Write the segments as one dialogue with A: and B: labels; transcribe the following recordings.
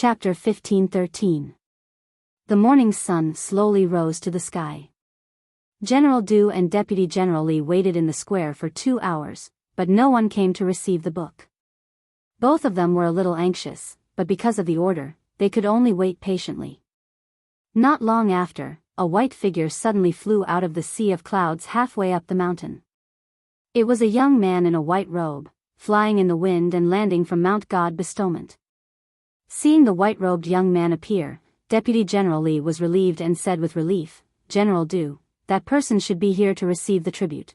A: Chapter 15:13. The morning sun slowly rose to the sky. General Du and Deputy General Li waited in the square for 2 hours, but no one came to receive the book. Both of them were a little anxious, but because of the order, they could only wait patiently. Not long after, a white figure suddenly flew out of the sea of clouds halfway up the mountain. It was a young man in a white robe, flying in the wind and landing from Mount God Bestowment. Seeing the white-robed young man appear, Deputy General Li was relieved and said with relief, "General Du, that person should be here to receive the tribute.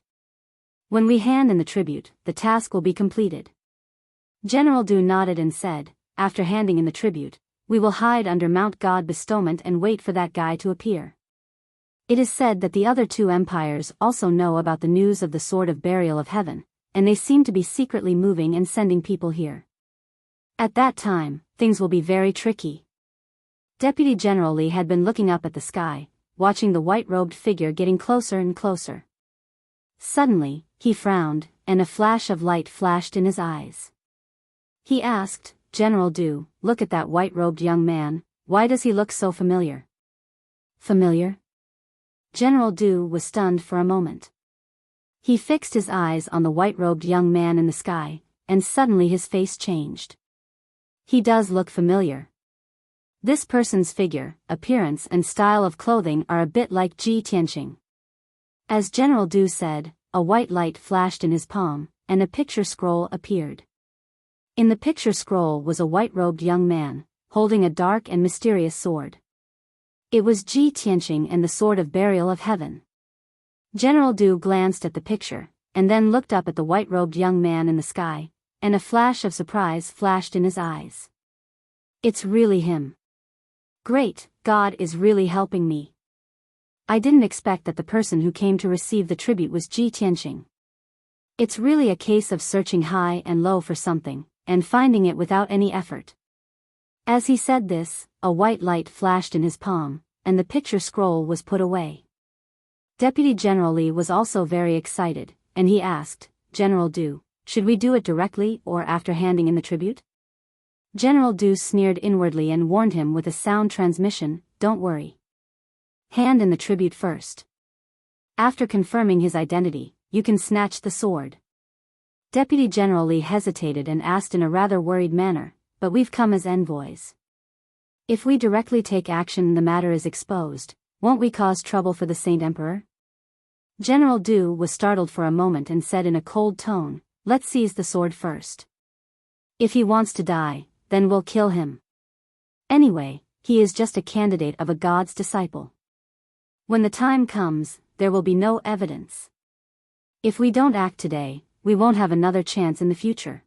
A: When we hand in the tribute, the task will be completed." General Du nodded and said, "After handing in the tribute, we will hide under Mount God Bestowment and wait for that guy to appear." It is said that the other two empires also know about the news of the Sword of Burial of Heaven, and they seem to be secretly moving and sending people here. At that time, things will be very tricky. Deputy General Li had been looking up at the sky, watching the white-robed figure getting closer and closer. Suddenly, he frowned, and a flash of light flashed in his eyes. He asked, "General Du, look at that white-robed young man, why does he look so familiar?" "Familiar?" General Du was stunned for a moment. He fixed his eyes on the white-robed young man in the sky, and suddenly his face changed. He does look familiar. This person's figure, appearance and style of clothing are a bit like Ji Tianqing. As General Du said, a white light flashed in his palm, and a picture scroll appeared. In the picture scroll was a white-robed young man, holding a dark and mysterious sword. It was Ji Tianqing and the Sword of Burial of Heaven. General Du glanced at the picture, and then looked up at the white-robed young man in the sky, and a flash of surprise flashed in his eyes. "It's really him. Great, God is really helping me. I didn't expect that the person who came to receive the tribute was Ji Tianqing. It's really a case of searching high and low for something, and finding it without any effort." As he said this, a white light flashed in his palm, and the picture scroll was put away. Deputy General Li was also very excited, and he asked, "General Du, should we do it directly or after handing in the tribute?" General Du sneered inwardly and warned him with a sound transmission, "Don't worry. Hand in the tribute first. After confirming his identity, you can snatch the sword." Deputy General Li hesitated and asked in a rather worried manner, "But we've come as envoys. If we directly take action and the matter is exposed, won't we cause trouble for the Saint Emperor?" General Du was startled for a moment and said in a cold tone, "Let's seize the sword first. If he wants to die, then we'll kill him. Anyway, he is just a candidate of a God's disciple. When the time comes, there will be no evidence. If we don't act today, we won't have another chance in the future."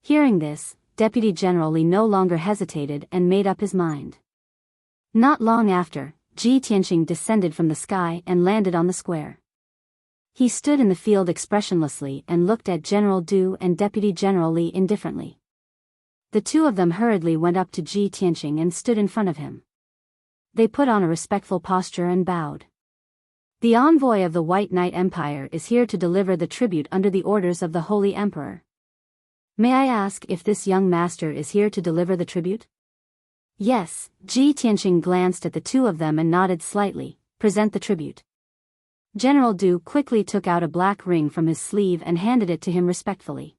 A: Hearing this, Deputy General Li no longer hesitated and made up his mind. Not long after, Ji Tianqing descended from the sky and landed on the square. He stood in the field expressionlessly and looked at General Du and Deputy General Li indifferently. The two of them hurriedly went up to Ji Tianqing and stood in front of him. They put on a respectful posture and bowed. "The envoy of the White Knight Empire is here to deliver the tribute under the orders of the Holy Emperor. May I ask if this young master is here to deliver the tribute?" "Yes." Ji Tianqing glanced at the two of them and nodded slightly, "Present the tribute." General Du quickly took out a black ring from his sleeve and handed it to him respectfully.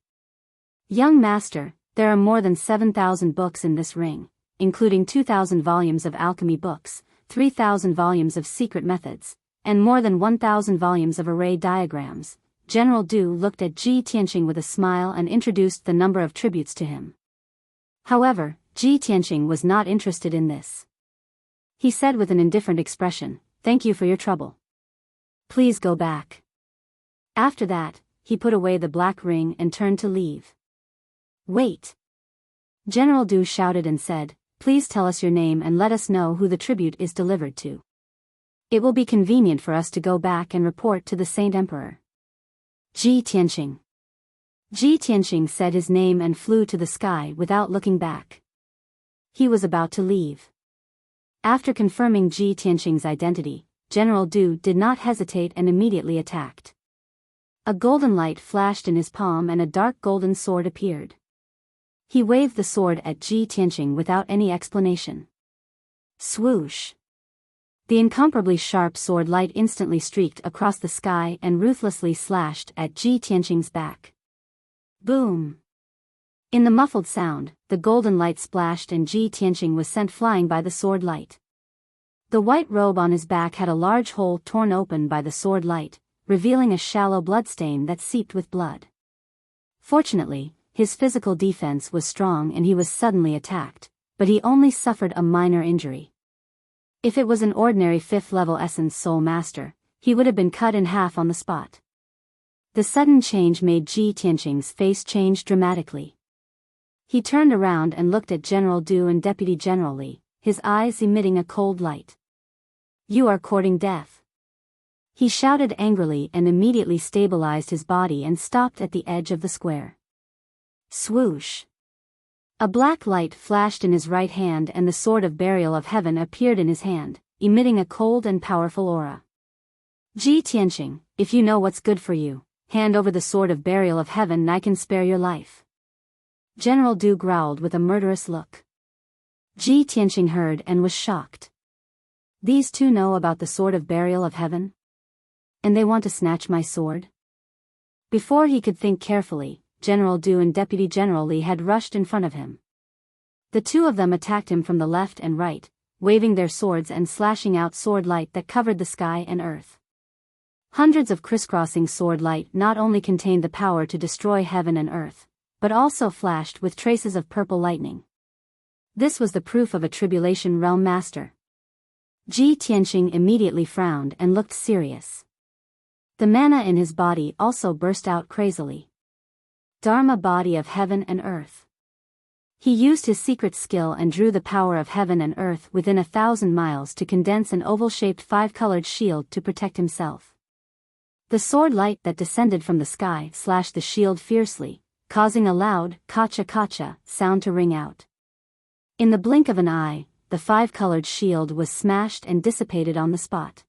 A: "Young master, there are more than 7,000 books in this ring, including 2,000 volumes of alchemy books, 3,000 volumes of secret methods, and more than 1,000 volumes of array diagrams." General Du looked at Ji Tianqing with a smile and introduced the number of tributes to him. However, Ji Tianqing was not interested in this. He said with an indifferent expression, "Thank you for your trouble. Please go back." After that, he put away the black ring and turned to leave. "Wait!" General Du shouted and said, "Please tell us your name and let us know who the tribute is delivered to. It will be convenient for us to go back and report to the Saint Emperor." "Ji Tianqing." Ji Tianqing said his name and flew to the sky without looking back. He was about to leave. After confirming Ji Tianqing's identity, General Du did not hesitate and immediately attacked. A golden light flashed in his palm and a dark golden sword appeared. He waved the sword at Ji Tianqing without any explanation. Swoosh! The incomparably sharp sword light instantly streaked across the sky and ruthlessly slashed at Ji Tianqing's back. Boom! In the muffled sound, the golden light splashed and Ji Tianqing was sent flying by the sword light. The white robe on his back had a large hole torn open by the sword light, revealing a shallow bloodstain that seeped with blood. Fortunately, his physical defense was strong and he was suddenly attacked, but he only suffered a minor injury. If it was an ordinary 5th-level Essence Soul Master, he would have been cut in half on the spot. The sudden change made Ji Tianqing's face change dramatically. He turned around and looked at General Du and Deputy General Li, his eyes emitting a cold light. "You are courting death." He shouted angrily and immediately stabilized his body and stopped at the edge of the square. Swoosh! A black light flashed in his right hand and the sword of burial of heaven appeared in his hand, emitting a cold and powerful aura. "Ji Tianqing, if you know what's good for you, hand over the sword of burial of heaven and I can spare your life." General Du growled with a murderous look. Ji Tianqing heard and was shocked. These two know about the sword of burial of heaven? And they want to snatch my sword? Before he could think carefully, General Du and Deputy General Li had rushed in front of him. The two of them attacked him from the left and right, waving their swords and slashing out sword light that covered the sky and earth. Hundreds of crisscrossing sword light not only contained the power to destroy heaven and earth, but also flashed with traces of purple lightning. This was the proof of a Tribulation Realm Master. Ji Tianqing immediately frowned and looked serious. The mana in his body also burst out crazily. Dharma body of heaven and earth. He used his secret skill and drew the power of heaven and earth within 1,000 miles to condense an oval-shaped 5-colored shield to protect himself. The sword light that descended from the sky slashed the shield fiercely, causing a loud kacha-kacha sound to ring out. In the blink of an eye, the 5-colored shield was smashed and dissipated on the spot.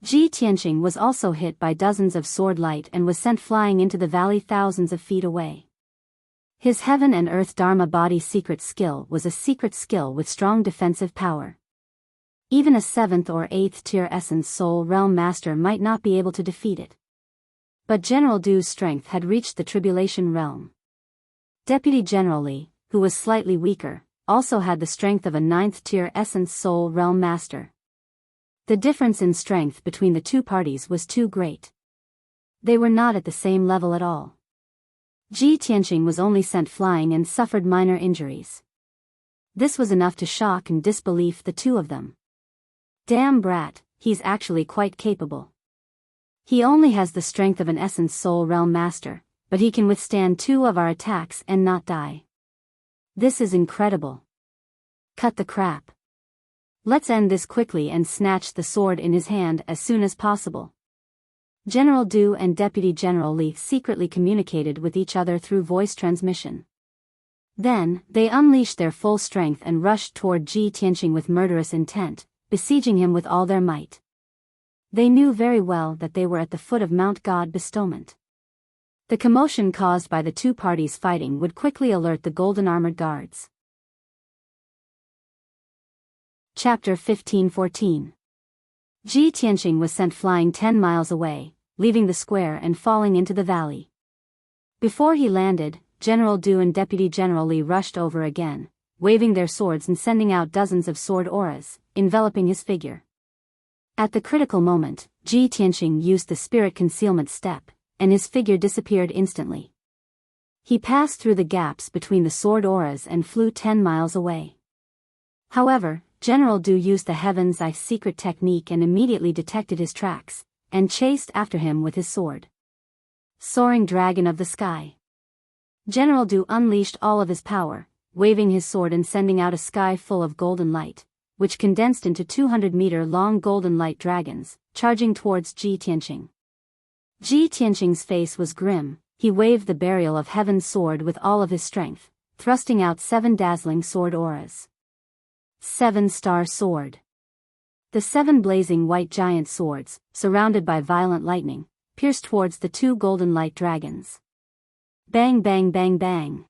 A: Ji Tianqing was also hit by dozens of sword light and was sent flying into the valley thousands of feet away. His heaven and earth Dharma body secret skill was a secret skill with strong defensive power. Even a 7th or 8th tier Essence Soul Realm Master might not be able to defeat it. But General Du's strength had reached the Tribulation Realm. Deputy General Li, who was slightly weaker, also had the strength of a 9th tier Essence Soul Realm Master. The difference in strength between the two parties was too great. They were not at the same level at all. Ji Tianqing was only sent flying and suffered minor injuries. This was enough to shock and disbelief the two of them. Damn brat, he's actually quite capable. He only has the strength of an Essence Soul Realm Master, but he can withstand 2 of our attacks and not die. This is incredible. Cut the crap. Let's end this quickly and snatch the sword in his hand as soon as possible. General Du and Deputy General Li secretly communicated with each other through voice transmission. Then, they unleashed their full strength and rushed toward Ji Tianqing with murderous intent, besieging him with all their might. They knew very well that they were at the foot of Mount God Bestowment. The commotion caused by the two parties fighting would quickly alert the golden armored guards. Chapter 15-14. Ji Tianqing was sent flying 10 miles away, leaving the square and falling into the valley. Before he landed, General Du and Deputy General Li rushed over again, waving their swords and sending out dozens of sword auras, enveloping his figure. At the critical moment, Ji Tianqing used the spirit concealment step, and his figure disappeared instantly. He passed through the gaps between the sword auras and flew 10 miles away. However, General Du used the Heaven's Eye secret technique and immediately detected his tracks, and chased after him with his sword. Soaring Dragon of the Sky. General Du unleashed all of his power, waving his sword and sending out a sky full of golden light, which condensed into 200-meter-long golden light dragons, charging towards Ji Tianqing. Ji Tianqing's face was grim. He waved the burial of heaven's sword with all of his strength, thrusting out 7 dazzling sword auras. 7-star sword. The 7 blazing white giant swords, surrounded by violent lightning, pierced towards the 2 golden light dragons. Bang bang bang bang.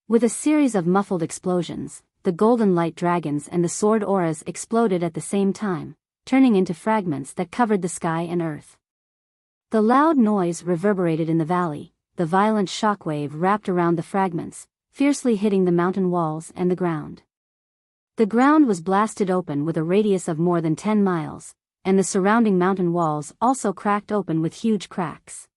A: With a series of muffled explosions, the golden light dragons and the sword auras exploded at the same time, turning into fragments that covered the sky and earth. The loud noise reverberated in the valley, the violent shockwave wrapped around the fragments, fiercely hitting the mountain walls and the ground. The ground was blasted open with a radius of more than 10 miles, and the surrounding mountain walls also cracked open with huge cracks.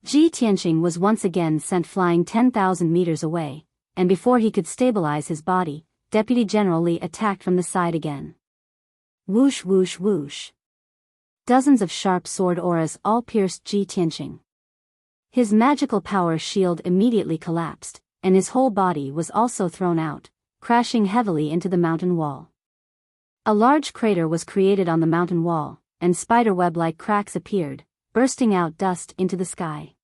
A: Ji Tianqing was once again sent flying 10,000 meters away, and before he could stabilize his body, Deputy General Li attacked from the side again. Whoosh whoosh whoosh. Dozens of sharp sword auras all pierced Ji Tianqing. His magical power shield immediately collapsed, and his whole body was also thrown out, crashing heavily into the mountain wall. A large crater was created on the mountain wall, and spiderweb-like cracks appeared, bursting out dust into the sky.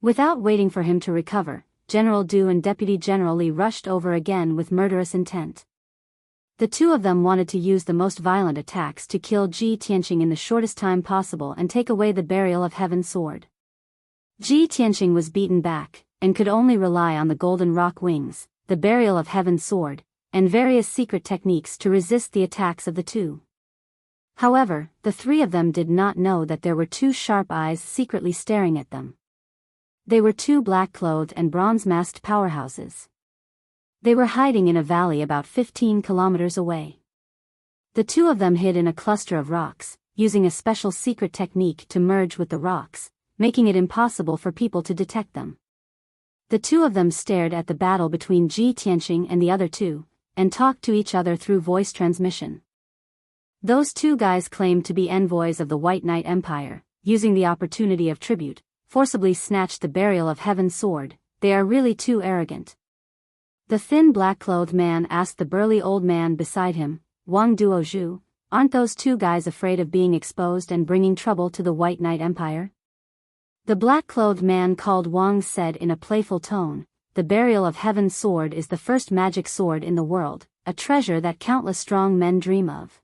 A: Without waiting for him to recover, General Du and Deputy General Li rushed over again with murderous intent. The two of them wanted to use the most violent attacks to kill Ji Tianqing in the shortest time possible and take away the Burial of Heaven sword. Ji Tianqing was beaten back, and could only rely on the golden rock wings, the Burial of Heaven sword, and various secret techniques to resist the attacks of the two. However, the three of them did not know that there were two sharp eyes secretly staring at them. They were two black-clothed and bronze-masked powerhouses. They were hiding in a valley about 15 kilometers away. The two of them hid in a cluster of rocks, using a special secret technique to merge with the rocks, making it impossible for people to detect them. The two of them stared at the battle between Ji Tianqing and the other two, and talked to each other through voice transmission. Those two guys claimed to be envoys of the White Knight Empire, using the opportunity of tribute, forcibly snatched the Burial of Heaven sword. They are really too arrogant. The thin black-clothed man asked the burly old man beside him, Wang Duozhu, aren't those two guys afraid of being exposed and bringing trouble to the White Knight Empire? The black-clothed man called Wang said in a playful tone, the Burial of Heaven sword is the first magic sword in the world, a treasure that countless strong men dream of.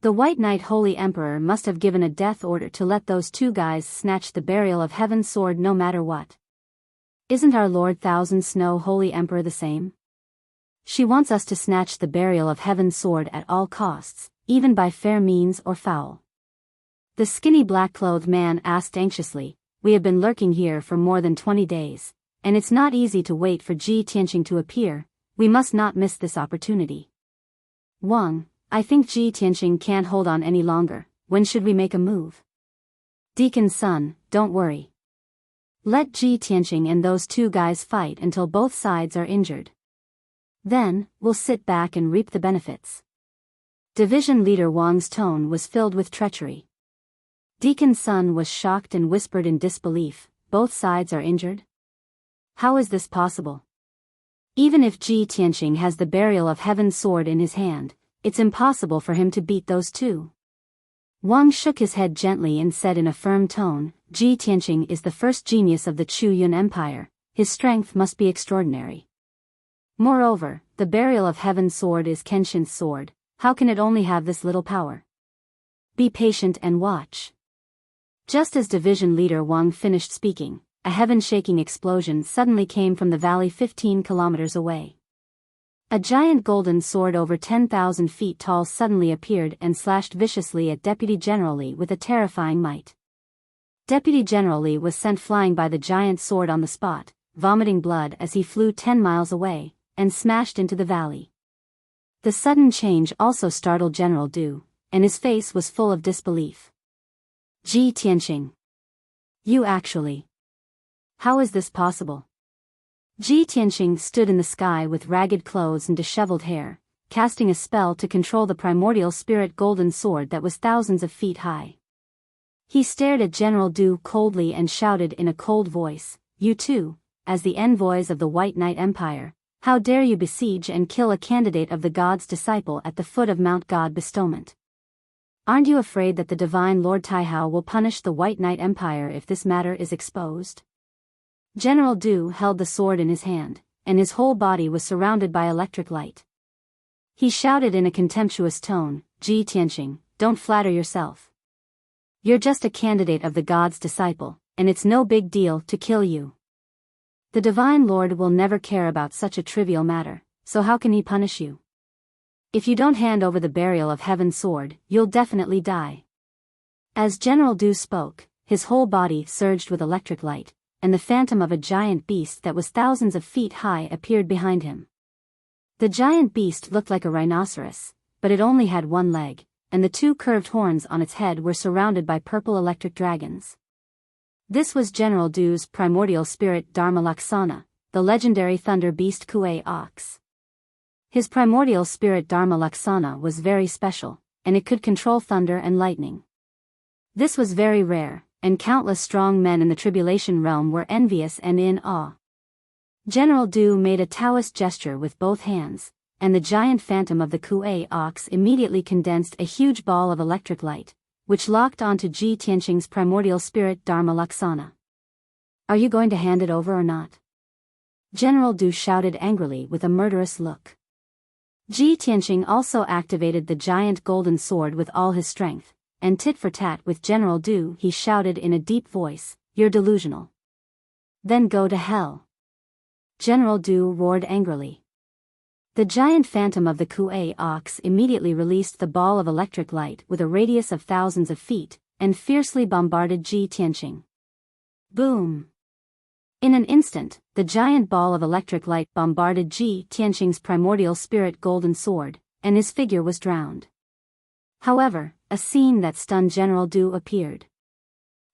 A: The White Knight Holy Emperor must have given a death order to let those two guys snatch the Burial of Heaven sword no matter what. Isn't our Lord Thousand Snow Holy Emperor the same? She wants us to snatch the Burial of Heaven sword at all costs, even by fair means or foul. The skinny black-clothed man asked anxiously, we have been lurking here for more than 20 days, and it's not easy to wait for Ji Tianqing to appear. We must not miss this opportunity. Wang, I think Ji Tianqing can't hold on any longer. When should we make a move? Deacon's son, don't worry. Let Ji Tianqing and those two guys fight until both sides are injured. Then, we'll sit back and reap the benefits. Division leader Wang's tone was filled with treachery. Deacon's son was shocked and whispered in disbelief, both sides are injured? How is this possible? Even if Ji Tianqing has the Burial of Heaven sword in his hand, it's impossible for him to beat those two. Wang shook his head gently and said in a firm tone, Ji Tianqing is the first genius of the Chu Yun Empire, his strength must be extraordinary. Moreover, the Burial of Heaven sword is Kenshin's sword, how can it only have this little power? Be patient and watch. Just as division leader Wang finished speaking, a heaven-shaking explosion suddenly came from the valley 15 kilometers away. A giant golden sword over 10,000 feet tall suddenly appeared and slashed viciously at Deputy General Li with a terrifying might. Deputy General Li was sent flying by the giant sword on the spot, vomiting blood as he flew 10 miles away, and smashed into the valley. The sudden change also startled General Du, and his face was full of disbelief. Ji Tianqing. You actually. How is this possible? Ji Tianqing stood in the sky with ragged clothes and disheveled hair, casting a spell to control the primordial spirit golden sword that was thousands of feet high. He stared at General Du coldly and shouted in a cold voice, you too, as the envoys of the White Knight Empire, how dare you besiege and kill a candidate of the God's disciple at the foot of Mount God Bestowment? Aren't you afraid that the divine Lord Taihao will punish the White Knight Empire if this matter is exposed? General Du held the sword in his hand, and his whole body was surrounded by electric light. He shouted in a contemptuous tone, Ji Tianqing, don't flatter yourself. You're just a candidate of the God's disciple, and it's no big deal to kill you. The Divine Lord will never care about such a trivial matter, so how can he punish you? If you don't hand over the burial of heaven's sword, you'll definitely die. As General Du spoke, his whole body surged with electric light, and the phantom of a giant beast that was thousands of feet high appeared behind him. The giant beast looked like a rhinoceros, but it only had one leg, and the two curved horns on its head were surrounded by purple electric dragons. This was General Du's primordial spirit Dharma Laksana, the legendary thunder beast Kuei Ox. His primordial spirit Dharma Laksana was very special, and it could control thunder and lightning. This was very rare, and countless strong men in the tribulation realm were envious and in awe. General Du made a Taoist gesture with both hands, and the giant phantom of the Kuei Ox immediately condensed a huge ball of electric light, which locked onto Ji Tianqing's primordial spirit Dharma Laksana. Are you going to hand it over or not? General Du shouted angrily with a murderous look. Ji Tianqing also activated the giant golden sword with all his strength, and tit for tat with General Du he shouted in a deep voice, "You're delusional. Then go to hell." General Du roared angrily. The giant phantom of the Kuei Ox immediately released the ball of electric light with a radius of thousands of feet, and fiercely bombarded Ji Tianqing. Boom! In an instant, the giant ball of electric light bombarded Ji Tianqing's primordial spirit golden sword, and his figure was drowned. However, a scene that stunned General Du appeared.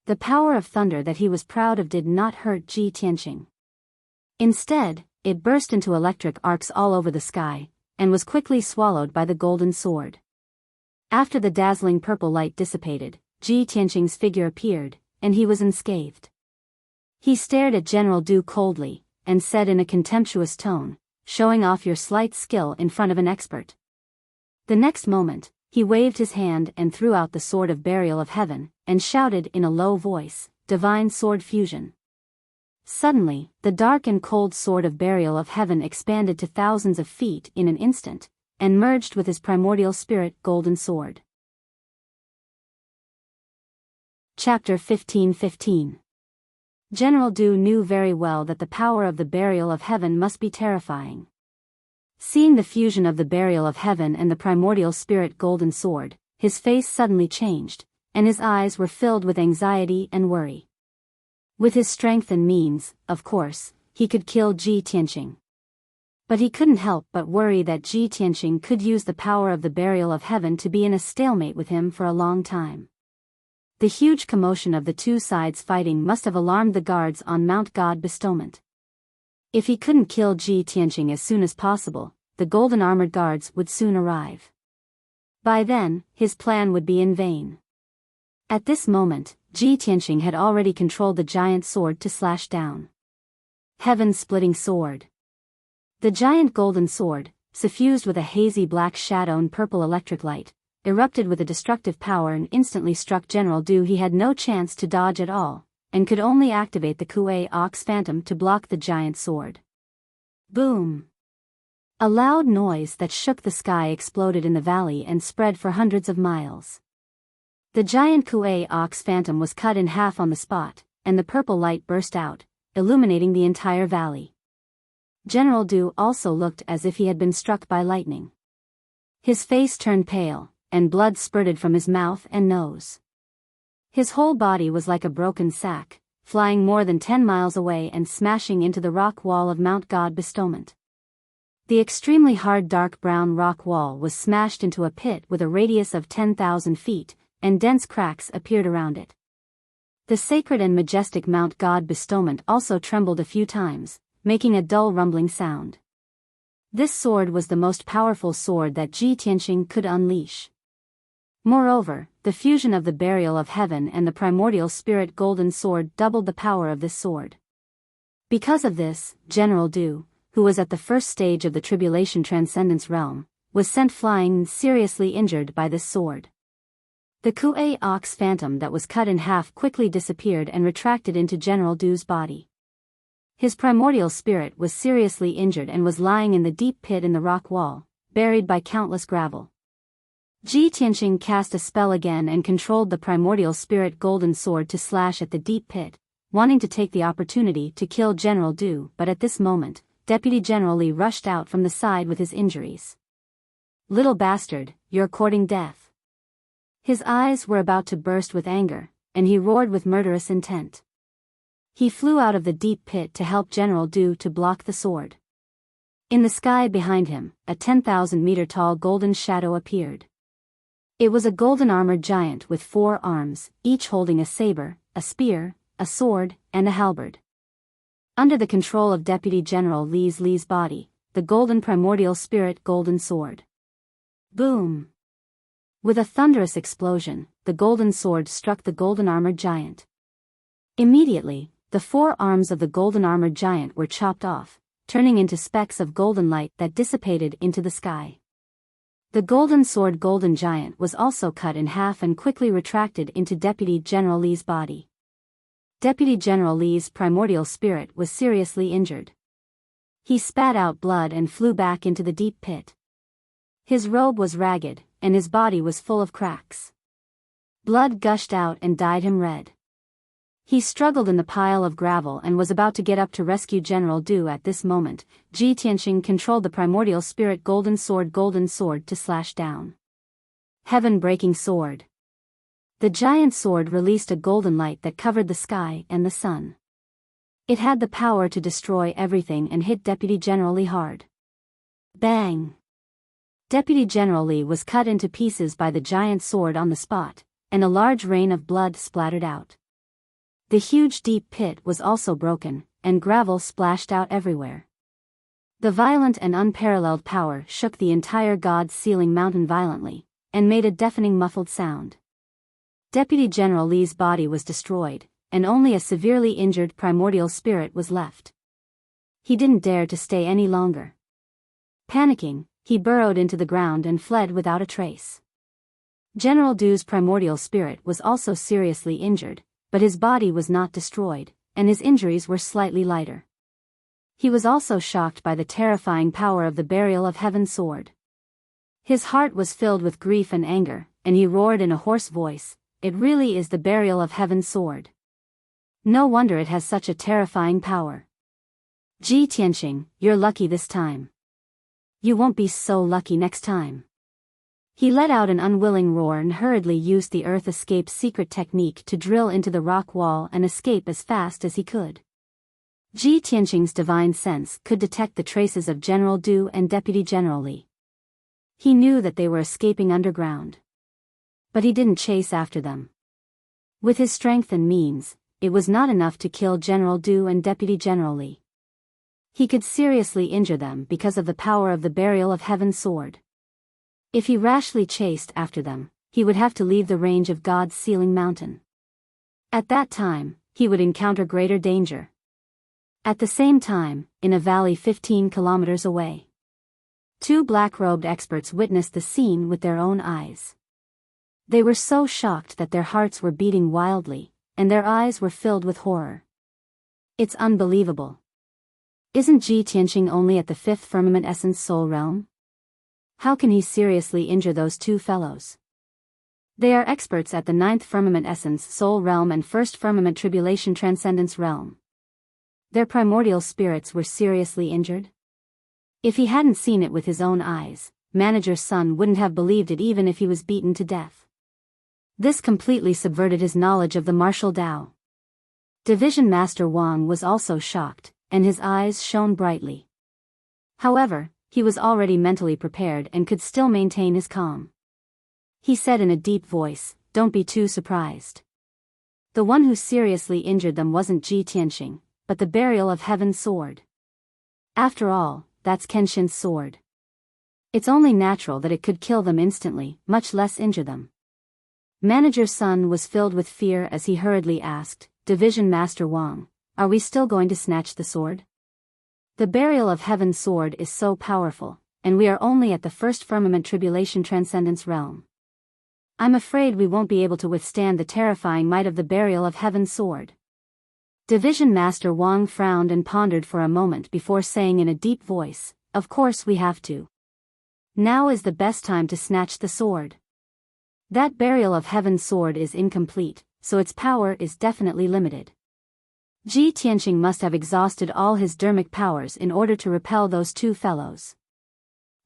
A: The power of thunder that he was proud of did not hurt Ji Tianqing. Instead, it burst into electric arcs all over the sky, and was quickly swallowed by the golden sword. After the dazzling purple light dissipated, Ji Tianqing's figure appeared, and he was unscathed. He stared at General Du coldly, and said in a contemptuous tone, "Showing off your slight skill in front of an expert." The next moment, he waved his hand and threw out the sword of burial of heaven, and shouted in a low voice, "Divine sword fusion." Suddenly, the dark and cold sword of burial of heaven expanded to thousands of feet in an instant, and merged with his primordial spirit golden sword. Chapter 15:15. General Du knew very well that the power of the burial of heaven must be terrifying. Seeing the fusion of the burial of heaven and the primordial spirit golden sword, his face suddenly changed, and his eyes were filled with anxiety and worry. With his strength and means, of course, he could kill Ji Tianqing. But he couldn't help but worry that Ji Tianqing could use the power of the burial of heaven to be in a stalemate with him for a long time. The huge commotion of the two sides fighting must have alarmed the guards on Mount God Bestowment. If he couldn't kill Ji Tianqing as soon as possible, the golden armored guards would soon arrive. By then, his plan would be in vain. At this moment, Ji Tianqing had already controlled the giant sword to slash down. Heaven-splitting sword. The giant golden sword, suffused with a hazy black shadow and purple electric light, erupted with a destructive power and instantly struck General Du. He had no chance to dodge at all, and could only activate the Kuei Ox Phantom to block the giant sword. Boom! A loud noise that shook the sky exploded in the valley and spread for hundreds of miles. The giant Kuei Ox Phantom was cut in half on the spot, and the purple light burst out, illuminating the entire valley. General Du also looked as if he had been struck by lightning. His face turned pale, and blood spurted from his mouth and nose. His whole body was like a broken sack, flying more than 10 miles away and smashing into the rock wall of Mount God Bestowment. The extremely hard dark brown rock wall was smashed into a pit with a radius of 10,000 feet, and dense cracks appeared around it. The sacred and majestic Mount God Bestowment also trembled a few times, making a dull rumbling sound. This sword was the most powerful sword that Ji Tianqing could unleash. Moreover, the fusion of the burial of heaven and the primordial spirit golden sword doubled the power of this sword. Because of this, General Du, who was at the first stage of the tribulation transcendence realm, was sent flying and seriously injured by this sword. The Kuei Ox Phantom that was cut in half quickly disappeared and retracted into General Du's body. His primordial spirit was seriously injured and was lying in the deep pit in the rock wall, buried by countless gravel. Ji Tianqing cast a spell again and controlled the primordial spirit golden sword to slash at the deep pit, wanting to take the opportunity to kill General Du, but at this moment, Deputy General Li rushed out from the side with his injuries. "Little bastard, you're courting death." His eyes were about to burst with anger, and he roared with murderous intent. He flew out of the deep pit to help General Du to block the sword. In the sky behind him, a 10,000-meter-tall golden shadow appeared. It was a golden-armored giant with 4 arms, each holding a saber, a spear, a sword, and a halberd. Under the control of Deputy General Li's body, the golden primordial spirit golden sword. Boom! With a thunderous explosion, the golden sword struck the golden-armored giant. Immediately, the 4 arms of the golden-armored giant were chopped off, turning into specks of golden light that dissipated into the sky. The golden sword golden giant was also cut in half and quickly retracted into Deputy General Li's body. Deputy General Li's primordial spirit was seriously injured. He spat out blood and flew back into the deep pit. His robe was ragged, and his body was full of cracks. Blood gushed out and dyed him red. He struggled in the pile of gravel and was about to get up to rescue General Du. At this moment, Ji Tianxing controlled the primordial spirit golden sword to slash down. Heaven-breaking sword. The giant sword released a golden light that covered the sky and the sun. It had the power to destroy everything and hit Deputy General Li hard. Bang! Deputy General Li was cut into pieces by the giant sword on the spot, and a large rain of blood splattered out. The huge deep pit was also broken, and gravel splashed out everywhere. The violent and unparalleled power shook the entire God-Sealing Mountain violently, and made a deafening muffled sound. Deputy General Li's body was destroyed, and only a severely injured primordial spirit was left. He didn't dare to stay any longer. Panicking, he burrowed into the ground and fled without a trace. General Du's primordial spirit was also seriously injured, but his body was not destroyed, and his injuries were slightly lighter. He was also shocked by the terrifying power of the Burial of Heaven sword. His heart was filled with grief and anger, and he roared in a hoarse voice, "It really is the Burial of Heaven sword. No wonder it has such a terrifying power. Ji Tianxing, you're lucky this time. You won't be so lucky next time." He let out an unwilling roar and hurriedly used the earth escape secret technique to drill into the rock wall and escape as fast as he could. Ji Tianxing's divine sense could detect the traces of General Du and Deputy General Li. He knew that they were escaping underground. But he didn't chase after them. With his strength and means, it was not enough to kill General Du and Deputy General Li. He could seriously injure them because of the power of the Burial of Heaven sword. If he rashly chased after them, he would have to leave the range of God's Sealing Mountain. At that time, he would encounter greater danger. At the same time, in a valley 15 kilometers away, 2 black-robed experts witnessed the scene with their own eyes. They were so shocked that their hearts were beating wildly, and their eyes were filled with horror. It's unbelievable. Isn't Ji Tianxing only at the 5th firmament essence soul realm? How can he seriously injure those 2 fellows? They are experts at the 9th firmament essence soul realm and 1st firmament tribulation transcendence realm. Their primordial spirits were seriously injured? If he hadn't seen it with his own eyes, Manager Sun wouldn't have believed it even if he was beaten to death. This completely subverted his knowledge of the martial Tao. Division Master Wang was also shocked, and his eyes shone brightly. However, he was already mentally prepared and could still maintain his calm. He said in a deep voice, "Don't be too surprised. The one who seriously injured them wasn't Ji Tianxing, but the Burial of Heaven sword. After all, that's Kenshin's sword. It's only natural that it could kill them instantly, much less injure them." Manager Sun was filled with fear as he hurriedly asked, "Division Master Wang, are we still going to snatch the sword? The Burial of Heaven sword is so powerful, and we are only at the 1st firmament tribulation transcendence realm. I'm afraid we won't be able to withstand the terrifying might of the Burial of Heaven sword." Division Master Wang frowned and pondered for a moment before saying in a deep voice, "Of course we have to. Now is the best time to snatch the sword. That Burial of Heaven sword is incomplete, so its power is definitely limited. Ji Tianqing must have exhausted all his dermic powers in order to repel those two fellows.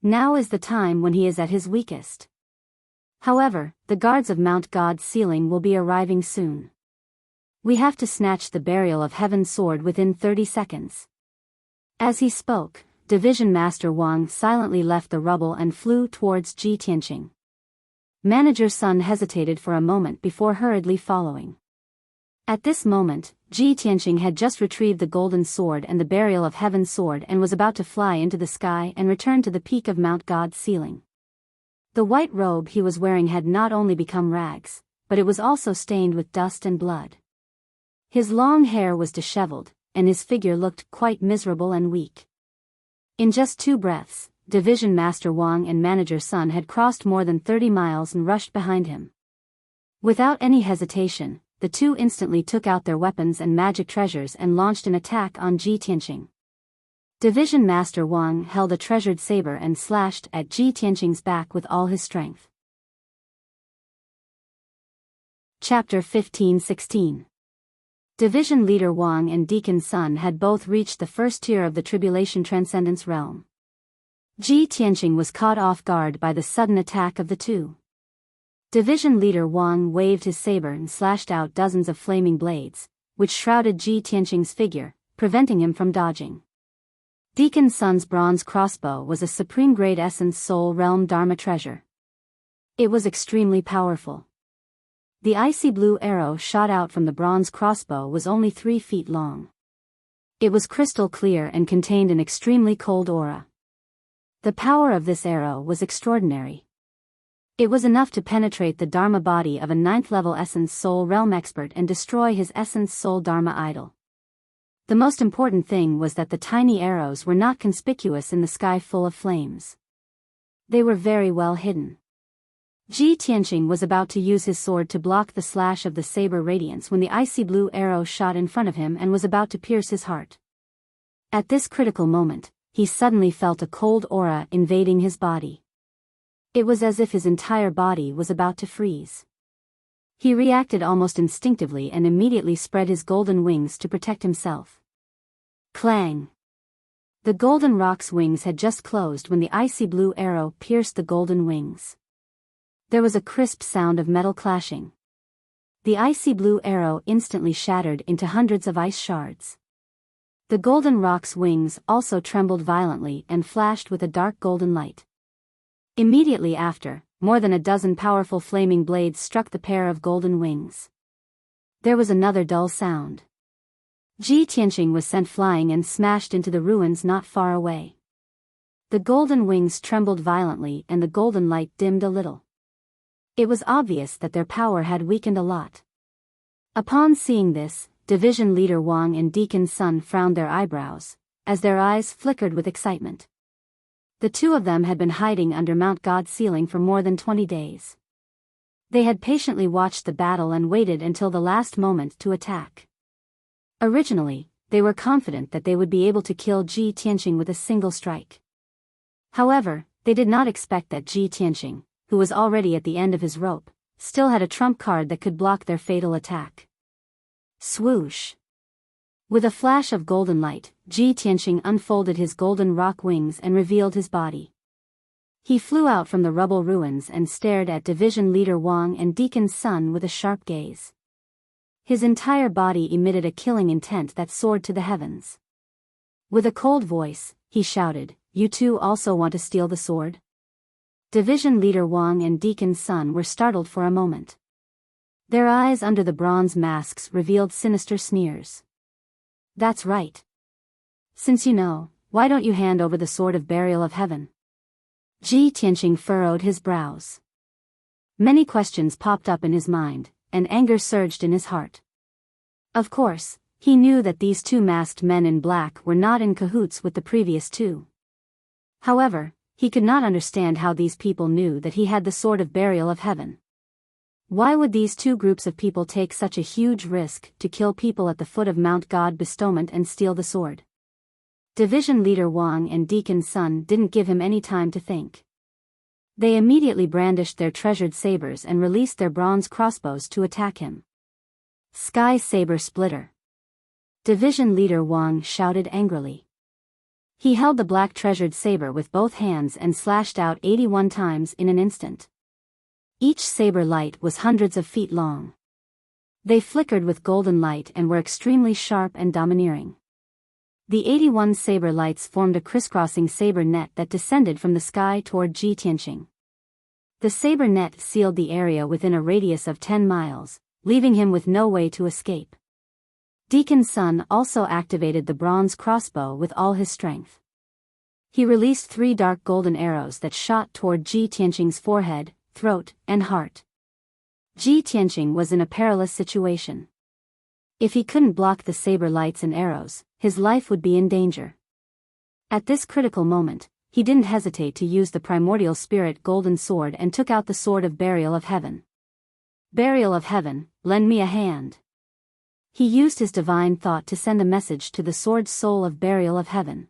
A: Now is the time when he is at his weakest. However, the guards of Mount God's ceiling will be arriving soon. We have to snatch the burial of Heaven's sword within 30 seconds. As he spoke, Division Master Wang silently left the rubble and flew towards Ji Tianqing. Manager Sun hesitated for a moment before hurriedly following. At this moment, Ji Tianqing had just retrieved the golden sword and the burial of Heaven's sword and was about to fly into the sky and return to the peak of Mount God's ceiling. The white robe he was wearing had not only become rags, but it was also stained with dust and blood. His long hair was disheveled, and his figure looked quite miserable and weak. In just 2 breaths, Division Master Wang and Manager Sun had crossed more than 30 miles and rushed behind him. Without any hesitation, the two instantly took out their weapons and magic treasures and launched an attack on Ji Tianqing. Division Master Wang held a treasured saber and slashed at Ji Tianqing's back with all his strength. Chapter 15-16. Division Leader Wang and Deacon Sun had both reached the first tier of the Tribulation Transcendence realm. Ji Tianqing was caught off guard by the sudden attack of the two. Division Leader Wang waved his saber and slashed out dozens of flaming blades, which shrouded Ji Tianqing's figure, preventing him from dodging. Deacon Sun's bronze crossbow was a supreme-grade Essence Soul Realm Dharma treasure. It was extremely powerful. The icy blue arrow shot out from the bronze crossbow was only 3 feet long. It was crystal clear and contained an extremely cold aura. The power of this arrow was extraordinary. It was enough to penetrate the Dharma body of a 9th-level Essence Soul Realm expert and destroy his Essence Soul Dharma idol. The most important thing was that the tiny arrows were not conspicuous in the sky full of flames. They were very well hidden. Ji Tianqing was about to use his sword to block the slash of the saber radiance when the icy blue arrow shot in front of him and was about to pierce his heart. At this critical moment, he suddenly felt a cold aura invading his body. It was as if his entire body was about to freeze. He reacted almost instinctively and immediately spread his golden wings to protect himself. Clang! The golden rock's wings had just closed when the icy blue arrow pierced the golden wings. There was a crisp sound of metal clashing. The icy blue arrow instantly shattered into hundreds of ice shards. The golden rock's wings also trembled violently and flashed with a dark golden light. Immediately after, more than a dozen powerful flaming blades struck the pair of golden wings. There was another dull sound. Ji Tianqing was sent flying and smashed into the ruins not far away. The golden wings trembled violently and the golden light dimmed a little. It was obvious that their power had weakened a lot. Upon seeing this, Division Leader Wang and Deacon Sun frowned their eyebrows, as their eyes flickered with excitement. The two of them had been hiding under Mount God's ceiling for more than 20 days. They had patiently watched the battle and waited until the last moment to attack. Originally, they were confident that they would be able to kill Ji Tianqing with a single strike. However, they did not expect that Ji Tianqing, who was already at the end of his rope, still had a trump card that could block their fatal attack. Swoosh! With a flash of golden light, Ji Tianqing unfolded his golden rock wings and revealed his body. He flew out from the rubble ruins and stared at Division Leader Wang and Deacon Sun with a sharp gaze. His entire body emitted a killing intent that soared to the heavens. With a cold voice, he shouted, "You two also want to steal the sword?" Division Leader Wang and Deacon Sun were startled for a moment. Their eyes under the bronze masks revealed sinister sneers. "That's right. Since you know, why don't you hand over the sword of burial of heaven?" Ji Tianqing furrowed his brows. Many questions popped up in his mind, and anger surged in his heart. Of course, he knew that these two masked men in black were not in cahoots with the previous two. However, he could not understand how these people knew that he had the sword of burial of heaven. Why would these two groups of people take such a huge risk to kill people at the foot of Mount God Bestowment and steal the sword? Division Leader Wang and Deacon Sun didn't give him any time to think. They immediately brandished their treasured sabers and released their bronze crossbows to attack him. Sky Saber Splitter. Division leader Wang shouted angrily. He held the black treasured saber with both hands and slashed out 81 times in an instant. Each saber light was hundreds of feet long. They flickered with golden light and were extremely sharp and domineering. The 81 saber lights formed a crisscrossing saber net that descended from the sky toward Ji Tianqing. The saber net sealed the area within a radius of 10 miles, leaving him with no way to escape. Deacon Sun also activated the bronze crossbow with all his strength. He released 3 dark golden arrows that shot toward Ji Tianqing's forehead, throat, and heart. Ji Tianqing was in a perilous situation. If he couldn't block the saber lights and arrows, his life would be in danger. At this critical moment, he didn't hesitate to use the primordial spirit golden sword and took out the sword of Burial of Heaven. Burial of Heaven, lend me a hand. He used his divine thought to send a message to the sword soul of Burial of Heaven.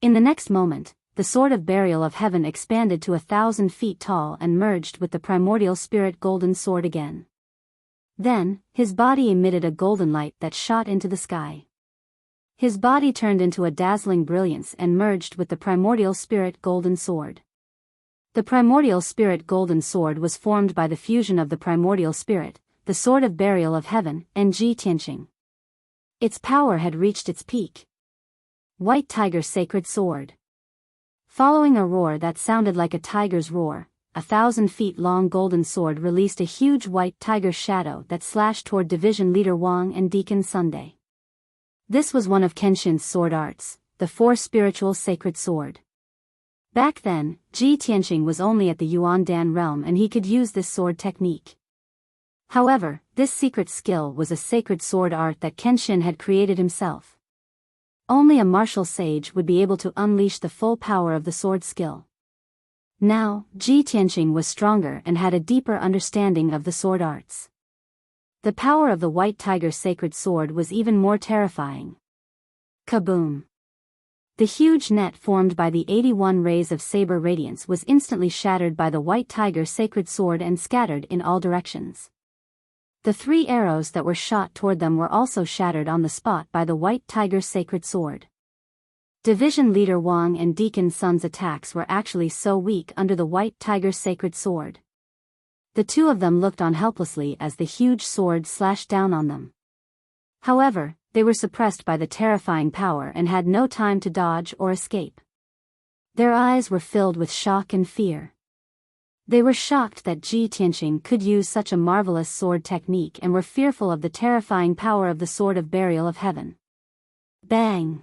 A: In the next moment, the sword of Burial of Heaven expanded to 1,000 feet tall and merged with the primordial spirit golden sword again. Then, his body emitted a golden light that shot into the sky. His body turned into a dazzling brilliance and merged with the primordial spirit golden sword. The primordial spirit golden sword was formed by the fusion of the primordial spirit, the sword of Burial of Heaven, and Ji Tianqing. Its power had reached its peak. White Tiger Sacred Sword. Following a roar that sounded like a tiger's roar, 1,000 feet long golden sword released a huge white tiger shadow that slashed toward Division Leader Wang and Deacon Sunday. This was one of Kenshin's sword arts, the 4 spiritual sacred sword. Back then, Ji Tianqing was only at the Yuan Dan realm and he could use this sword technique. However, this secret skill was a sacred sword art that Kenshin had created himself. Only a martial sage would be able to unleash the full power of the sword skill. Now, Ji Tianqing was stronger and had a deeper understanding of the sword arts. The power of the White Tiger Sacred Sword was even more terrifying. Kaboom! The huge net formed by the 81 rays of saber radiance was instantly shattered by the White Tiger Sacred Sword and scattered in all directions. The 3 arrows that were shot toward them were also shattered on the spot by the White Tiger Sacred Sword. Division Leader Wang and Deacon Sun's attacks were actually so weak under the White Tiger Sacred Sword. The 2 of them looked on helplessly as the huge sword slashed down on them. However, they were suppressed by the terrifying power and had no time to dodge or escape. Their eyes were filled with shock and fear. They were shocked that Ji Tianqing could use such a marvelous sword technique and were fearful of the terrifying power of the sword of Burial of Heaven. Bang!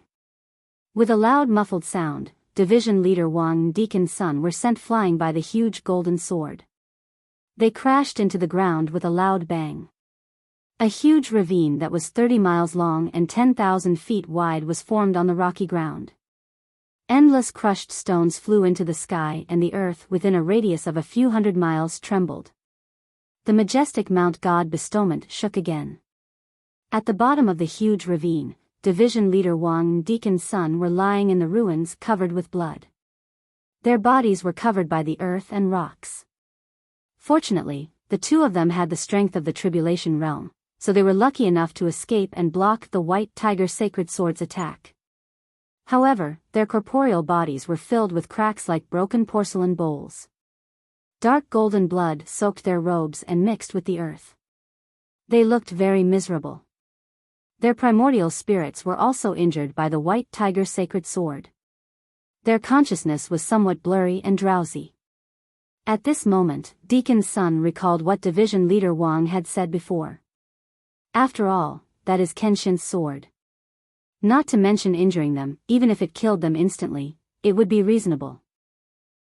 A: With a loud muffled sound, Division Leader Wang and Deacon Sun were sent flying by the huge golden sword. They crashed into the ground with a loud bang. A huge ravine that was 30 miles long and 10,000 feet wide was formed on the rocky ground. Endless crushed stones flew into the sky and the earth within a radius of a few hundred miles trembled. The majestic Mount God bestowment shook again. At the bottom of the huge ravine, Division Leader Wang and Deacon Sun were lying in the ruins covered with blood. Their bodies were covered by the earth and rocks. Fortunately, the 2 of them had the strength of the Tribulation Realm, so they were lucky enough to escape and block the White Tiger Sacred Sword's attack. However, their corporeal bodies were filled with cracks like broken porcelain bowls. Dark golden blood soaked their robes and mixed with the earth. They looked very miserable. Their primordial spirits were also injured by the White Tiger Sacred Sword. Their consciousness was somewhat blurry and drowsy. At this moment, Deacon Sun recalled what Division Leader Wang had said before. After all, that is Kenshin's sword. Not to mention injuring them, even if it killed them instantly, it would be reasonable.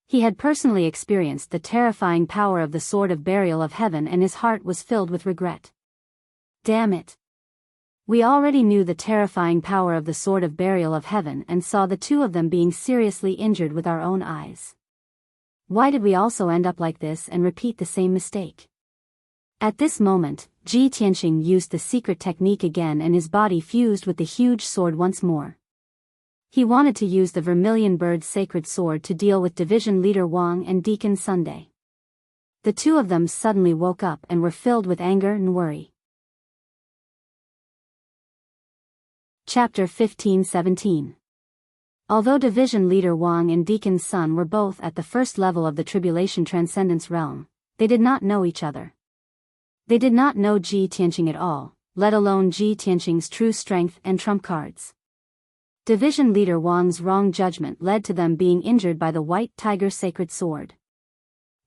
A: He had personally experienced the terrifying power of the sword of Burial of Heaven and his heart was filled with regret. Damn it! We already knew the terrifying power of the sword of Burial of Heaven and saw the 2 of them being seriously injured with our own eyes. Why did we also end up like this and repeat the same mistake? At this moment, Ji Tianqing used the secret technique again and his body fused with the huge sword once more. He wanted to use the Vermilion Bird's sacred sword to deal with Division Leader Wang and Deacon Sunday. The 2 of them suddenly woke up and were filled with anger and worry. Chapter 15-17. Although Division Leader Wang and Deacon Sun were both at the first level of the Tribulation Transcendence realm, they did not know each other. They did not know Ji Tianqing at all, let alone Ji Tianqing's true strength and trump cards. Division Leader Wang's wrong judgment led to them being injured by the White Tiger Sacred Sword.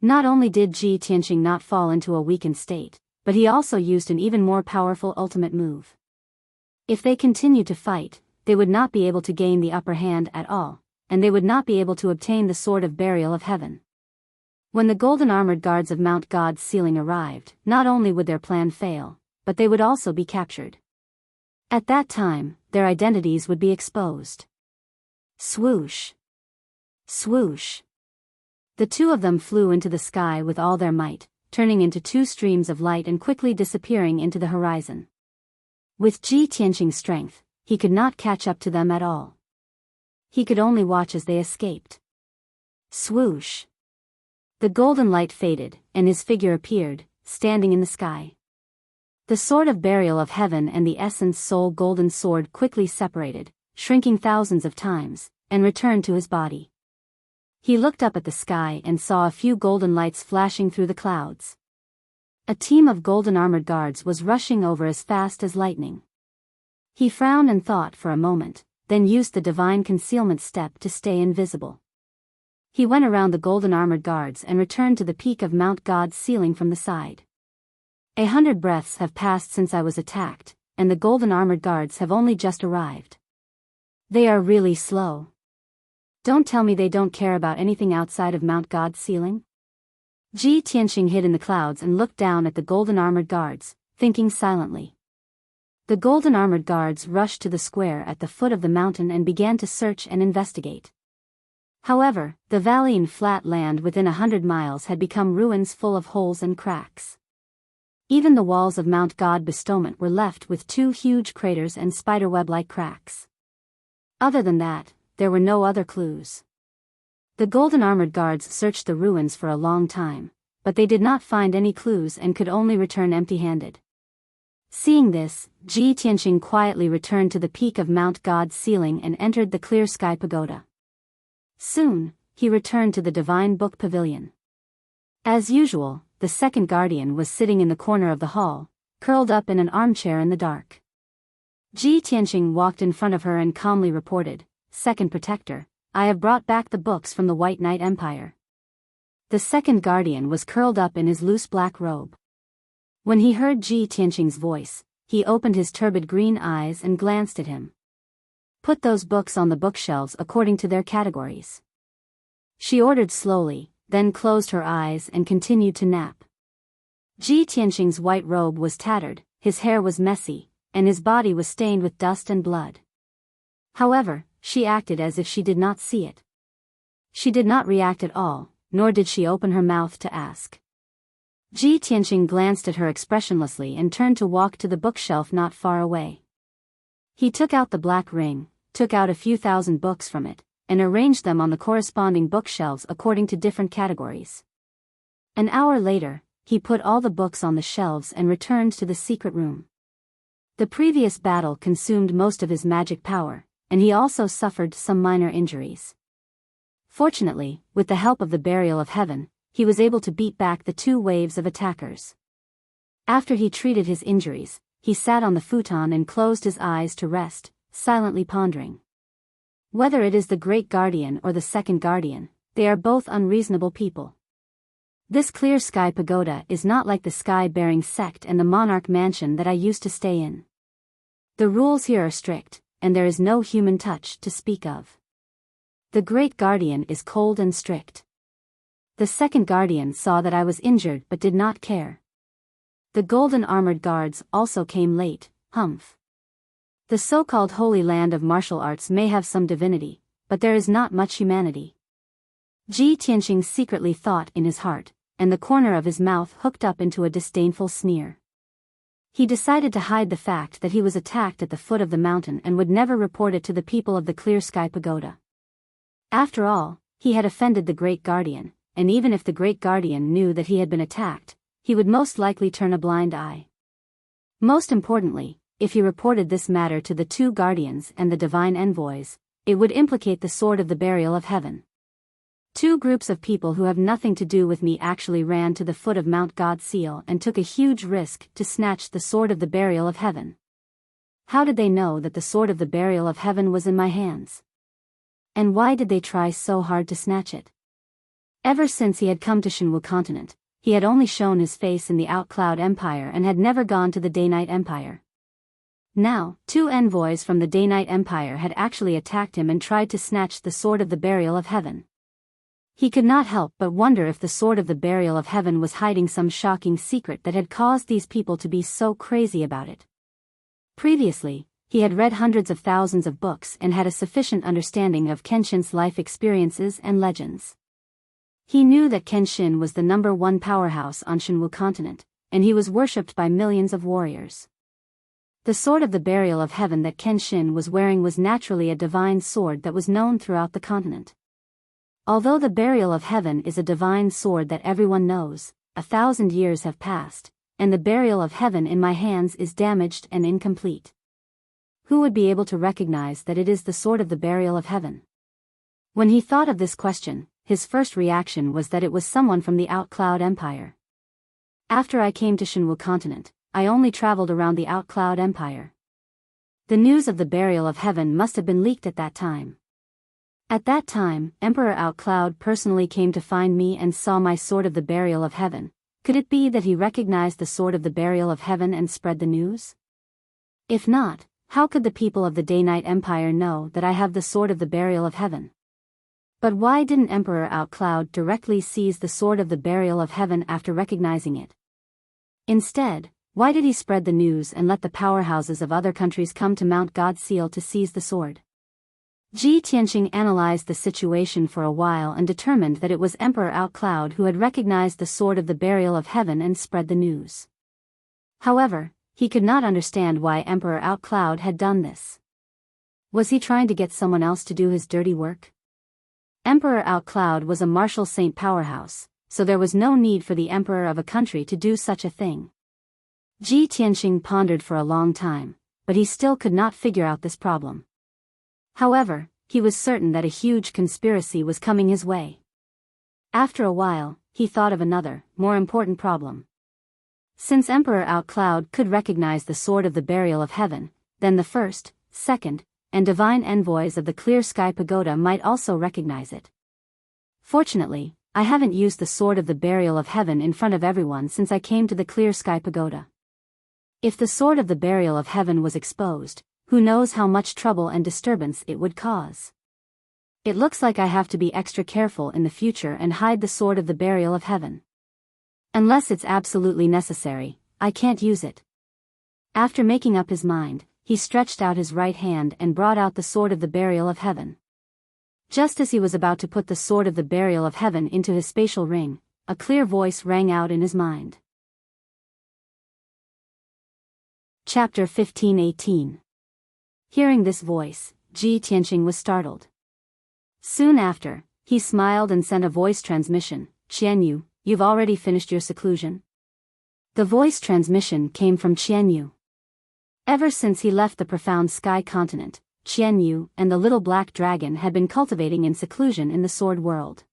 A: Not only did Ji Tianqing not fall into a weakened state, but he also used an even more powerful ultimate move. If they continued to fight, they would not be able to gain the upper hand at all, and they would not be able to obtain the Sword of Burial of Heaven. When the golden armored guards of Mount God's ceiling arrived, not only would their plan fail, but they would also be captured. At that time, their identities would be exposed. Swoosh! Swoosh! The two of them flew into the sky with all their might, turning into two streams of light and quickly disappearing into the horizon. With Ji Tianqing's strength, he could not catch up to them at all. He could only watch as they escaped. Swoosh! The golden light faded, and his figure appeared, standing in the sky. The Sword of Burial of Heaven and the Essence Soul Golden Sword quickly separated, shrinking thousands of times, and returned to his body. He looked up at the sky and saw a few golden lights flashing through the clouds. A team of golden armored guards was rushing over as fast as lightning. He frowned and thought for a moment, then used the divine concealment step to stay invisible. He went around the golden armored guards and returned to the peak of Mount God's ceiling from the side. 100 breaths have passed since I was attacked, and the golden armored guards have only just arrived. They are really slow. Don't tell me they don't care about anything outside of Mount God's ceiling? Ji Tianqing hid in the clouds and looked down at the golden armored guards, thinking silently. The golden armored guards rushed to the square at the foot of the mountain and began to search and investigate. However, the valley and flat land within 100 miles had become ruins full of holes and cracks. Even the walls of Mount God Bestowment were left with 2 huge craters and spiderweb-like cracks. Other than that, there were no other clues. The golden armored guards searched the ruins for a long time, but they did not find any clues and could only return empty-handed. Seeing this, Ji Tianqing quietly returned to the peak of Mount God's ceiling and entered the clear sky pagoda. Soon, he returned to the Divine Book Pavilion. As usual, the second guardian was sitting in the corner of the hall, curled up in an armchair in the dark. Ji Tianqing walked in front of her and calmly reported, "Second Protector, I have brought back the books from the White Knight Empire." The second guardian was curled up in his loose black robe. When he heard Ji Tianqing's voice, he opened his turbid green eyes and glanced at him. "Put those books on the bookshelves according to their categories." She ordered slowly, then closed her eyes and continued to nap. Ji Tianqing's white robe was tattered, his hair was messy, and his body was stained with dust and blood. However, she acted as if she did not see it. She did not react at all, nor did she open her mouth to ask. Ji Tianqing glanced at her expressionlessly and turned to walk to the bookshelf not far away. He took out the black ring, took out a few thousand books from it, and arranged them on the corresponding bookshelves according to different categories. An hour later, he put all the books on the shelves and returned to the secret room. The previous battle consumed most of his magic power, and he also suffered some minor injuries. Fortunately, with the help of the Burial of Heaven, he was able to beat back the 2 waves of attackers. After he treated his injuries, he sat on the futon and closed his eyes to rest, silently pondering. Whether it is the Great Guardian or the Second Guardian, they are both unreasonable people. This clear sky pagoda is not like the sky-bearing sect and the monarch mansion that I used to stay in. The rules here are strict, and there is no human touch to speak of. The Great Guardian is cold and strict. The Second Guardian saw that I was injured but did not care. The golden armored guards also came late, humph. The so-called Holy Land of martial arts may have some divinity, but there is not much humanity. Ji Tianqing secretly thought in his heart, and the corner of his mouth hooked up into a disdainful sneer. He decided to hide the fact that he was attacked at the foot of the mountain and would never report it to the people of the Clear Sky Pagoda. After all, he had offended the Great Guardian, and even if the Great Guardian knew that he had been attacked, he would most likely turn a blind eye. Most importantly, if he reported this matter to the two guardians and the divine envoys, it would implicate the sword of the burial of heaven. Two groups of people who have nothing to do with me actually ran to the foot of Mount God Seal and took a huge risk to snatch the sword of the burial of heaven. How did they know that the sword of the burial of heaven was in my hands? And why did they try so hard to snatch it? Ever since he had come to Shenwu continent, he had only shown his face in the Outcloud Empire and had never gone to the Day-Night Empire. Now, two envoys from the Day-Night Empire had actually attacked him and tried to snatch the sword of the burial of heaven. He could not help but wonder if the sword of the burial of heaven was hiding some shocking secret that had caused these people to be so crazy about it. Previously, he had read hundreds of thousands of books and had a sufficient understanding of Kenshin's life experiences and legends. He knew that Kenshin was the #1 powerhouse on Shenwu continent, and he was worshipped by millions of warriors. The sword of the burial of heaven that Kenshin was wearing was naturally a divine sword that was known throughout the continent. Although the burial of heaven is a divine sword that everyone knows, 1,000 years have passed, and the burial of heaven in my hands is damaged and incomplete. Who would be able to recognize that it is the sword of the burial of heaven? When he thought of this question, his first reaction was that it was someone from the Outcloud Empire. After I came to Shenwu continent, I only traveled around the Outcloud Empire. The news of the burial of heaven must have been leaked at that time. At that time, Emperor Outcloud personally came to find me and saw my sword of the burial of heaven. Could it be that he recognized the sword of the burial of heaven and spread the news? If not, how could the people of the Day-Night Empire know that I have the sword of the burial of heaven? But why didn't Emperor Outcloud directly seize the sword of the burial of heaven after recognizing it? Instead, why did he spread the news and let the powerhouses of other countries come to Mount God Seal to seize the sword? Ji Tianqing analyzed the situation for a while and determined that it was Emperor Outcloud who had recognized the sword of the burial of heaven and spread the news. However, he could not understand why Emperor Outcloud had done this. Was he trying to get someone else to do his dirty work? Emperor Outcloud was a martial saint powerhouse, so there was no need for the emperor of a country to do such a thing. Ji Tianqing pondered for a long time, but he still could not figure out this problem. However, he was certain that a huge conspiracy was coming his way. After a while, he thought of another, more important problem. Since Emperor Outcloud could recognize the sword of the burial of heaven, then the first, second, and divine envoys of the Clear Sky Pagoda might also recognize it. Fortunately, I haven't used the sword of the burial of heaven in front of everyone since I came to the Clear Sky Pagoda. If the sword of the burial of heaven was exposed, who knows how much trouble and disturbance it would cause. It looks like I have to be extra careful in the future and hide the sword of the burial of heaven. Unless it's absolutely necessary, I can't use it. After making up his mind, he stretched out his right hand and brought out the sword of the burial of heaven. Just as he was about to put the sword of the burial of heaven into his spatial ring, a clear voice rang out in his mind. Chapter 15:18. Hearing this voice, Ji Tianqing was startled. Soon after, he smiled and sent a voice transmission. "Qianyu, you've already finished your seclusion?" The voice transmission came from Qianyu. Ever since he left the profound sky continent, Qianyu and the little black dragon had been cultivating in seclusion in the sword world.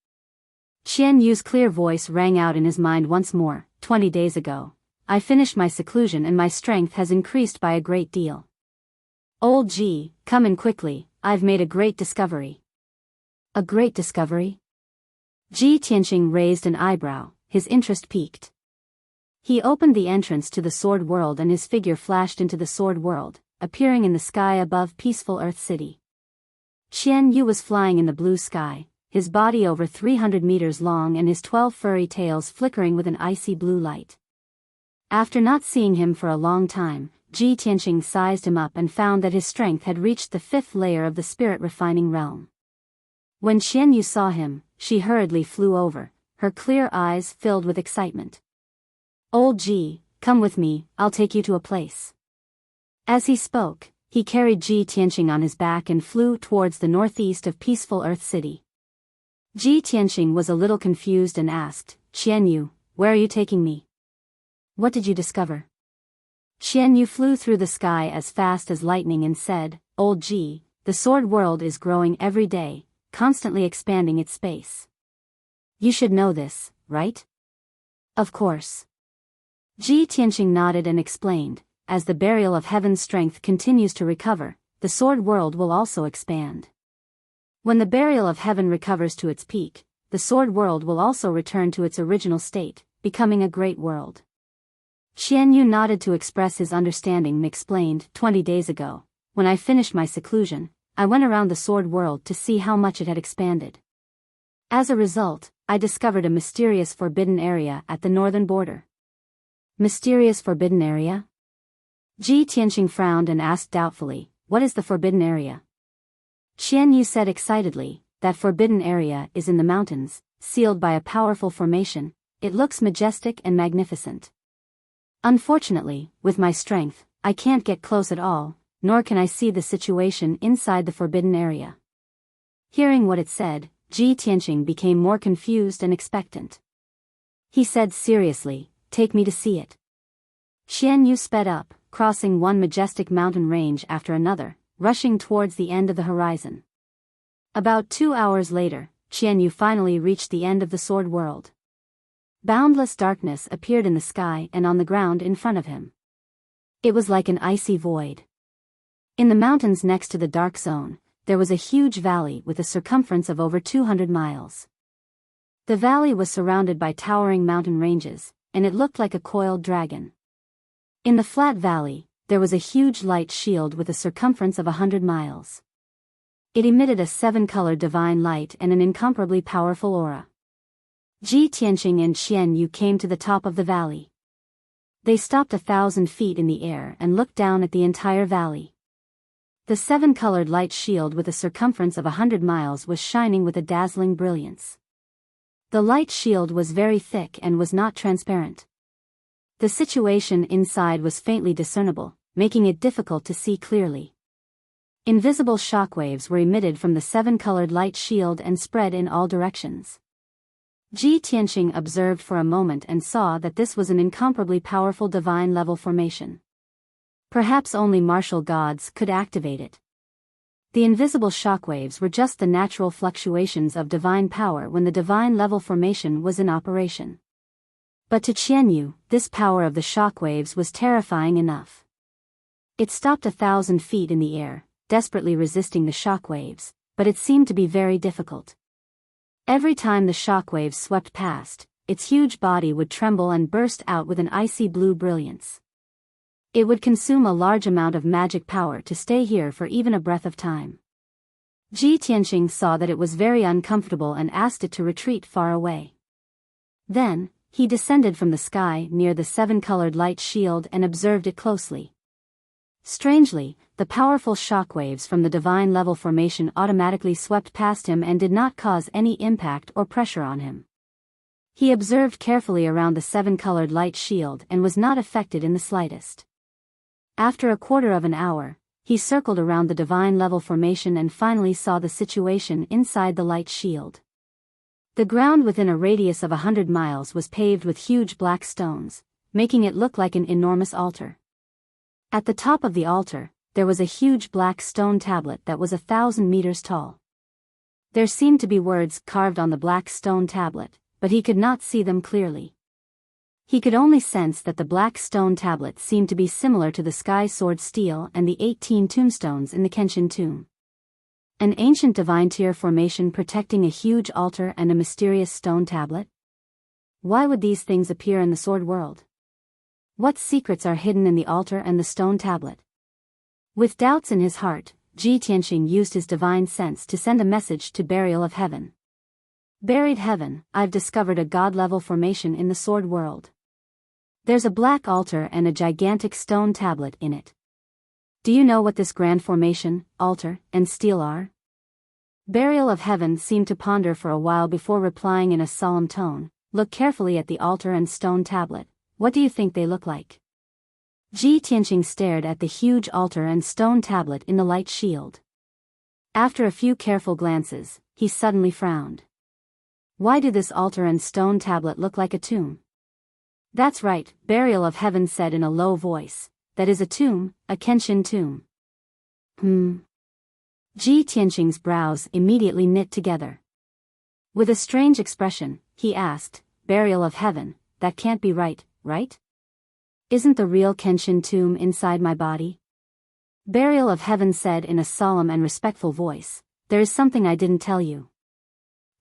A: Qianyu's clear voice rang out in his mind once more. 20 days ago, I finished my seclusion and my strength has increased by a great deal. Old Ji, come in quickly, I've made a great discovery." A great discovery? Ji Tianqing raised an eyebrow, his interest piqued. He opened the entrance to the sword world and his figure flashed into the sword world, appearing in the sky above peaceful Earth City. Qian Yu was flying in the blue sky, his body over 300 meters long and his 12 furry tails flickering with an icy blue light. After not seeing him for a long time, Ji Tianqing sized him up and found that his strength had reached the 5th layer of the spirit refining realm. When Qian Yu saw him, she hurriedly flew over, her clear eyes filled with excitement. "Old Ji, come with me, I'll take you to a place." As he spoke, he carried Ji Tianqing on his back and flew towards the northeast of peaceful Earth City. Ji Tianqing was a little confused and asked, "Qian Yu, where are you taking me? What did you discover?" Xian Yu flew through the sky as fast as lightning and said, "Old Ji, the sword world is growing every day, constantly expanding its space. You should know this, right?" "Of course." Ji Tianqing nodded and explained, "As the burial of heaven's strength continues to recover, the sword world will also expand. When the burial of heaven recovers to its peak, the sword world will also return to its original state, becoming a great world." Xian Yu nodded to express his understanding and explained, 20 days ago, when I finished my seclusion, I went around the sword world to see how much it had expanded. As a result, I discovered a mysterious forbidden area at the northern border." "Mysterious forbidden area?" Ji Tianqing frowned and asked doubtfully, "What is the forbidden area?" Xian Yu said excitedly, "That forbidden area is in the mountains, sealed by a powerful formation. It looks majestic and magnificent. Unfortunately, with my strength, I can't get close at all, nor can I see the situation inside the forbidden area." Hearing what it said, Ji Tianqing became more confused and expectant. He said seriously, "Take me to see it." Xian Yu sped up, crossing one majestic mountain range after another, rushing towards the end of the horizon. About 2 hours later, Xian Yu finally reached the end of the sword world. Boundless darkness appeared in the sky and on the ground in front of him. It was like an icy void. In the mountains next to the dark zone, there was a huge valley with a circumference of over 200 miles. The valley was surrounded by towering mountain ranges, and it looked like a coiled dragon. In the flat valley, there was a huge light shield with a circumference of 100 miles. It emitted a 7-colored divine light and an incomparably powerful aura. Ji Tianqing and Xian Yu came to the top of the valley. They stopped 1,000 feet in the air and looked down at the entire valley. The 7-colored light shield with a circumference of 100 miles was shining with a dazzling brilliance. The light shield was very thick and was not transparent. The situation inside was faintly discernible, making it difficult to see clearly. Invisible shockwaves were emitted from the 7-colored light shield and spread in all directions. Ji Tianqing observed for a moment and saw that this was an incomparably powerful divine-level formation. Perhaps only martial gods could activate it. The invisible shockwaves were just the natural fluctuations of divine power when the divine-level formation was in operation. But to Xian Yu, this power of the shockwaves was terrifying enough. It stopped 1,000 feet in the air, desperately resisting the shockwaves, but it seemed to be very difficult. Every time the shockwaves swept past, its huge body would tremble and burst out with an icy blue brilliance. It would consume a large amount of magic power to stay here for even a breath of time. Ji Tianqing saw that it was very uncomfortable and asked it to retreat far away. Then, he descended from the sky near the 7-colored light shield and observed it closely. Strangely, the powerful shockwaves from the divine-level formation automatically swept past him and did not cause any impact or pressure on him. He observed carefully around the 7-colored light shield and was not affected in the slightest. After a quarter of an hour, he circled around the divine-level formation and finally saw the situation inside the light shield. The ground within a radius of 100 miles was paved with huge black stones, making it look like an enormous altar. At the top of the altar, there was a huge black stone tablet that was 1,000 meters tall. There seemed to be words carved on the black stone tablet, but he could not see them clearly. He could only sense that the black stone tablet seemed to be similar to the sky sword stele and the 18 tombstones in the Kenshin tomb. An ancient divine tier formation protecting a huge altar and a mysterious stone tablet? Why would these things appear in the sword world? What secrets are hidden in the altar and the stone tablet? With doubts in his heart, Ji Tianqing used his divine sense to send a message to Burial of Heaven. Buried Heaven, I've discovered a god-level formation in the sword world. There's a black altar and a gigantic stone tablet in it. Do you know what this grand formation, altar, and stele are? Burial of Heaven seemed to ponder for a while before replying in a solemn tone, "Look carefully at the altar and stone tablet. What do you think they look like?" Ji Tianqing stared at the huge altar and stone tablet in the light shield. After a few careful glances, he suddenly frowned. Why do this altar and stone tablet look like a tomb? That's right, Burial of Heaven said in a low voice. that is a tomb, a Kenshin tomb. Ji Tianqing's brows immediately knit together. With a strange expression, he asked, Burial of Heaven, that can't be right, right? Isn't the real Kenshin tomb inside my body? Burial of Heaven said in a solemn and respectful voice, there is something I didn't tell you.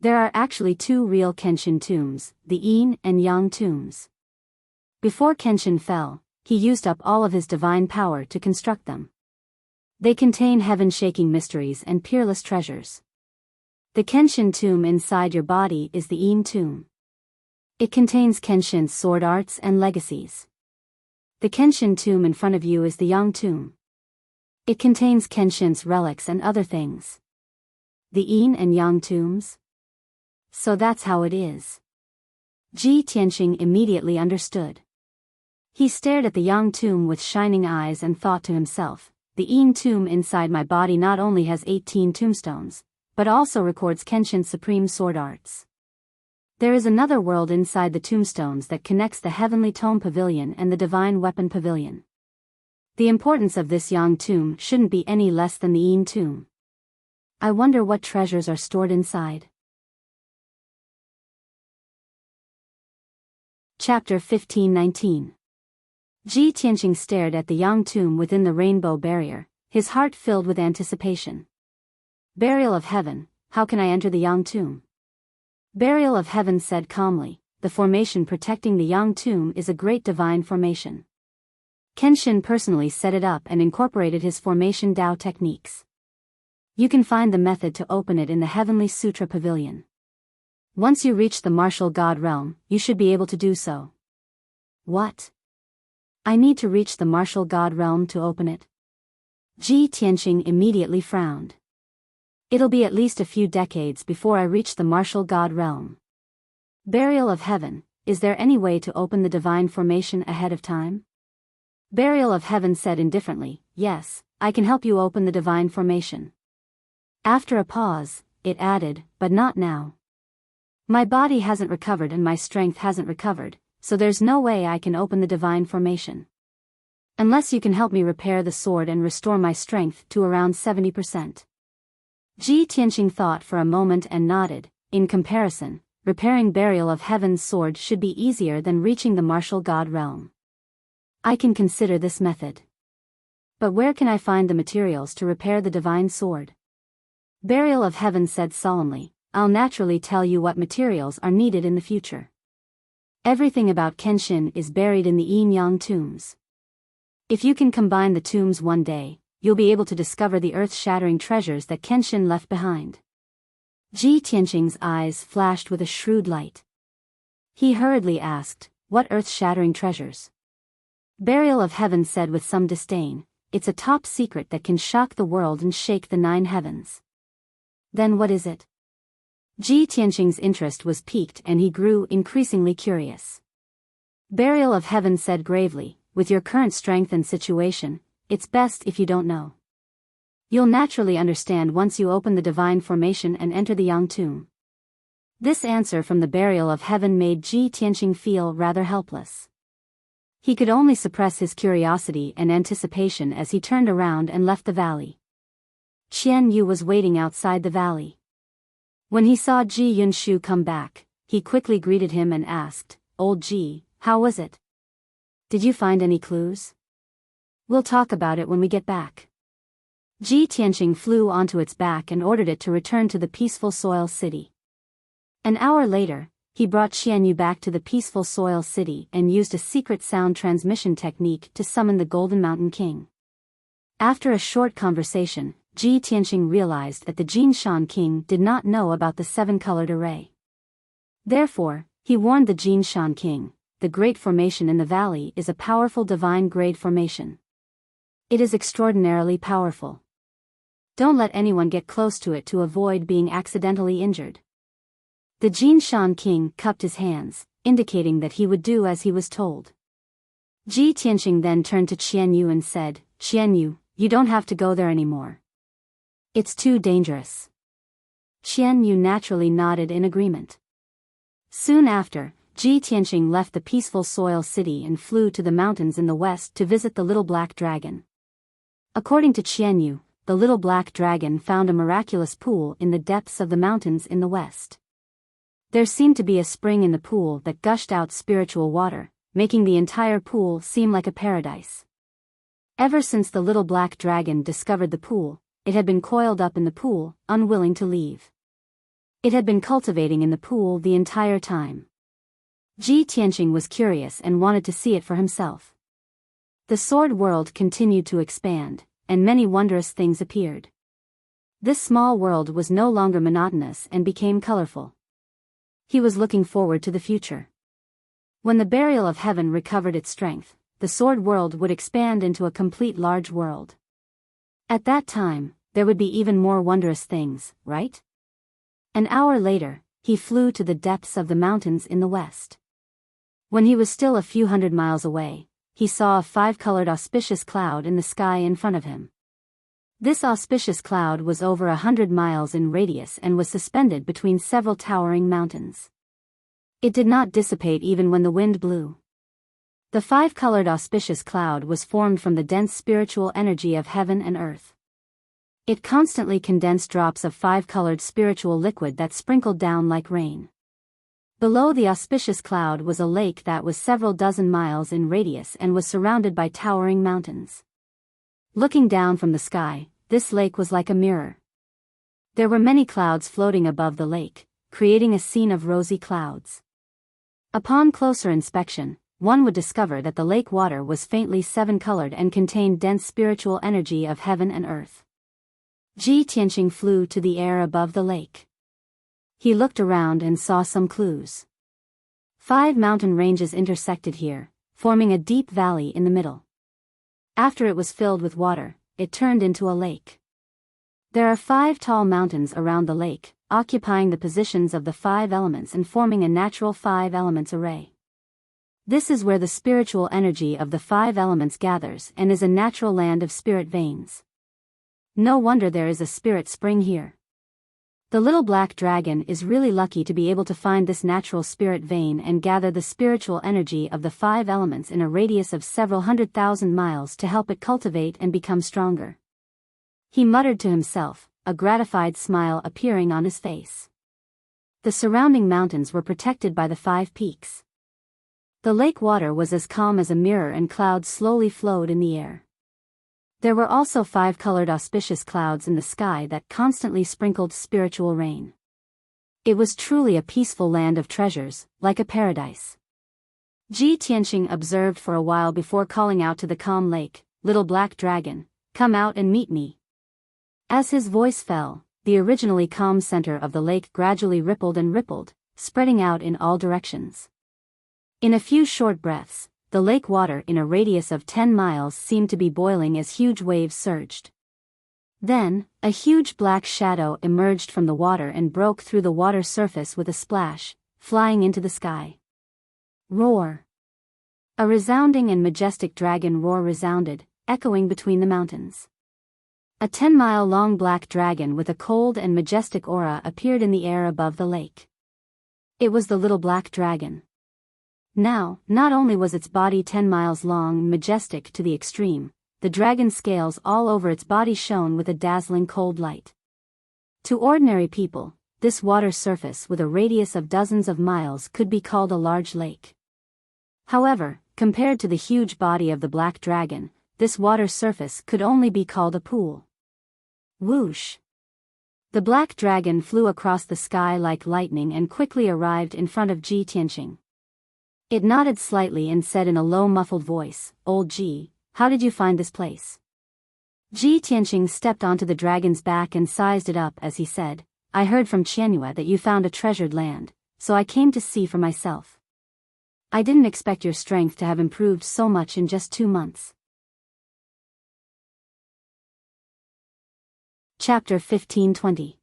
A: There are actually two real Kenshin tombs, the Yin and Yang tombs. Before Kenshin fell, he used up all of his divine power to construct them. They contain heaven-shaking mysteries and peerless treasures. The Kenshin tomb inside your body is the Yin tomb. It contains Kenshin's sword arts and legacies. The Kenshin tomb in front of you is the Yang tomb. It contains Kenshin's relics and other things. The Yin and Yang tombs? So that's how it is. Ji Tianqing immediately understood. He stared at the Yang tomb with shining eyes and thought to himself, the Yin tomb inside my body not only has 18 tombstones, but also records Kenshin's supreme sword arts. There is another world inside the tombstones that connects the Heavenly Tome Pavilion and the Divine Weapon Pavilion. The importance of this Yang tomb shouldn't be any less than the Yin tomb. I wonder what treasures are stored inside. Chapter 15:19. Ji Tianqing stared at the Yang tomb within the rainbow barrier, his heart filled with anticipation. Burial of Heaven, how can I enter the Yang tomb? Burial of Heaven said calmly, the formation protecting the Yang tomb is a great divine formation. Kenshin personally set it up and incorporated his formation Dao techniques. You can find the method to open it in the Heavenly Sutra Pavilion. Once you reach the martial god realm, you should be able to do so. What? I need to reach the martial god realm to open it? Ji Tianqing immediately frowned. It'll be at least a few decades before I reach the martial god realm. Burial of Heaven, is there any way to open the divine formation ahead of time? Burial of Heaven said indifferently, yes, I can help you open the divine formation. After a pause, it added, but not now. My body hasn't recovered and my strength hasn't recovered, so there's no way I can open the divine formation. Unless you can help me repair the sword and restore my strength to around 70%. Ji Tianqing thought for a moment and nodded. In comparison, repairing Burial of Heaven's sword should be easier than reaching the martial god realm. I can consider this method. But where can I find the materials to repair the divine sword? Burial of Heaven said solemnly, I'll naturally tell you what materials are needed in the future. Everything about Kenshin is buried in the Yin-Yang tombs. If you can combine the tombs one day, you'll be able to discover the earth-shattering treasures that Kenshin left behind. Ji Tianqing's eyes flashed with a shrewd light. He hurriedly asked, what earth-shattering treasures? Burial of Heaven said with some disdain, it's a top secret that can shock the world and shake the 9 heavens. Then what is it? Ji Tianqing's interest was piqued and he grew increasingly curious. Burial of Heaven said gravely, with your current strength and situation, it's best if you don't know. You'll naturally understand once you open the divine formation and enter the Yang tomb. This answer from the Burial of Heaven made Ji Tianqing feel rather helpless. He could only suppress his curiosity and anticipation as he turned around and left the valley. Qian Yu was waiting outside the valley. When he saw Ji Yunshu come back, he quickly greeted him and asked, Old Ji, how was it? Did you find any clues? We'll talk about it when we get back. Ji Tianqing flew onto its back and ordered it to return to the peaceful Soil City. An hour later, he brought Qian Yu back to the peaceful Soil City and used a secret sound transmission technique to summon the Golden Mountain King. After a short conversation, Ji Tianqing realized that the Jinshan King did not know about the 7-colored array. Therefore, he warned the Jinshan King, the Great Formation in the valley is a powerful divine grade formation. It is extraordinarily powerful. Don't let anyone get close to it to avoid being accidentally injured. The Jinshan King cupped his hands, indicating that he would do as he was told. Ji Tianqing then turned to Qian Yu and said, Qian Yu, you don't have to go there anymore. It's too dangerous. Qian Yu naturally nodded in agreement. Soon after, Ji Tianqing left the peaceful soil city and flew to the mountains in the west to visit the little black dragon. According to Qianyu, the little black dragon found a miraculous pool in the depths of the mountains in the west. There seemed to be a spring in the pool that gushed out spiritual water, making the entire pool seem like a paradise. Ever since the little black dragon discovered the pool, it had been coiled up in the pool, unwilling to leave. It had been cultivating in the pool the entire time. Ji Tianqing was curious and wanted to see it for himself. The sword world continued to expand, and many wondrous things appeared. This small world was no longer monotonous and became colorful. He was looking forward to the future. When the burial of heaven recovered its strength, the sword world would expand into a complete large world. At that time, there would be even more wondrous things, right? An hour later, he flew to the depths of the mountains in the west. When he was still a few hundred miles away, he saw a five-colored auspicious cloud in the sky in front of him. This auspicious cloud was over 100 miles in radius and was suspended between several towering mountains. It did not dissipate even when the wind blew. The five-colored auspicious cloud was formed from the dense spiritual energy of heaven and earth. It constantly condensed drops of five-colored spiritual liquid that sprinkled down like rain. Below the auspicious cloud was a lake that was several dozen miles in radius and was surrounded by towering mountains. Looking down from the sky, this lake was like a mirror. There were many clouds floating above the lake, creating a scene of rosy clouds. Upon closer inspection, one would discover that the lake water was faintly seven-colored and contained dense spiritual energy of heaven and earth. Ji Tianqing flew to the air above the lake. He looked around and saw some clues. 5 mountain ranges intersected here, forming a deep valley in the middle. After it was filled with water, it turned into a lake. There are 5 tall mountains around the lake, occupying the positions of the 5 elements and forming a natural 5 elements array. This is where the spiritual energy of the 5 elements gathers and is a natural land of spirit veins. No wonder there is a spirit spring here. The little black dragon is really lucky to be able to find this natural spirit vein and gather the spiritual energy of the 5 elements in a radius of several 100,000 miles to help it cultivate and become stronger. He muttered to himself, a gratified smile appearing on his face. The surrounding mountains were protected by the 5 peaks. The lake water was as calm as a mirror and clouds slowly flowed in the air. There were also 5-colored auspicious clouds in the sky that constantly sprinkled spiritual rain. It was truly a peaceful land of treasures, like a paradise. Ji Tianqing observed for a while before calling out to the calm lake, "Little black dragon, come out and meet me." As his voice fell, the originally calm center of the lake gradually rippled and rippled, spreading out in all directions. In a few short breaths, the lake water in a radius of 10 miles seemed to be boiling as huge waves surged. Then, a huge black shadow emerged from the water and broke through the water surface with a splash, flying into the sky. Roar! A resounding and majestic dragon roar resounded, echoing between the mountains. A 10-mile-long black dragon with a cold and majestic aura appeared in the air above the lake. It was the little black dragon. Now, not only was its body 10 miles long and majestic to the extreme, the dragon's scales all over its body shone with a dazzling cold light. To ordinary people, this water surface with a radius of dozens of miles could be called a large lake. However, compared to the huge body of the black dragon, this water surface could only be called a pool. Whoosh! The black dragon flew across the sky like lightning and quickly arrived in front of Ji Tianqing. It nodded slightly and said in a low muffled voice, "Old Ji, how did you find this place?" Ji Tianqing stepped onto the dragon's back and sized it up as he said, "I heard from Qianyu that you found a treasured land, so I came to see for myself. I didn't expect your strength to have improved so much in just 2 months." Chapter 15:20.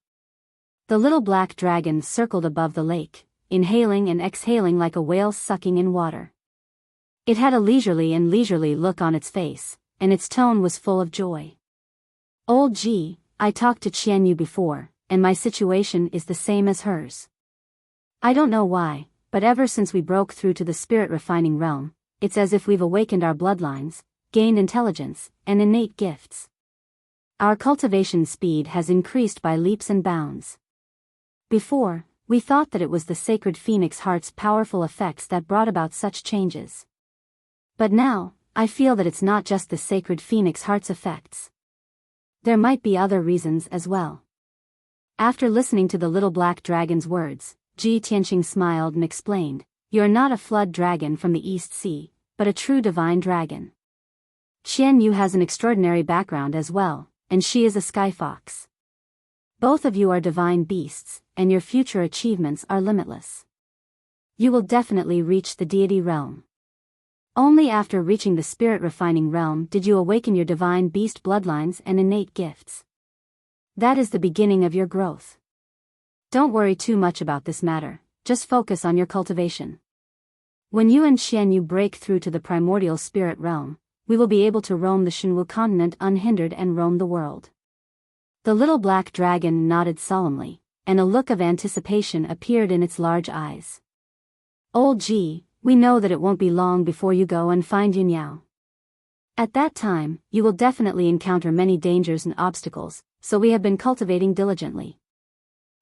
A: The little black dragon circled above the lake, inhaling and exhaling like a whale sucking in water. It had a leisurely look on its face, and its tone was full of joy. "Old Ji, I talked to Qianyu before, and my situation is the same as hers. I don't know why, but ever since we broke through to the spirit refining realm, it's as if we've awakened our bloodlines, gained intelligence, and innate gifts. Our cultivation speed has increased by leaps and bounds. Before, we thought that it was the sacred phoenix heart's powerful effects that brought about such changes. But now, I feel that it's not just the sacred phoenix heart's effects. There might be other reasons as well. After listening to the little black dragon's words, Ji Tianqing smiled and explained, "You're not a flood dragon from the East Sea, but a true divine dragon. Qian Yu has an extraordinary background as well, and she is a sky fox. Both of you are divine beasts, and your future achievements are limitless. You will definitely reach the deity realm. Only after reaching the spirit refining realm did you awaken your divine beast bloodlines and innate gifts. That is the beginning of your growth. Don't worry too much about this matter, just focus on your cultivation. When you and Qian Yu break through to the primordial spirit realm, we will be able to roam the Shenwu continent unhindered and roam the world." The little black dragon nodded solemnly, and a look of anticipation appeared in its large eyes. "Old Ji, we know that it won't be long before you go and find Yunyao. At that time, you will definitely encounter many dangers and obstacles, so we have been cultivating diligently.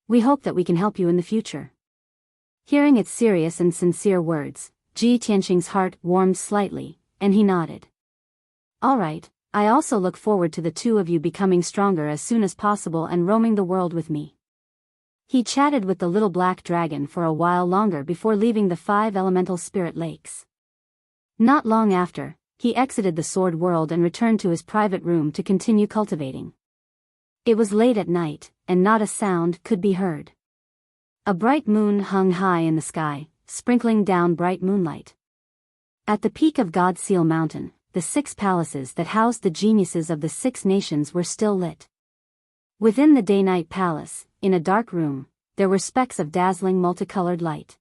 A: We hope that we can help you in the future." Hearing its serious and sincere words, Ji Tianqing's heart warmed slightly, and he nodded. "All right, I also look forward to the two of you becoming stronger as soon as possible and roaming the world with me." He chatted with the little black dragon for a while longer before leaving the 5 elemental spirit lakes. Not long after, he exited the sword world and returned to his private room to continue cultivating. It was late at night, and not a sound could be heard. A bright moon hung high in the sky, sprinkling down bright moonlight. At the peak of God Seal Mountain, the 6 palaces that housed the geniuses of the 6 nations were still lit. Within the day-night palace, in a dark room, there were specks of dazzling multicolored light.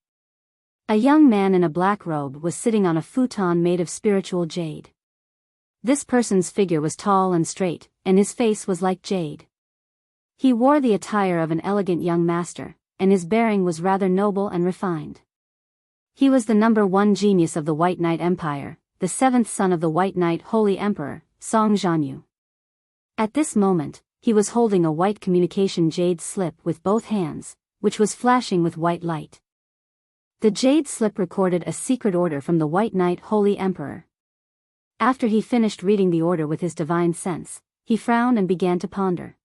A: A young man in a black robe was sitting on a futon made of spiritual jade. This person's figure was tall and straight, and his face was like jade. He wore the attire of an elegant young master, and his bearing was rather noble and refined. He was the #1 genius of the White Knight Empire, the 7th son of the White Knight Holy Emperor, Song Zhanyu. At this moment, he was holding a white communication jade slip with both hands, which was flashing with white light. The jade slip recorded a secret order from the White Knight Holy Emperor. After he finished reading the order with his divine sense, he frowned and began to ponder.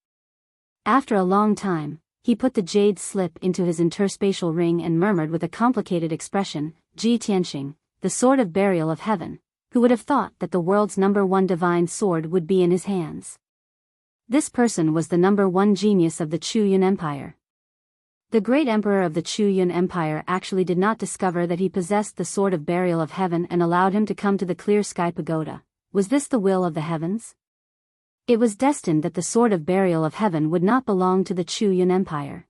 A: After a long time, he put the jade slip into his interspatial ring and murmured with a complicated expression, "Ji Tianqing, the sword of burial of heaven. Who would have thought that the world's #1 divine sword would be in his hands?" This person was the #1 genius of the Chu Yun Empire. The great emperor of the Chu Yun Empire actually did not discover that he possessed the sword of burial of heaven and allowed him to come to the clear sky pagoda. Was this the will of the heavens? It was destined that the sword of burial of heaven would not belong to the Chu Yun Empire.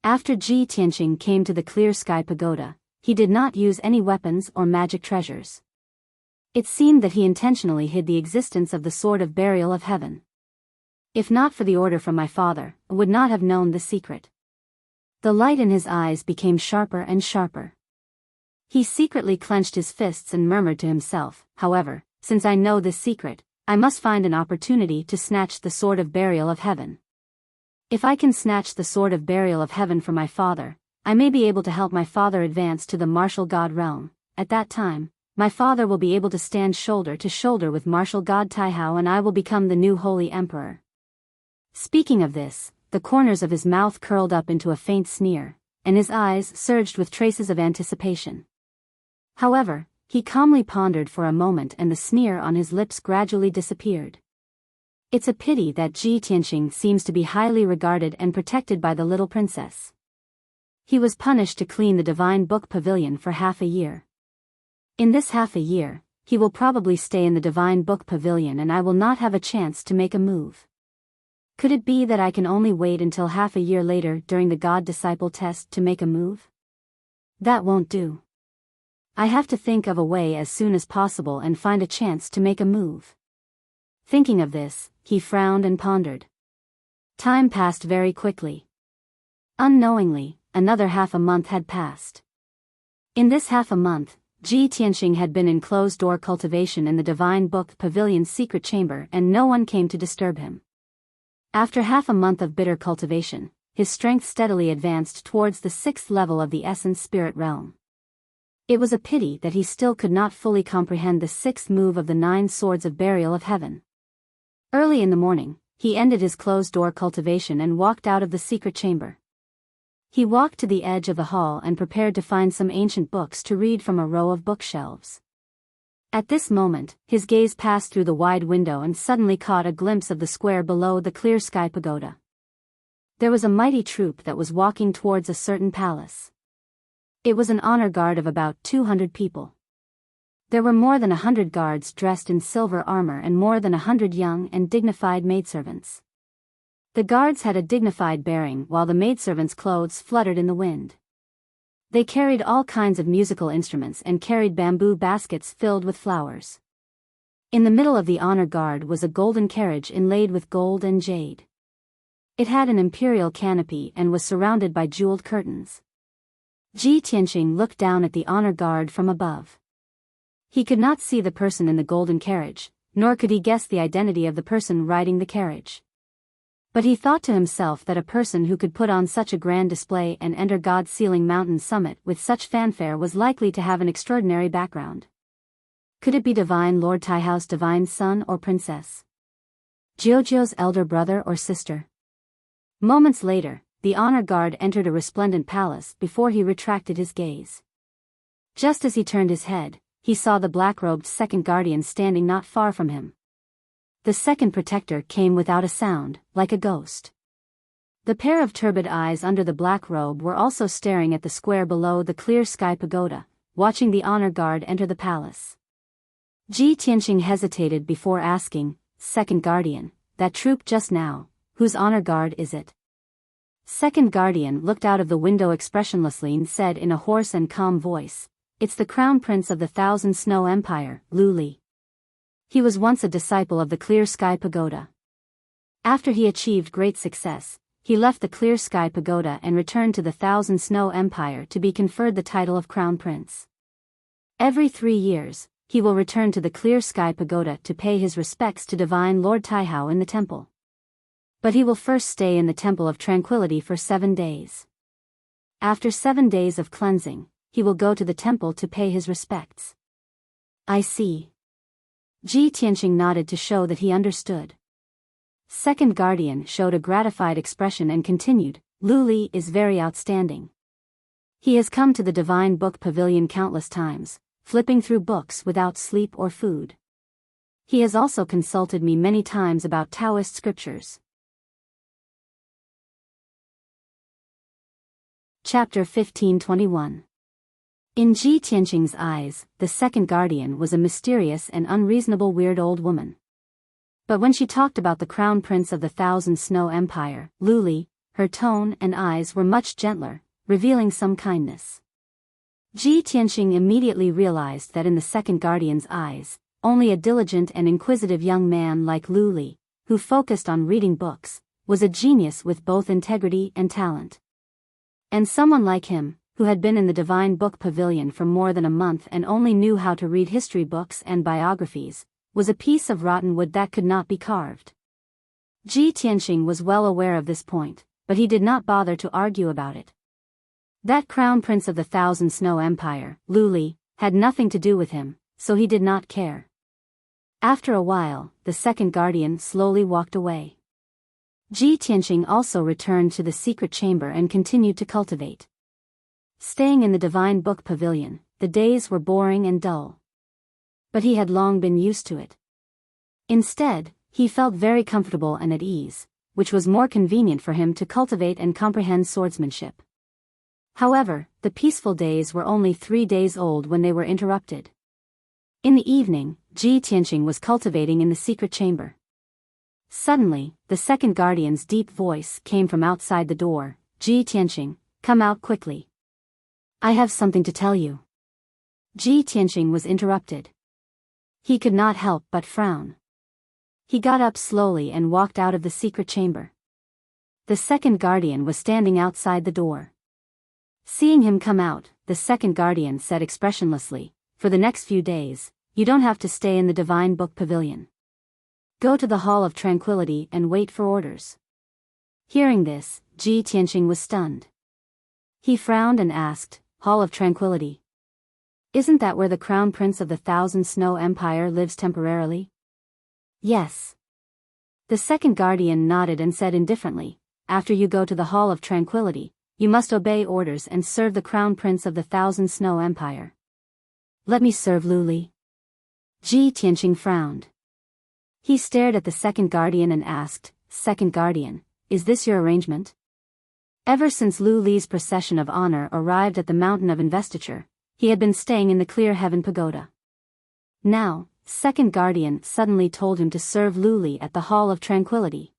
A: After Ji Tianqing came to the clear sky pagoda, he did not use any weapons or magic treasures. It seemed that he intentionally hid the existence of the sword of burial of heaven. If not for the order from my father, I would not have known the secret. The light in his eyes became sharper and sharper. He secretly clenched his fists and murmured to himself, "However, since I know this secret, I must find an opportunity to snatch the sword of burial of heaven. If I can snatch the sword of burial of heaven from my father, I may be able to help my father advance to the martial god realm. At that time, my father will be able to stand shoulder to shoulder with martial god Taihao and I will become the new holy emperor." Speaking of this, the corners of his mouth curled up into a faint sneer, and his eyes surged with traces of anticipation. However, he calmly pondered for a moment and the sneer on his lips gradually disappeared. It's a pity that Ji Tianqing seems to be highly regarded and protected by the little princess. He was punished to clean the divine book pavilion for half a year. In this half a year, he will probably stay in the divine book pavilion and I will not have a chance to make a move. Could it be that I can only wait until half a year later during the God-disciple test to make a move? That won't do. I have to think of a way as soon as possible and find a chance to make a move. Thinking of this, he frowned and pondered. Time passed very quickly. Unknowingly, another half a month had passed. In this half a month, Ji Tianxing had been in closed-door cultivation in the Divine Book Pavilion's secret chamber and no one came to disturb him. After half a month of bitter cultivation, his strength steadily advanced towards the 6th level of the essence spirit realm. It was a pity that he still could not fully comprehend the 6th move of the 9 swords of burial of heaven. Early in the morning, he ended his closed-door cultivation and walked out of the secret chamber. He walked to the edge of the hall and prepared to find some ancient books to read from a row of bookshelves. At this moment, his gaze passed through the wide window and suddenly caught a glimpse of the square below the clear sky pagoda. There was a mighty troop that was walking towards a certain palace. It was an honor guard of about 200 people. There were more than 100 guards dressed in silver armor and more than 100 young and dignified maidservants. The guards had a dignified bearing while the maidservants' clothes fluttered in the wind. They carried all kinds of musical instruments and carried bamboo baskets filled with flowers. In the middle of the honor guard was a golden carriage inlaid with gold and jade. It had an imperial canopy and was surrounded by jeweled curtains. Ji Tianxing looked down at the honor guard from above. He could not see the person in the golden carriage, nor could he guess the identity of the person riding the carriage. But he thought to himself that a person who could put on such a grand display and enter God's Ceiling Mountain summit with such fanfare was likely to have an extraordinary background. Could it be Divine Lord Taihao's divine son or princess? Jiujiu's elder brother or sister? Moments later, the honor guard entered a resplendent palace before he retracted his gaze. Just as he turned his head, he saw the black-robed second guardian standing not far from him. The second protector came without a sound, like a ghost. The pair of turbid eyes under the black robe were also staring at the square below the clear sky pagoda, watching the honor guard enter the palace. Ji Tianxing hesitated before asking, "Second guardian, that troop just now, whose honor guard is it?" Second guardian looked out of the window expressionlessly and said in a hoarse and calm voice, "It's the crown prince of the Thousand Snow Empire, Lu Li. He was once a disciple of the Clear Sky Pagoda. After he achieved great success, he left the Clear Sky Pagoda and returned to the Thousand Snow Empire to be conferred the title of Crown Prince. Every 3 years, he will return to the Clear Sky Pagoda to pay his respects to Divine Lord Taihao in the temple. But he will first stay in the Temple of Tranquility for 7 days. After 7 days of cleansing, he will go to the temple to pay his respects." "I see." Ji Tianxing nodded to show that he understood. Second guardian showed a gratified expression and continued, "Lu Li is very outstanding. He has come to the Divine Book Pavilion countless times, flipping through books without sleep or food. He has also consulted me many times about Taoist scriptures." Chapter 1521. In Ji Tianxing's eyes, the second guardian was a mysterious and unreasonable weird old woman. But when she talked about the crown prince of the Thousand Snow Empire, Lu Li, her tone and eyes were much gentler, revealing some kindness. Ji Tianxing immediately realized that in the second guardian's eyes, only a diligent and inquisitive young man like Lu Li, who focused on reading books, was a genius with both integrity and talent. And someone like him, who had been in the Divine Book Pavilion for more than a month and only knew how to read history books and biographies, was a piece of rotten wood that could not be carved. Ji Tianxing was well aware of this point, but he did not bother to argue about it. That crown prince of the Thousand Snow Empire, Lu Li, had nothing to do with him, so he did not care. After a while, the second guardian slowly walked away. Ji Tianxing also returned to the secret chamber and continued to cultivate. Staying in the Divine Book Pavilion, the days were boring and dull. But he had long been used to it. Instead, he felt very comfortable and at ease, which was more convenient for him to cultivate and comprehend swordsmanship. However, the peaceful days were only 3 days old when they were interrupted. In the evening, Ji Tianxing was cultivating in the secret chamber. Suddenly, the second guardian's deep voice came from outside the door, "Ji Tianxing, come out quickly. I have something to tell you." Ji Tianxing was interrupted. He could not help but frown. He got up slowly and walked out of the secret chamber. The second guardian was standing outside the door. Seeing him come out, the second guardian said expressionlessly. For the next few days, you don't have to stay in the Divine Book Pavilion. Go to the Hall of Tranquility and wait for orders. Hearing this, Ji Tianqing was stunned. He frowned and asked, Hall of Tranquility? Isn't that where the Crown Prince of the Thousand Snow Empire lives temporarily? Yes. The second guardian nodded and said indifferently, after you go to the Hall of Tranquility, you must obey orders and serve the Crown Prince of the Thousand Snow Empire. Let me serve Lu Li. Ji Tianqing frowned. He stared at the second guardian and asked, Second guardian, is this your arrangement? Ever since Lu Li's procession of honor arrived at the Mountain of Investiture, he had been staying in the Clear Heaven Pagoda. Now, second guardian suddenly told him to serve Lu Li at the Hall of Tranquility.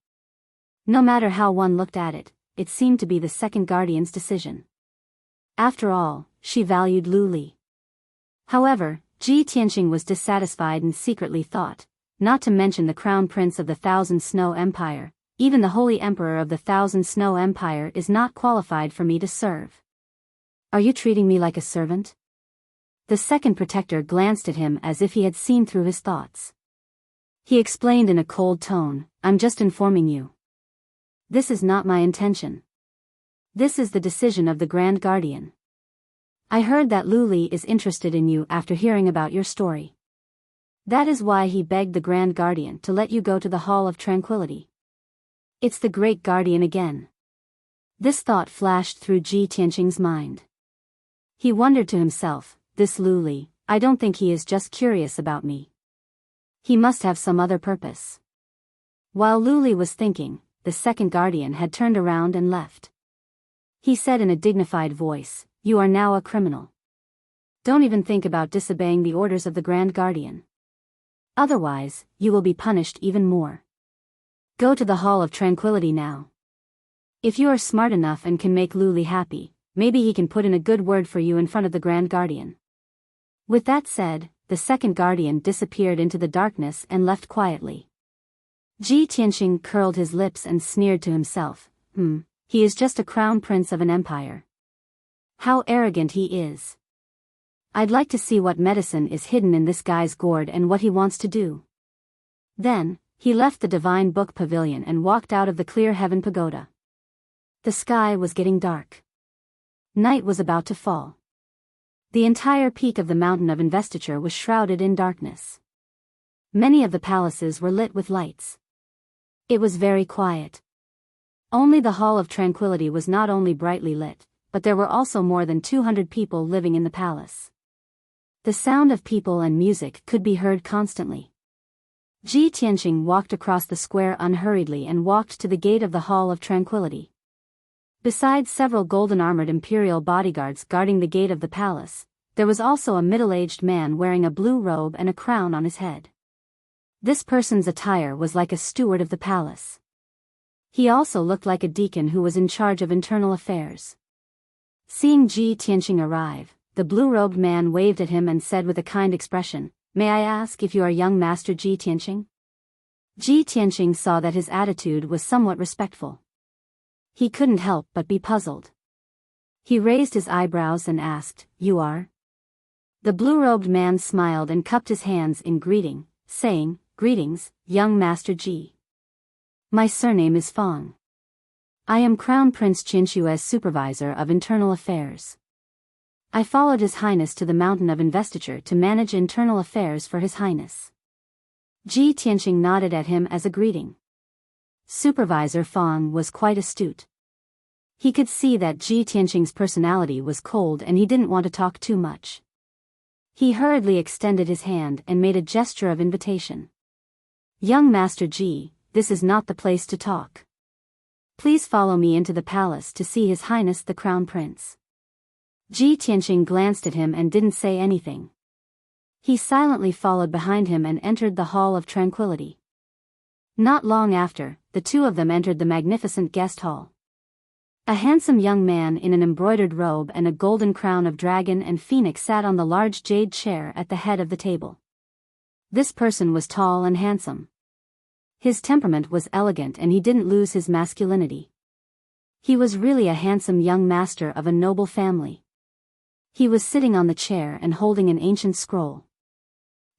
A: No matter how one looked at it, it seemed to be the second guardian's decision. After all, she valued Lu Li. However, Ji Tianqing was dissatisfied and secretly thought, not to mention the Crown Prince of the Thousand Snow Empire, even the Holy Emperor of the Thousand Snow Empire is not qualified for me to serve. Are you treating me like a servant? The second protector glanced at him as if he had seen through his thoughts. He explained in a cold tone, I'm just informing you. This is not my intention. This is the decision of the Grand Guardian. I heard that Lu Li is interested in you after hearing about your story. That is why he begged the Grand Guardian to let you go to the Hall of Tranquility. It's the Great Guardian again. This thought flashed through Ji Tianqing's mind. He wondered to himself, this Lu Li, I don't think he is just curious about me. He must have some other purpose. While Lu Li was thinking, the second guardian had turned around and left. He said in a dignified voice, You are now a criminal. Don't even think about disobeying the orders of the Grand Guardian. Otherwise, you will be punished even more. Go to the Hall of Tranquility now. If you are smart enough and can make Lu Li happy, maybe he can put in a good word for you in front of the Grand Guardian. With that said, the second guardian disappeared into the darkness and left quietly. Ji Tianqing curled his lips and sneered to himself, he is just a crown prince of an empire. How arrogant he is. I'd like to see what medicine is hidden in this guy's gourd and what he wants to do. Then, he left the Divine Book Pavilion and walked out of the Clear Heaven Pagoda. The sky was getting dark. Night was about to fall. The entire peak of the Mountain of Investiture was shrouded in darkness. Many of the palaces were lit with lights. It was very quiet. Only the Hall of Tranquility was not only brightly lit, but there were also more than 200 people living in the palace. The sound of people and music could be heard constantly. Ji Tianqing walked across the square unhurriedly and walked to the gate of the Hall of Tranquility. Besides several golden-armored imperial bodyguards guarding the gate of the palace, there was also a middle-aged man wearing a blue robe and a crown on his head. This person's attire was like a steward of the palace. He also looked like a deacon who was in charge of internal affairs. Seeing Ji Tianqing arrive, the blue-robed man waved at him and said with a kind expression, May I ask if you are young Master Ji Tianqing? Ji Tianqing saw that his attitude was somewhat respectful. He couldn't help but be puzzled. He raised his eyebrows and asked, You are? The blue-robed man smiled and cupped his hands in greeting, saying, Greetings, young Master Ji. My surname is Fang. I am Crown Prince Qinshue's supervisor of internal affairs. I followed His Highness to the Mountain of Investiture to manage internal affairs for His Highness. Ji Tianqing nodded at him as a greeting. Supervisor Fang was quite astute. He could see that Ji Tianqing's personality was cold and he didn't want to talk too much. He hurriedly extended his hand and made a gesture of invitation. Young Master Ji, this is not the place to talk. Please follow me into the palace to see His Highness the Crown Prince. Ji Tianqing glanced at him and didn't say anything. He silently followed behind him and entered the Hall of Tranquility. Not long after, the two of them entered the magnificent guest hall. A handsome young man in an embroidered robe and a golden crown of dragon and phoenix sat on the large jade chair at the head of the table. This person was tall and handsome. His temperament was elegant and he didn't lose his masculinity. He was really a handsome young master of a noble family. He was sitting on the chair and holding an ancient scroll.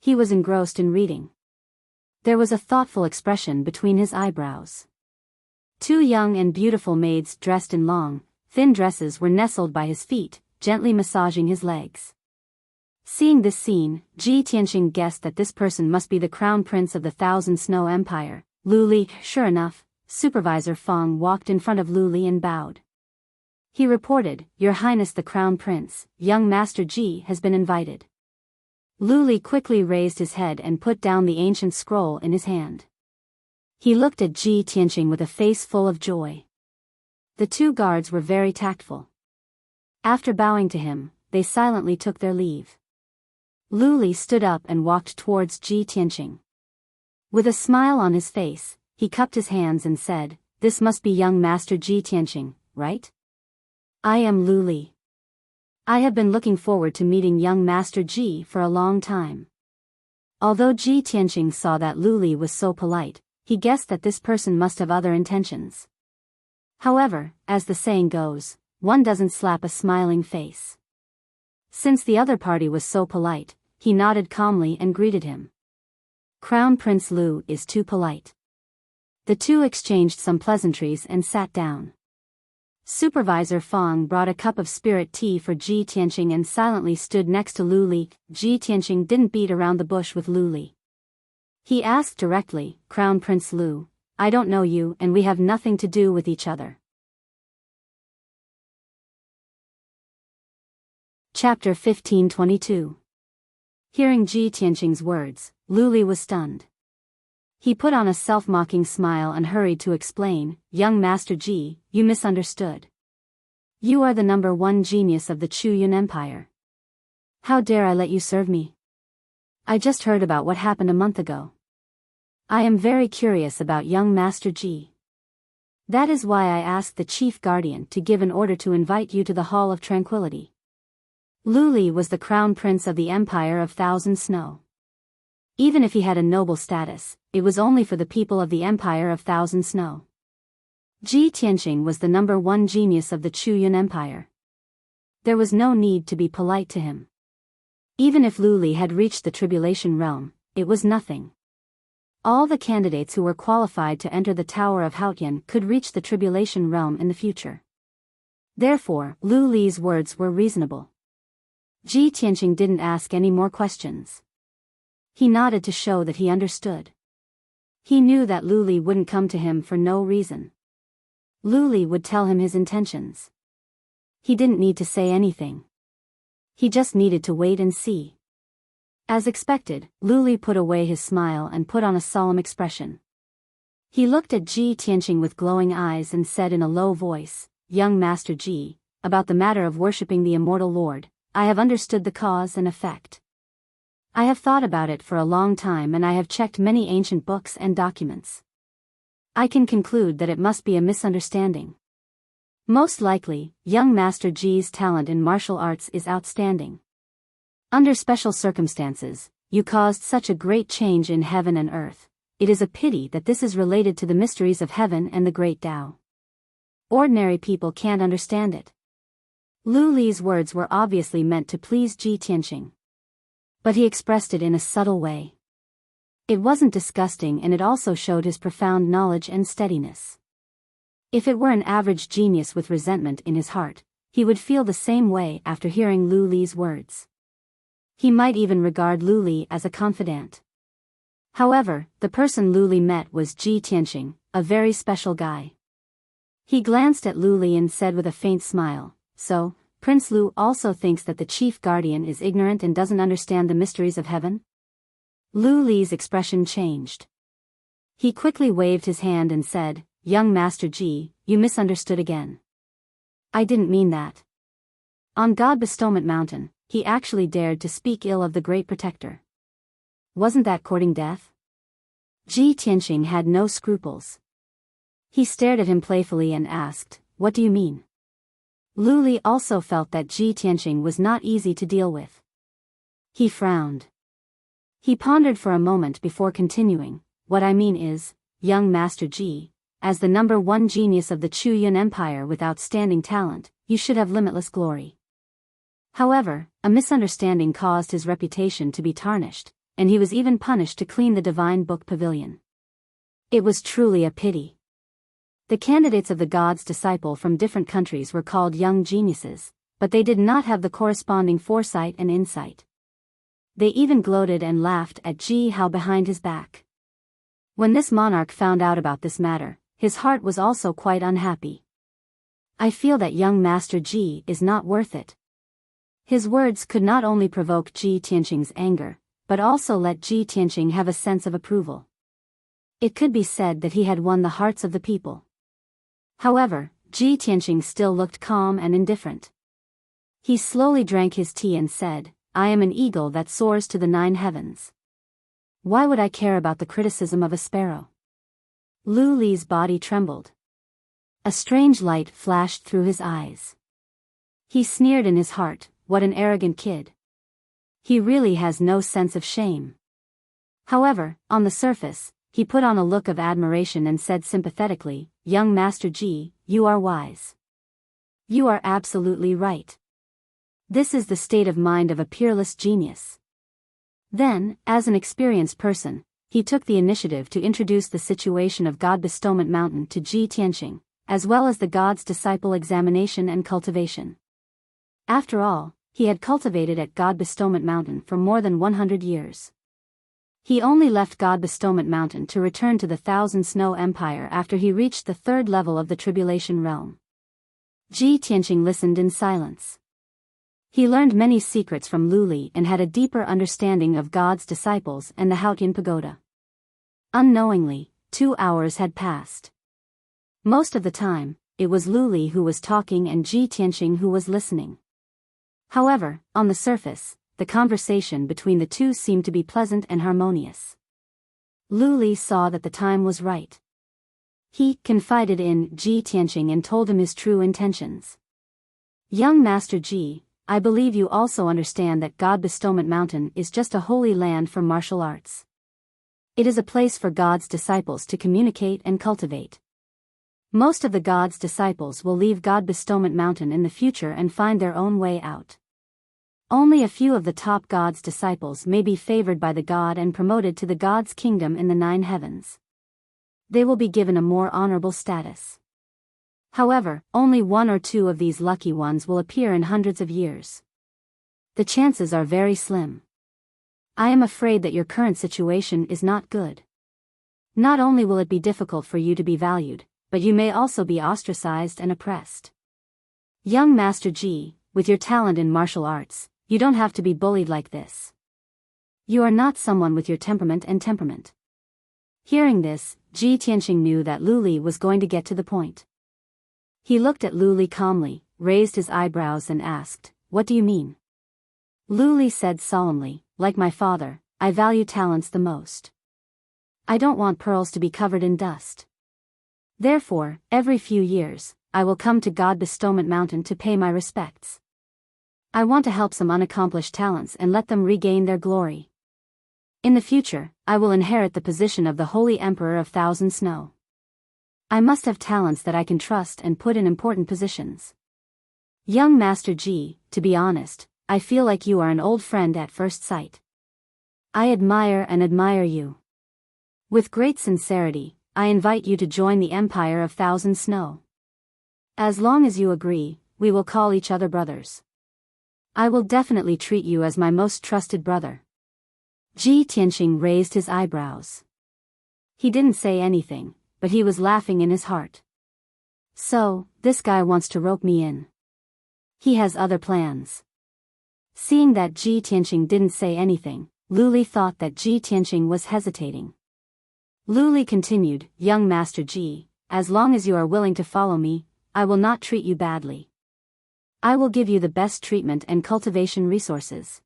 A: He was engrossed in reading. There was a thoughtful expression between his eyebrows. Two young and beautiful maids dressed in long, thin dresses were nestled by his feet, gently massaging his legs. Seeing this scene, Ji Tianqing guessed that this person must be the crown prince of the Thousand Snow Empire, Lu Li. Sure enough, Supervisor Feng walked in front of Lu Li and bowed. He reported, "Your Highness the Crown Prince, young Master Ji has been invited." Lu Li quickly raised his head and put down the ancient scroll in his hand. He looked at Ji Tianqing with a face full of joy. The two guards were very tactful. After bowing to him, they silently took their leave. Lu Li stood up and walked towards Ji Tianqing. With a smile on his face, he cupped his hands and said, "This must be young Master Ji Tianqing, right? I am Lu Li. I have been looking forward to meeting young Master Ji for a long time." Although Ji Tianqing saw that Lu Li was so polite, he guessed that this person must have other intentions. However, as the saying goes, one doesn't slap a smiling face. Since the other party was so polite, he nodded calmly and greeted him. Crown Prince Lu is too polite. The two exchanged some pleasantries and sat down. Supervisor Feng brought a cup of spirit tea for Ji Tianqing and silently stood next to Lu Li. Ji Tianqing didn't beat around the bush with Lu Li. He asked directly, "Crown Prince Lu, I don't know you and we have nothing to do with each other." Chapter 1522. Hearing Ji Tianqing's words, Lu Li was stunned. He put on a self-mocking smile and hurried to explain, "Young Master Ji, you misunderstood. You are the #1 genius of the Chu-Yun Empire. How dare I let you serve me? I just heard about what happened a month ago. I am very curious about young Master Ji. That is why I asked the Chief Guardian to give an order to invite you to the Hall of Tranquility." Lu Li was the crown prince of the Empire of Thousand Snow. Even if he had a noble status, it was only for the people of the Empire of Thousand Snow. Ji Tianqing was the #1 genius of the Chu-Yun Empire. There was no need to be polite to him. Even if Lu Li had reached the Tribulation Realm, it was nothing. All the candidates who were qualified to enter the Tower of Haotian could reach the Tribulation Realm in the future. Therefore, Lu Li's words were reasonable. Ji Tianqing didn't ask any more questions. He nodded to show that he understood. He knew that Lu Li wouldn't come to him for no reason. Lu Li would tell him his intentions. He didn't need to say anything. He just needed to wait and see. As expected, Lu Li put away his smile and put on a solemn expression. He looked at Ji Tianqing with glowing eyes and said in a low voice, "Young Master Ji, about the matter of worshipping the Immortal Lord, I have understood the cause and effect. I have thought about it for a long time and I have checked many ancient books and documents. I can conclude that it must be a misunderstanding. Most likely, young Master Ji's talent in martial arts is outstanding. Under special circumstances, you caused such a great change in heaven and earth. It is a pity that this is related to the mysteries of heaven and the great Tao. Ordinary people can't understand it." Lu Li's words were obviously meant to please Ji Tianqing. But he expressed it in a subtle way. It wasn't disgusting and it also showed his profound knowledge and steadiness. If it were an average genius with resentment in his heart, he would feel the same way after hearing Lu Li's words. He might even regard Lu Li as a confidant. However, the person Lu Li met was Ji Tianqing, a very special guy. He glanced at Lu Li and said with a faint smile, "So, Prince Lu also thinks that the Chief Guardian is ignorant and doesn't understand the mysteries of heaven?" Lu Li's expression changed. He quickly waved his hand and said, "Young Master Ji, you misunderstood again. I didn't mean that. On God Bestowment Mountain, he actually dared to speak ill of the Great Protector. Wasn't that courting death?" Ji Tianqing had no scruples. He stared at him playfully and asked, "What do you mean?" Lu Li also felt that Ji Tianqing was not easy to deal with. He frowned. He pondered for a moment before continuing, "What I mean is, young Master Ji, as the #1 genius of the Chu-Yun Empire with outstanding talent, you should have limitless glory. However, a misunderstanding caused his reputation to be tarnished, and he was even punished to clean the divine book pavilion. It was truly a pity. The candidates of the god's disciple from different countries were called young geniuses, but they did not have the corresponding foresight and insight. They even gloated and laughed at Ji Hao behind his back. When this monarch found out about this matter, his heart was also quite unhappy. I feel that young Master Ji is not worth it. His words could not only provoke Ji Tianqing's anger, but also let Ji Tianqing have a sense of approval. It could be said that he had won the hearts of the people. However, Ji Tianqing still looked calm and indifferent. He slowly drank his tea and said, I am an eagle that soars to the 9 heavens. Why would I care about the criticism of a sparrow? Lu Li's body trembled. A strange light flashed through his eyes. He sneered in his heart, what an arrogant kid. He really has no sense of shame. However, on the surface, he put on a look of admiration and said sympathetically, Young Master Ji, you are wise. You are absolutely right. This is the state of mind of a peerless genius. Then, as an experienced person, he took the initiative to introduce the situation of God Bestowment Mountain to Ji Tianqing, as well as the God's disciple examination and cultivation. After all, he had cultivated at God Bestowment Mountain for more than 100 years. He only left God Bestowment Mountain to return to the Thousand Snow Empire after he reached the 3rd level of the Tribulation Realm. Ji Tianqing listened in silence. He learned many secrets from Lu Li and had a deeper understanding of God's disciples and the Haotian Pagoda. Unknowingly, 2 hours had passed. Most of the time, it was Lu Li who was talking and Ji Tianqing who was listening. However, on the surface, the conversation between the two seemed to be pleasant and harmonious. Lu Li saw that the time was right. He confided in Ji Tianqing and told him his true intentions. Young Master Ji, I believe you also understand that God Bestowment Mountain is just a holy land for martial arts. It is a place for God's disciples to communicate and cultivate. Most of the God's disciples will leave God Bestowment Mountain in the future and find their own way out. Only a few of the top God's disciples may be favored by the God and promoted to the God's kingdom in the 9 heavens. They will be given a more honorable status. However, only 1 or 2 of these lucky ones will appear in hundreds of years. The chances are very slim. I am afraid that your current situation is not good. Not only will it be difficult for you to be valued, but you may also be ostracized and oppressed. Young Master Ji, with your talent in martial arts, you don't have to be bullied like this. You are not someone with your temperament and temperament. Hearing this, Ji Tianqing knew that Lu Li was going to get to the point. He looked at Lu Li calmly, raised his eyebrows and asked, What do you mean? Lu Li said solemnly, Like my father, I value talents the most. I don't want pearls to be covered in dust. Therefore, every few years, I will come to God Bestowment Mountain to pay my respects. I want to help some unaccomplished talents and let them regain their glory. In the future, I will inherit the position of the Holy Emperor of Thousand Snow. I must have talents that I can trust and put in important positions. Young Master Ji, to be honest, I feel like you are an old friend at first sight. I admire you. With great sincerity, I invite you to join the Empire of Thousand Snow. As long as you agree, we will call each other brothers. I will definitely treat you as my most trusted brother. Ji Tianqing raised his eyebrows. He didn't say anything, but he was laughing in his heart. So, this guy wants to rope me in. He has other plans. Seeing that Ji Tianqing didn't say anything, Lu Li thought that Ji Tianqing was hesitating. Lu Li continued, Young Master Ji, as long as you are willing to follow me, I will not treat you badly. I will give you the best treatment and cultivation resources.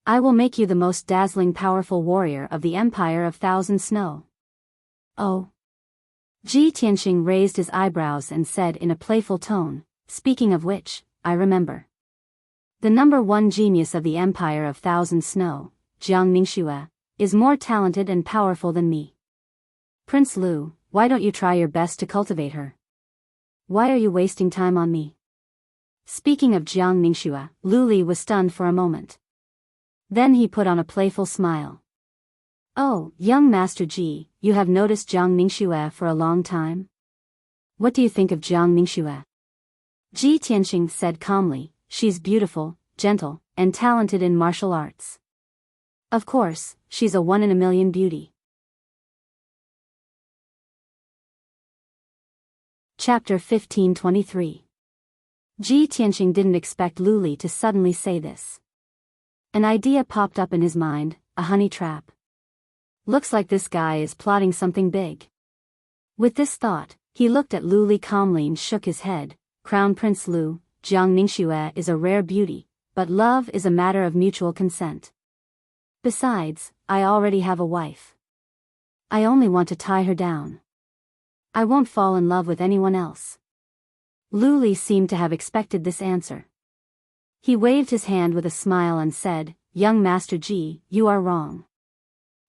A: I will make you the most dazzling powerful warrior of the Empire of Thousand Snow. Oh. Ji Tianqing raised his eyebrows and said in a playful tone, Speaking of which, I remember. The number 1 genius of the Empire of Thousand Snow, Jiang Ningxue, is more talented and powerful than me. Prince Lu, why don't you try your best to cultivate her? Why are you wasting time on me? Speaking of Jiang Ningxue, Lu Li was stunned for a moment. Then he put on a playful smile. Oh, young Master Ji, you have noticed Jiang Ningxue for a long time? What do you think of Jiang Ningxue? Ji Tianxing said calmly, she's beautiful, gentle, and talented in martial arts. Of course, she's a one-in-a-million beauty. Chapter 1523. Ji Tianxing didn't expect Lu Li to suddenly say this. An idea popped up in his mind, a honey trap. Looks like this guy is plotting something big. With this thought, he looked at Lu Li calmly and shook his head. Crown Prince Lu, Jiang Ningxue is a rare beauty, but love is a matter of mutual consent. Besides, I already have a wife. I only want to tie her down. I won't fall in love with anyone else. Lu Li seemed to have expected this answer. He waved his hand with a smile and said, Young Master Ji, you are wrong.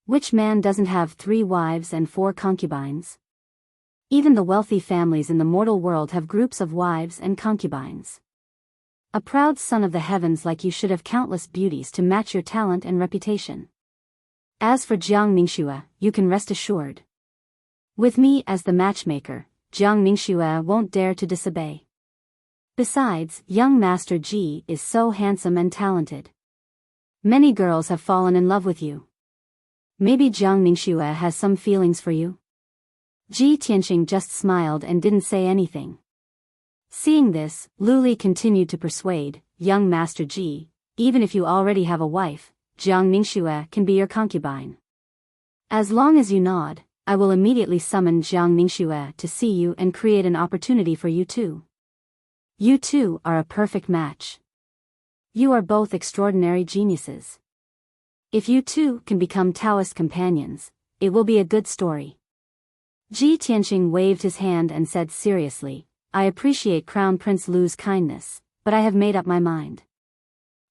A: Which man doesn't have 3 wives and 4 concubines? Even the wealthy families in the mortal world have groups of wives and concubines. A proud son of the heavens like you should have countless beauties to match your talent and reputation. As for Jiang Ningxue, you can rest assured. With me as the matchmaker, Jiang Ningxue won't dare to disobey. Besides, young Master Ji is so handsome and talented. Many girls have fallen in love with you. Maybe Jiang Ningxue has some feelings for you? Ji Tianxing just smiled and didn't say anything. Seeing this, Lu Li continued to persuade, Young Master Ji, even if you already have a wife, Jiang Ningxue can be your concubine. As long as you nod, I will immediately summon Jiang Ningxue to see you and create an opportunity for you two. You two are a perfect match. You are both extraordinary geniuses. If you two can become Taoist companions, it will be a good story. Ji Tianxing waved his hand and said seriously, I appreciate Crown Prince Lu's kindness, but I have made up my mind.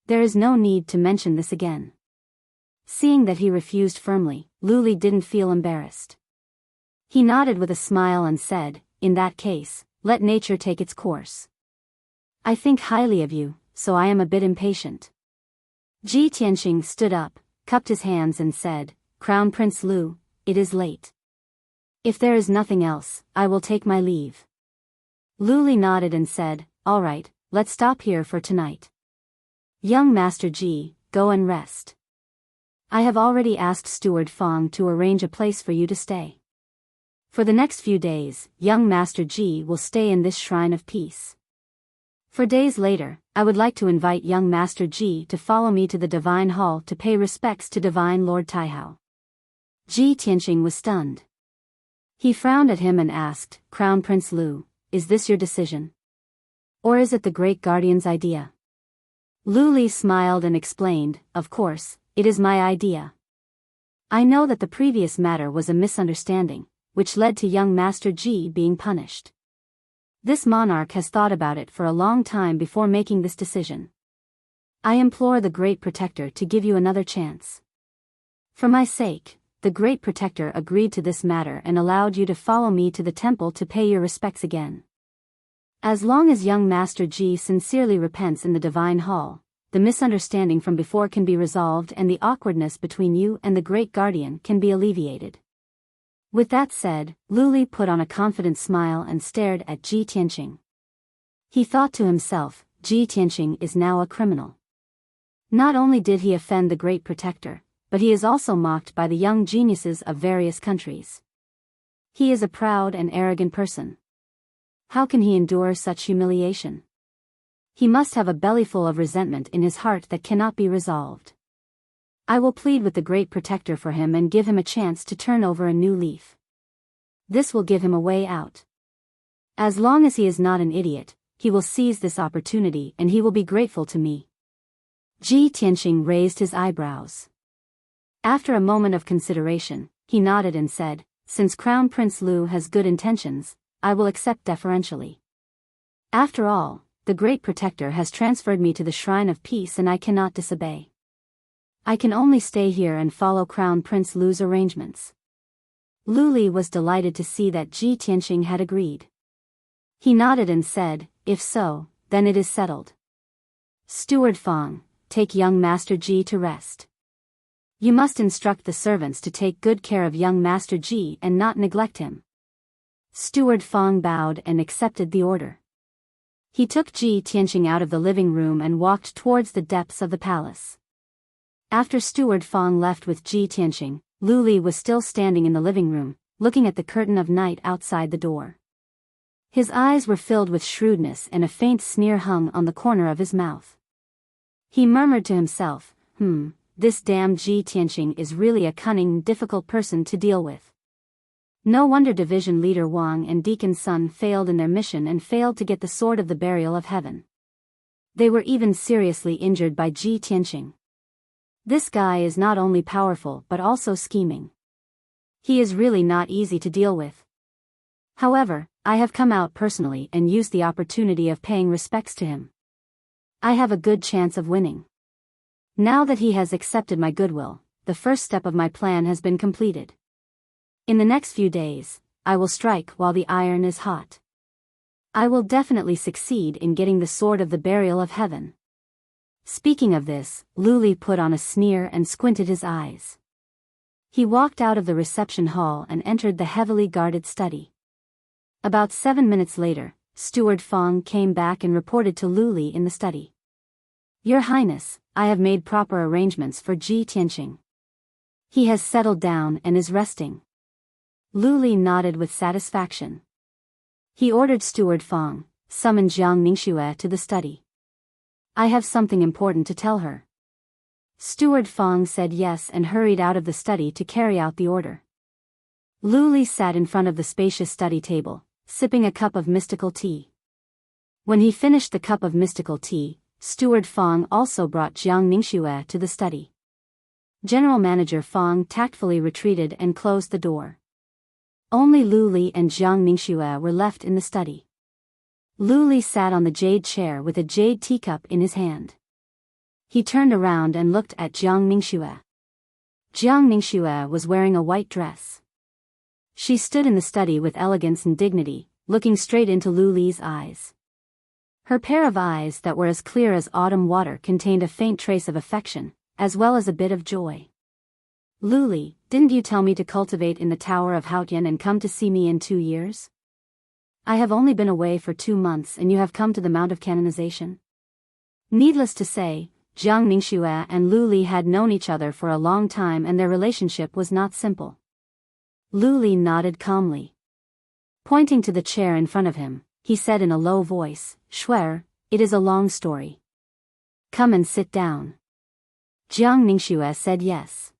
A: There is no need to mention this again. Seeing that he refused firmly, Lu Li didn't feel embarrassed. He nodded with a smile and said, in that case, let nature take its course. I think highly of you, so I am a bit impatient. Ji Tianxing stood up, cupped his hands and said, Crown Prince Lu, it is late. If there is nothing else, I will take my leave. Lu Li nodded and said, all right, let's stop here for tonight. Young Master Ji, go and rest. I have already asked Steward Fong to arrange a place for you to stay. For the next few days, young Master Ji will stay in this shrine of peace. For days later, I would like to invite young Master Ji to follow me to the Divine Hall to pay respects to Divine Lord Taihao. Ji Tianxing was stunned. He frowned at him and asked, Crown Prince Lu, is this your decision? Or is it the Great Guardian's idea? Lu Li smiled and explained, of course, it is my idea. I know that the previous matter was a misunderstanding, which led to young Master Ji being punished. This monarch has thought about it for a long time before making this decision. I implore the Great Protector to give you another chance. For my sake, the Great Protector agreed to this matter and allowed you to follow me to the temple to pay your respects again. As long as young Master Ji sincerely repents in the Divine Hall, the misunderstanding from before can be resolved and the awkwardness between you and the Great Guardian can be alleviated. With that said, Lu Li put on a confident smile and stared at Ji Tianxing. He thought to himself, Ji Tianxing is now a criminal. Not only did he offend the Great Protector, but he is also mocked by the young geniuses of various countries. He is a proud and arrogant person. How can he endure such humiliation? He must have a bellyful of resentment in his heart that cannot be resolved. I will plead with the Great Protector for him and give him a chance to turn over a new leaf. This will give him a way out. As long as he is not an idiot, he will seize this opportunity and he will be grateful to me. Ji Tianxing raised his eyebrows. After a moment of consideration, he nodded and said, since Crown Prince Lu has good intentions, I will accept deferentially. After all, the Great Protector has transferred me to the Shrine of Peace and I cannot disobey. I can only stay here and follow Crown Prince Lu's arrangements. Lu Li was delighted to see that Ji Tianxing had agreed. He nodded and said, if so, then it is settled. Steward Fang, take young Master Ji to rest. You must instruct the servants to take good care of young Master Ji and not neglect him. Steward Fang bowed and accepted the order. He took Ji Tianqing out of the living room and walked towards the depths of the palace. After Steward Fang left with Ji Tianqing, Lu Li was still standing in the living room, looking at the curtain of night outside the door. His eyes were filled with shrewdness and a faint sneer hung on the corner of his mouth. He murmured to himself, this damn Ji Tianqing is really a cunning, difficult person to deal with. No wonder Division Leader Wang and Deacon Sun failed in their mission and failed to get the Sword of the Burial of Heaven. They were even seriously injured by Ji Tianqing. This guy is not only powerful but also scheming. He is really not easy to deal with. However, I have come out personally and used the opportunity of paying respects to him. I have a good chance of winning. Now that he has accepted my goodwill, the first step of my plan has been completed. In the next few days, I will strike while the iron is hot. I will definitely succeed in getting the Sword of the Burial of Heaven. Speaking of this, Lu Li put on a sneer and squinted his eyes. He walked out of the reception hall and entered the heavily guarded study. About 7 minutes later, Steward Fang came back and reported to Lu Li in the study. Your Highness, I have made proper arrangements for Ji Tianqing. He has settled down and is resting. Lu Li nodded with satisfaction. He ordered Steward Fang, summon Jiang Ningxue to the study. I have something important to tell her. Steward Fang said yes and hurried out of the study to carry out the order. Lu Li sat in front of the spacious study table, sipping a cup of mystical tea. When he finished the cup of mystical tea, Steward Fang also brought Jiang Ningxue to the study. General Manager Fang tactfully retreated and closed the door. Only Lu Li and Jiang Ningxue were left in the study. Lu Li sat on the jade chair with a jade teacup in his hand. He turned around and looked at Jiang Ningxue. Jiang Ningxue was wearing a white dress. She stood in the study with elegance and dignity, looking straight into Lu Li's eyes. Her pair of eyes that were as clear as autumn water contained a faint trace of affection, as well as a bit of joy. Lu Li, didn't you tell me to cultivate in the Tower of Haotian and come to see me in 2 years? I have only been away for 2 months and you have come to the Mount of Canonization? Needless to say, Jiang Ningxue and Lu Li had known each other for a long time and their relationship was not simple. Lu Li nodded calmly. Pointing to the chair in front of him, he said in a low voice, Shuer, it is a long story. Come and sit down. Jiang Ningxue said yes.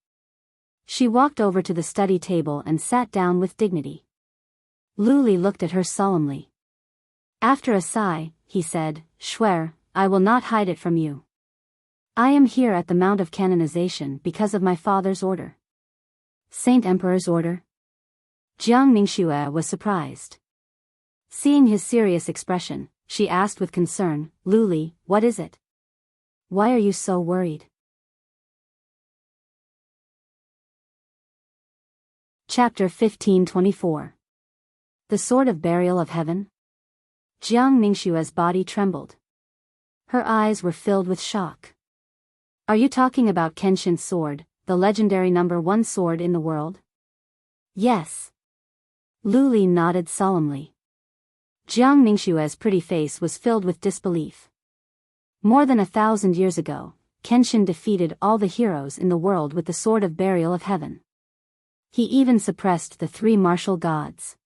A: She walked over to the study table and sat down with dignity. Lu Li looked at her solemnly. After a sigh, he said, Shuer, I will not hide it from you. I am here at the Mount of Canonization because of my father's order. Saint Emperor's order? Jiang Ningxue was surprised. Seeing his serious expression, she asked with concern, Lu Li, what is it? Why are you so worried? Chapter 1524. The Sword of Burial of Heaven? Jiang Ningxue's body trembled. Her eyes were filled with shock. Are you talking about Kenshin's sword, the legendary #1 sword in the world? Yes. Lu Li nodded solemnly. Jiang Ningxue's pretty face was filled with disbelief. More than 1,000 years ago, Kenshin defeated all the heroes in the world with the Sword of Burial of Heaven. He even suppressed the 3 martial gods.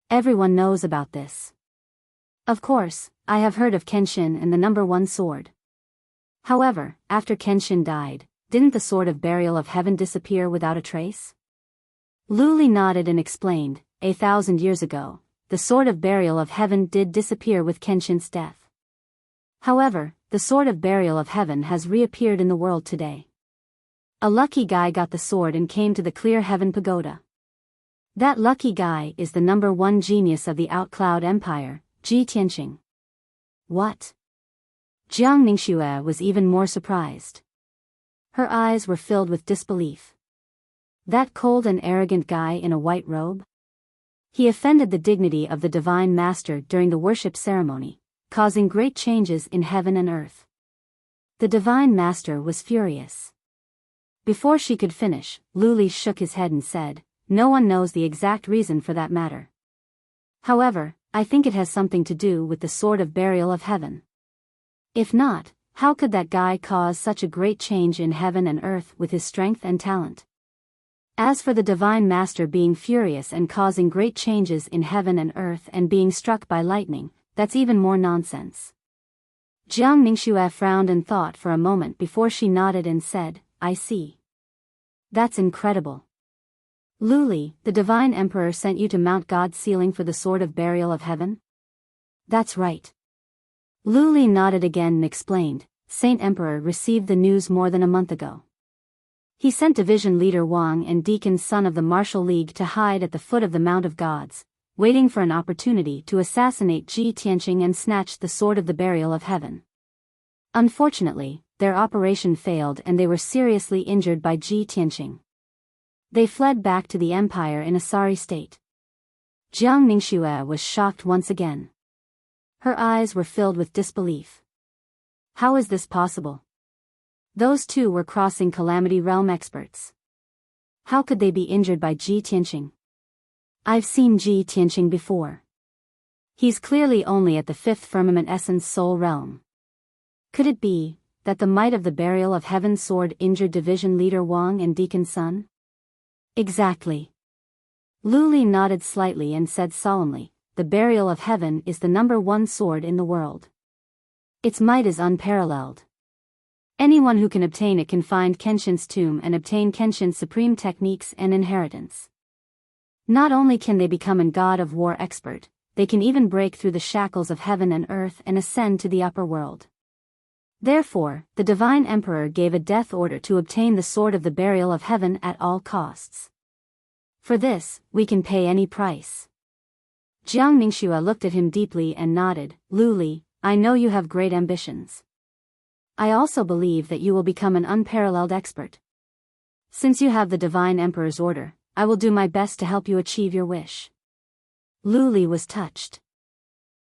A: Everyone knows about this. Of course, I have heard of Kenshin and the #1 sword. However, after Kenshin died, didn't the Sword of Burial of Heaven disappear without a trace? Lu Li nodded and explained, 1,000 years ago, the Sword of Burial of Heaven did disappear with Kenshin's death. However, the Sword of Burial of Heaven has reappeared in the world today. A lucky guy got the sword and came to the Clear Heaven Pagoda. That lucky guy is the #1 genius of the Outcloud Empire, Ji Tianqing. What? Jiang Ningxue was even more surprised. Her eyes were filled with disbelief. That cold and arrogant guy in a white robe? He offended the dignity of the Divine Master during the worship ceremony, causing great changes in heaven and earth. The Divine Master was furious. Before she could finish, Luli shook his head and said, "No one knows the exact reason for that matter. However, I think it has something to do with the Sword of Burial of Heaven. If not, how could that guy cause such a great change in heaven and earth with his strength and talent? As for the Divine Master being furious and causing great changes in heaven and earth and being struck by lightning, that's even more nonsense." Jiang Ningxue frowned and thought for a moment before she nodded and said, "I see. That's incredible. Luli, the Divine Emperor sent you to Mount God's ceiling for the Sword of Burial of Heaven?" "That's right." Luli nodded again and explained, "Saint Emperor received the news more than a month ago. He sent Division Leader Wang and Deacon Son of the Martial League to hide at the foot of the Mount of Gods, waiting for an opportunity to assassinate Ji Tianqing and snatch the Sword of the Burial of Heaven. Unfortunately, their operation failed and they were seriously injured by Ji Tianqing. They fled back to the Empire in a sorry state." Jiang Ningxue was shocked once again. Her eyes were filled with disbelief. How is this possible? Those two were crossing Calamity Realm experts. How could they be injured by Ji Tianqing? I've seen Ji Tianqing before. He's clearly only at the fifth firmament essence soul realm. Could it be that the might of the Burial of Heaven sword injured Division Leader Wang and Deacon Sun? Exactly. Luli nodded slightly and said solemnly, "The Burial of Heaven is the #1 sword in the world. Its might is unparalleled. Anyone who can obtain it can find Kenshin's tomb and obtain Kenshin's supreme techniques and inheritance. Not only can they become a god of war expert, they can even break through the shackles of heaven and earth and ascend to the upper world. Therefore, the Divine Emperor gave a death order to obtain the Sword of the Burial of Heaven at all costs. For this, we can pay any price." Jiang Ningxue looked at him deeply and nodded, "Luli, I know you have great ambitions. I also believe that you will become an unparalleled expert. Since you have the Divine Emperor's order, I will do my best to help you achieve your wish." Luli was touched.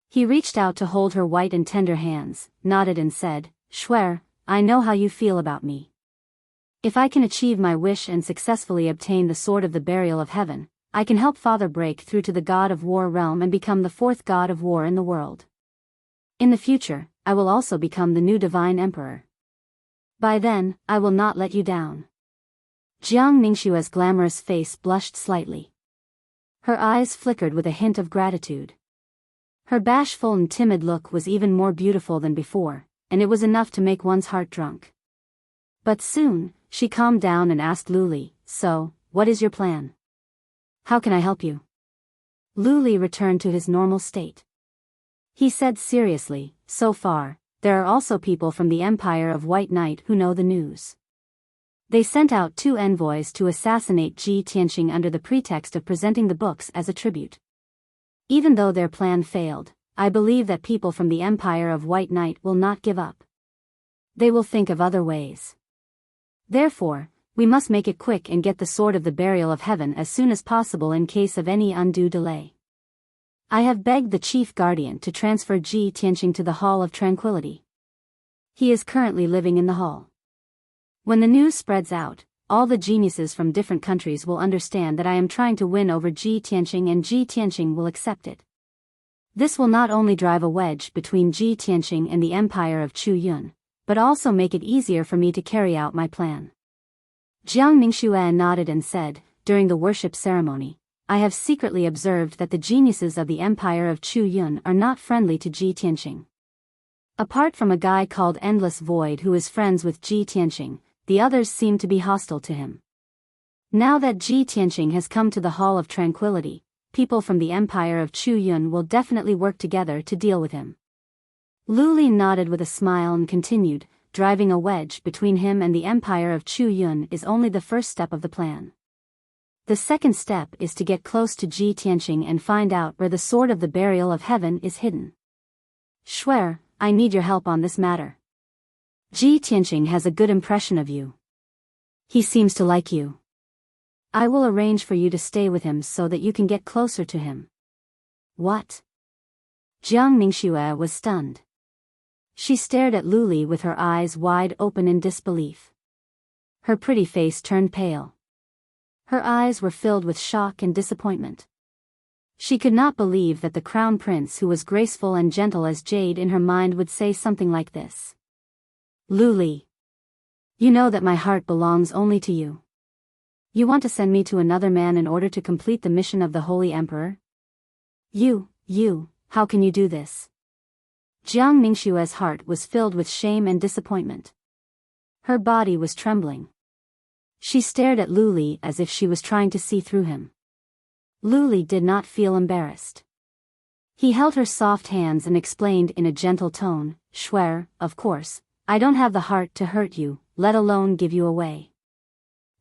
A: He reached out to hold her white and tender hands, nodded and said, "Shuer, I know how you feel about me. If I can achieve my wish and successfully obtain the Sword of the Burial of Heaven, I can help Father break through to the God of War realm and become the 4th God of War in the world. In the future, I will also become the new Divine Emperor. By then, I will not let you down." Jiang Ningxue's glamorous face blushed slightly. Her eyes flickered with a hint of gratitude. Her bashful and timid look was even more beautiful than before, and it was enough to make one's heart drunk. But soon, she calmed down and asked Luli, "So, what is your plan? How can I help you?" Luli returned to his normal state. He said seriously, "So far, there are also people from the Empire of White Knight who know the news. They sent out 2 envoys to assassinate Ji Tianqing under the pretext of presenting the books as a tribute. Even though their plan failed, I believe that people from the Empire of White Knight will not give up. They will think of other ways. Therefore, we must make it quick and get the Sword of the Burial of Heaven as soon as possible in case of any undue delay. I have begged the Chief Guardian to transfer Ji Tianqing to the Hall of Tranquility. He is currently living in the hall. When the news spreads out, all the geniuses from different countries will understand that I am trying to win over Ji Tianqing and Ji Tianqing will accept it. This will not only drive a wedge between Ji Tianqing and the Empire of Chu Yun, but also make it easier for me to carry out my plan." Jiang Ningxue nodded and said, "During the worship ceremony, I have secretly observed that the geniuses of the Empire of Chu Yun are not friendly to Ji Tianqing. Apart from a guy called Endless Void who is friends with Ji Tianqing, the others seem to be hostile to him. Now that Ji Tianqing has come to the Hall of Tranquility, people from the Empire of Chu Yun will definitely work together to deal with him." Luli nodded with a smile and continued, "Driving a wedge between him and the Empire of Chu Yun is only the first step of the plan. The second step is to get close to Ji Tianqing and find out where the Sword of the Burial of Heaven is hidden. Shuer, I need your help on this matter. Ji Tianqing has a good impression of you. He seems to like you. I will arrange for you to stay with him so that you can get closer to him." "What?" Jiang Ningxue was stunned. She stared at Lu Li with her eyes wide open in disbelief. Her pretty face turned pale. Her eyes were filled with shock and disappointment. She could not believe that the crown prince, who was graceful and gentle as jade in her mind, would say something like this. Lu Li, you know that my heart belongs only to you. You want to send me to another man in order to complete the mission of the Holy Emperor? How can you do this? Jiang Ningxue's heart was filled with shame and disappointment. Her body was trembling. She stared at Lu Li as if she was trying to see through him. Lu Li did not feel embarrassed. He held her soft hands and explained in a gentle tone, Swear, of course, I don't have the heart to hurt you, let alone give you away.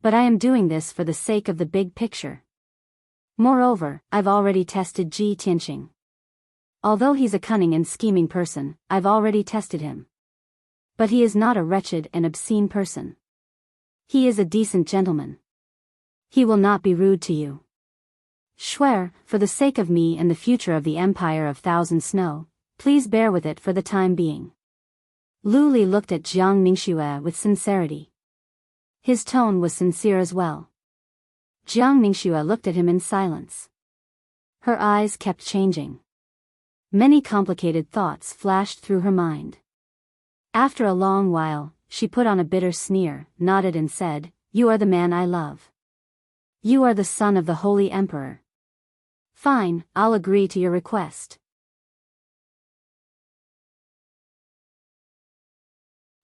A: But I am doing this for the sake of the big picture. Moreover, I've already tested Ji Tianqing. Although he's a cunning and scheming person, I've already tested him. But he is not a wretched and obscene person. He is a decent gentleman. He will not be rude to you. Swear, for the sake of me and the future of the Empire of Thousand Snow, please bear with it for the time being. Lu Li looked at Jiang Ningxue with sincerity. His tone was sincere as well. Jiang Ningxue looked at him in silence. Her eyes kept changing. Many complicated thoughts flashed through her mind. After a long while, she put on a bitter sneer, nodded and said, You are the man I love. You are the son of the Holy Emperor. Fine, I'll agree to your request.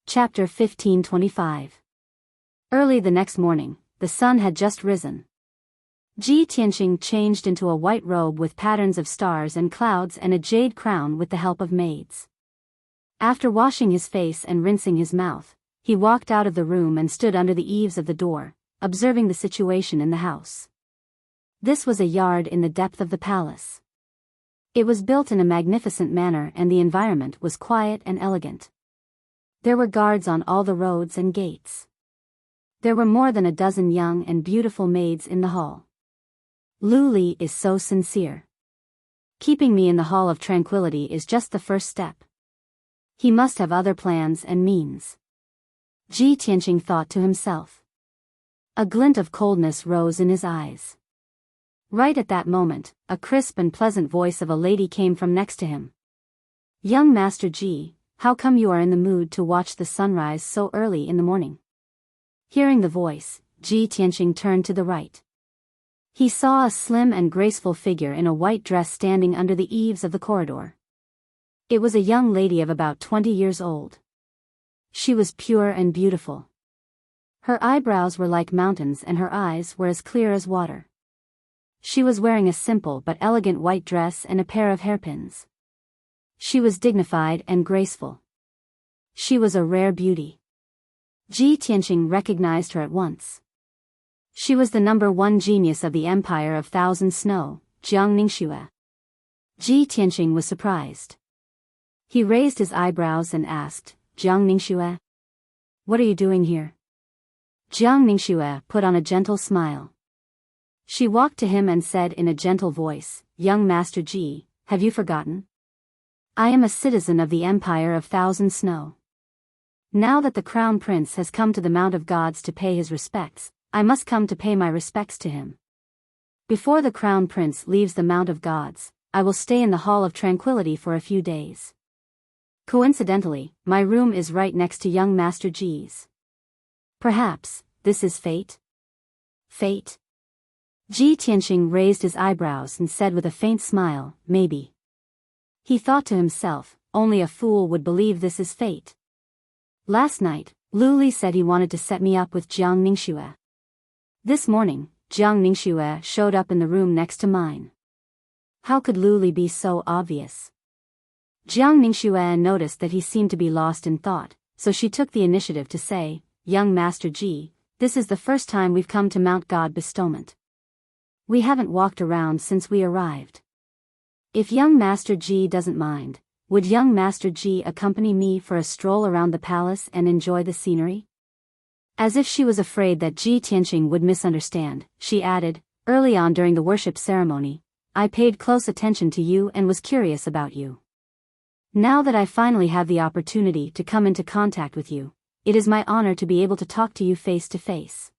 A: Chapter 1525. Early the next morning, the sun had just risen. Ji Tianqing changed into a white robe with patterns of stars and clouds and a jade crown with the help of maids. After washing his face and rinsing his mouth, he walked out of the room and stood under the eaves of the door, observing the situation in the house. This was a yard in the depth of the palace. It was built in a magnificent manner and the environment was quiet and elegant. There were guards on all the roads and gates. There were more than a dozen young and beautiful maids in the hall. Lu Li is so sincere. Keeping me in the Hall of Tranquility is just the first step. He must have other plans and means. Ji Tianqing thought to himself. A glint of coldness rose in his eyes. Right at that moment, a crisp and pleasant voice of a lady came from next to him. Young Master Ji, how come you are in the mood to watch the sunrise so early in the morning? Hearing the voice, Ji Tianqing turned to the right. He saw a slim and graceful figure in a white dress standing under the eaves of the corridor. It was a young lady of about 20 years old. She was pure and beautiful. Her eyebrows were like mountains and her eyes were as clear as water. She was wearing a simple but elegant white dress and a pair of hairpins. She was dignified and graceful. She was a rare beauty. Ji Tianqing recognized her at once. She was the #1 genius of the Empire of Thousand Snow, Jiang Ningxue. Ji Tianqing was surprised. He raised his eyebrows and asked, Jiang Ningxue? What are you doing here? Jiang Ningxue put on a gentle smile. She walked to him and said in a gentle voice, Young Master Ji, have you forgotten? I am a citizen of the Empire of Thousand Snow. Now that the Crown Prince has come to the Mount of Gods to pay his respects, I must come to pay my respects to him. Before the Crown Prince leaves the Mount of Gods, I will stay in the Hall of Tranquility for a few days. Coincidentally, my room is right next to young Master Ji's. Perhaps, this is fate? Fate? Ji Tianqing raised his eyebrows and said with a faint smile, maybe. He thought to himself, only a fool would believe this is fate. Last night, Lu Li said he wanted to set me up with Jiang Ningxue. This morning, Jiang Ningxue showed up in the room next to mine. How could Lu Li be so obvious? Jiang Ningxue noticed that he seemed to be lost in thought, so she took the initiative to say, Young Master Ji, this is the first time we've come to Mount God Bestowment. We haven't walked around since we arrived. If young Master Ji doesn't mind, would young Master Ji accompany me for a stroll around the palace and enjoy the scenery? As if she was afraid that Ji Tianqing would misunderstand, she added, early on during the worship ceremony, I paid close attention to you and was curious about you. Now that I finally have the opportunity to come into contact with you, it is my honor to be able to talk to you face to face.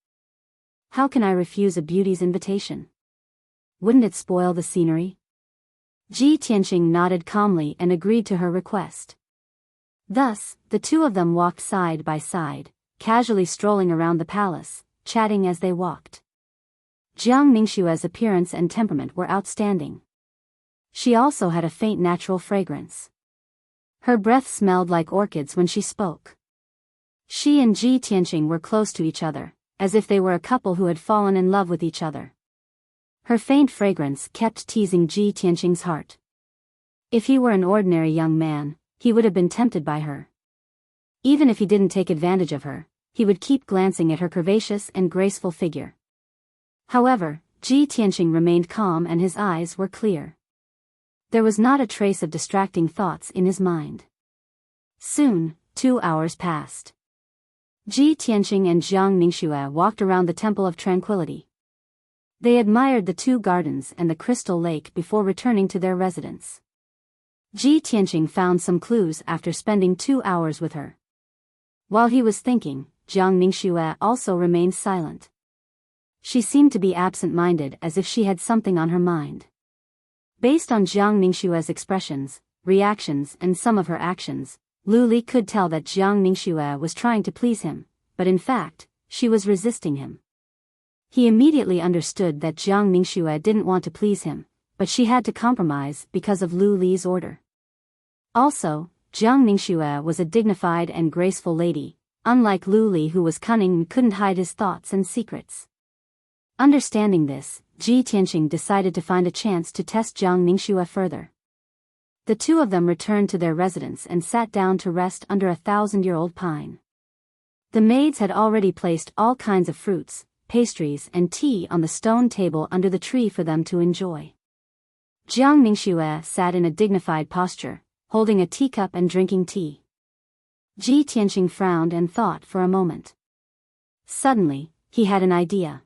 A: How can I refuse a beauty's invitation? Wouldn't it spoil the scenery? Ji Tianqing nodded calmly and agreed to her request. Thus, the two of them walked side by side, casually strolling around the palace, chatting as they walked. Jiang Ningshue's appearance and temperament were outstanding. She also had a faint natural fragrance. Her breath smelled like orchids when she spoke. She and Ji Tianqing were close to each other, as if they were a couple who had fallen in love with each other. Her faint fragrance kept teasing Ji Tianqing's heart. If he were an ordinary young man, he would have been tempted by her. Even if he didn't take advantage of her, he would keep glancing at her curvaceous and graceful figure. However, Ji Tianqing remained calm and his eyes were clear. There was not a trace of distracting thoughts in his mind. Soon, 2 hours passed. Ji Tianqing and Jiang Ningxue walked around the Temple of Tranquility. They admired the 2 gardens and the crystal lake before returning to their residence. Ji Tianqing found some clues after spending 2 hours with her. While he was thinking, Jiang Ningxue also remained silent. She seemed to be absent-minded, as if she had something on her mind. Based on Jiang Ningxue's expressions, reactions and some of her actions, Lu Li could tell that Jiang Ningxue was trying to please him, but in fact, she was resisting him. He immediately understood that Jiang Ningxue didn't want to please him, but she had to compromise because of Lu Li's order. Also, Jiang Ningxue was a dignified and graceful lady, unlike Lu Li, who was cunning and couldn't hide his thoughts and secrets. Understanding this, Ji Tianqing decided to find a chance to test Jiang Ningxue further. The two of them returned to their residence and sat down to rest under a 1,000-year-old pine. The maids had already placed all kinds of fruits, pastries and tea on the stone table under the tree for them to enjoy. Jiang Ningxue sat in a dignified posture, holding a teacup and drinking tea. Ji Tianqing frowned and thought for a moment. Suddenly, he had an idea.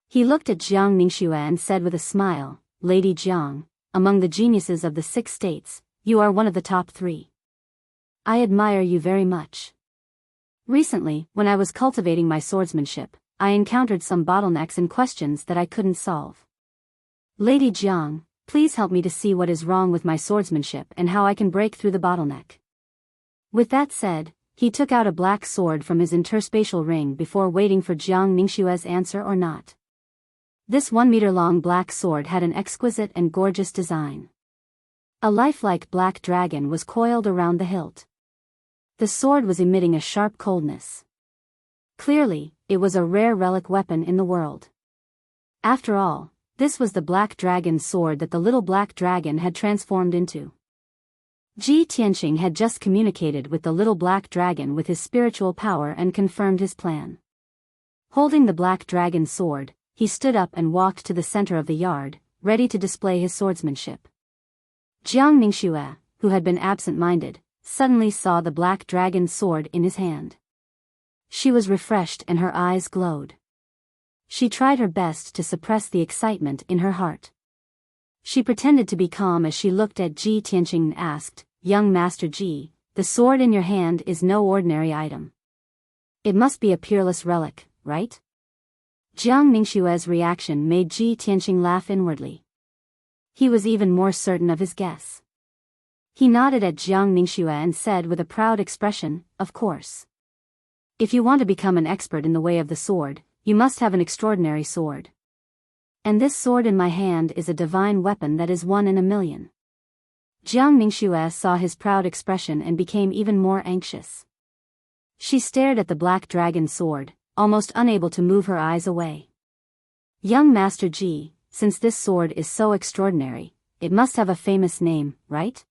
A: He looked at Jiang Ningxue and said with a smile, "Lady Jiang, among the geniuses of the 6 states, you are one of the top 3. I admire you very much. Recently, when I was cultivating my swordsmanship, I encountered some bottlenecks and questions that I couldn't solve. Lady Jiang, please help me to see what is wrong with my swordsmanship and how I can break through the bottleneck." With that said, he took out a black sword from his interspatial ring before waiting for Jiang Ningxue's answer or not. This 1-meter-long black sword had an exquisite and gorgeous design. A lifelike black dragon was coiled around the hilt. The sword was emitting a sharp coldness. Clearly, it was a rare relic weapon in the world. After all, this was the black dragon sword that the little black dragon had transformed into. Ji Tianqing had just communicated with the little black dragon with his spiritual power and confirmed his plan. Holding the black dragon sword, he stood up and walked to the center of the yard, ready to display his swordsmanship. Jiang Ningxue, who had been absent-minded, suddenly saw the black dragon sword in his hand. She was refreshed and her eyes glowed. She tried her best to suppress the excitement in her heart. She pretended to be calm as she looked at Ji Tianqing and asked, "Young Master Ji, the sword in your hand is no ordinary item. It must be a peerless relic, right?" Jiang Ningxue's reaction made Ji Tianqing laugh inwardly. He was even more certain of his guess. He nodded at Jiang Ningxue and said with a proud expression, "Of course. If you want to become an expert in the way of the sword, you must have an extraordinary sword. And this sword in my hand is a divine weapon that is 1 in a million." Jiang Ningxue saw his proud expression and became even more anxious. She stared at the black dragon sword, almost unable to move her eyes away. "Young Master Ji, since this sword is so extraordinary, it must have a famous name, right?"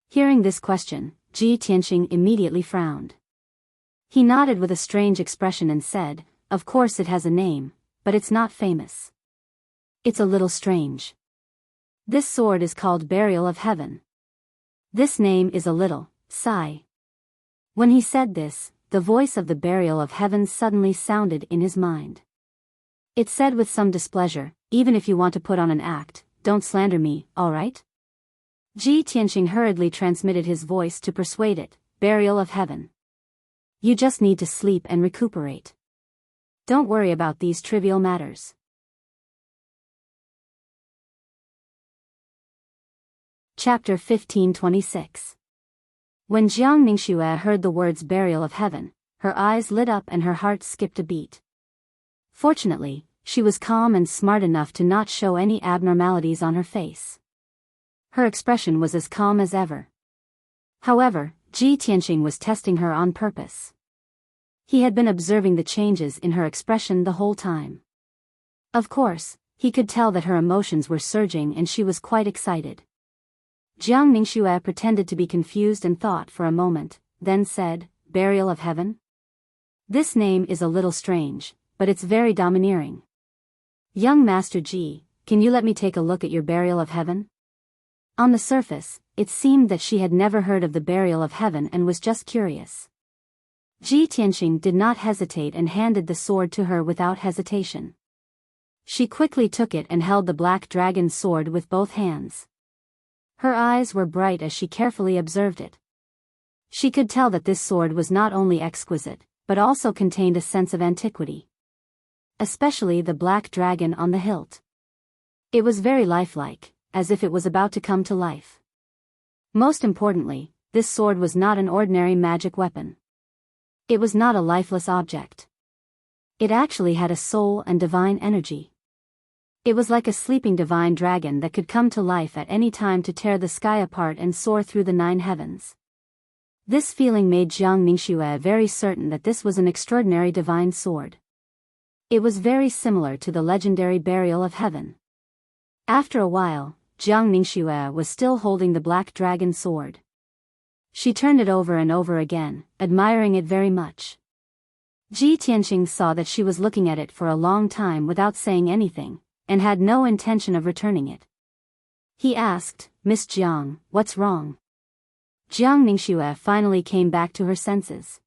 A: Hearing this question, Ji Tianqing immediately frowned. He nodded with a strange expression and said, "Of course it has a name, but it's not famous. It's a little strange. This sword is called Burial of Heaven. This name is a little, sigh." When he said this, the voice of the Burial of Heaven suddenly sounded in his mind. It said with some displeasure, "Even if you want to put on an act, don't slander me, all right?" Ji Tianqing hurriedly transmitted his voice to persuade it, burial of heaven. You just need to sleep and recuperate. Don't worry about these trivial matters. Chapter 1526. When Jiang Ningxue heard the words burial of heaven, her eyes lit up and her heart skipped a beat. Fortunately, she was calm and smart enough to not show any abnormalities on her face. Her expression was as calm as ever. However, Ji Tianqing was testing her on purpose. He had been observing the changes in her expression the whole time. Of course, he could tell that her emotions were surging and she was quite excited. Jiang Ningxue pretended to be confused and thought for a moment, then said, burial of heaven? This name is a little strange, but it's very domineering. Young Master Ji, can you let me take a look at your burial of heaven? On the surface, it seemed that she had never heard of the burial of heaven and was just curious. Ji Tianqing did not hesitate and handed the sword to her without hesitation. She quickly took it and held the black dragon's sword with both hands. Her eyes were bright as she carefully observed it. She could tell that this sword was not only exquisite, but also contained a sense of antiquity. Especially the black dragon on the hilt. It was very lifelike, as if it was about to come to life. Most importantly, this sword was not an ordinary magic weapon. It was not a lifeless object. It actually had a soul and divine energy. It was like a sleeping divine dragon that could come to life at any time to tear the sky apart and soar through the 9 heavens. This feeling made Jiang Ningxue very certain that this was an extraordinary divine sword. It was very similar to the legendary burial of heaven. After a while, Jiang Ningxue was still holding the black dragon sword. She turned it over and over again, admiring it very much. Ji Tianqing saw that she was looking at it for a long time without saying anything, and had no intention of returning it. He asked, Miss Jiang, what's wrong? Jiang Ningxue finally came back to her senses.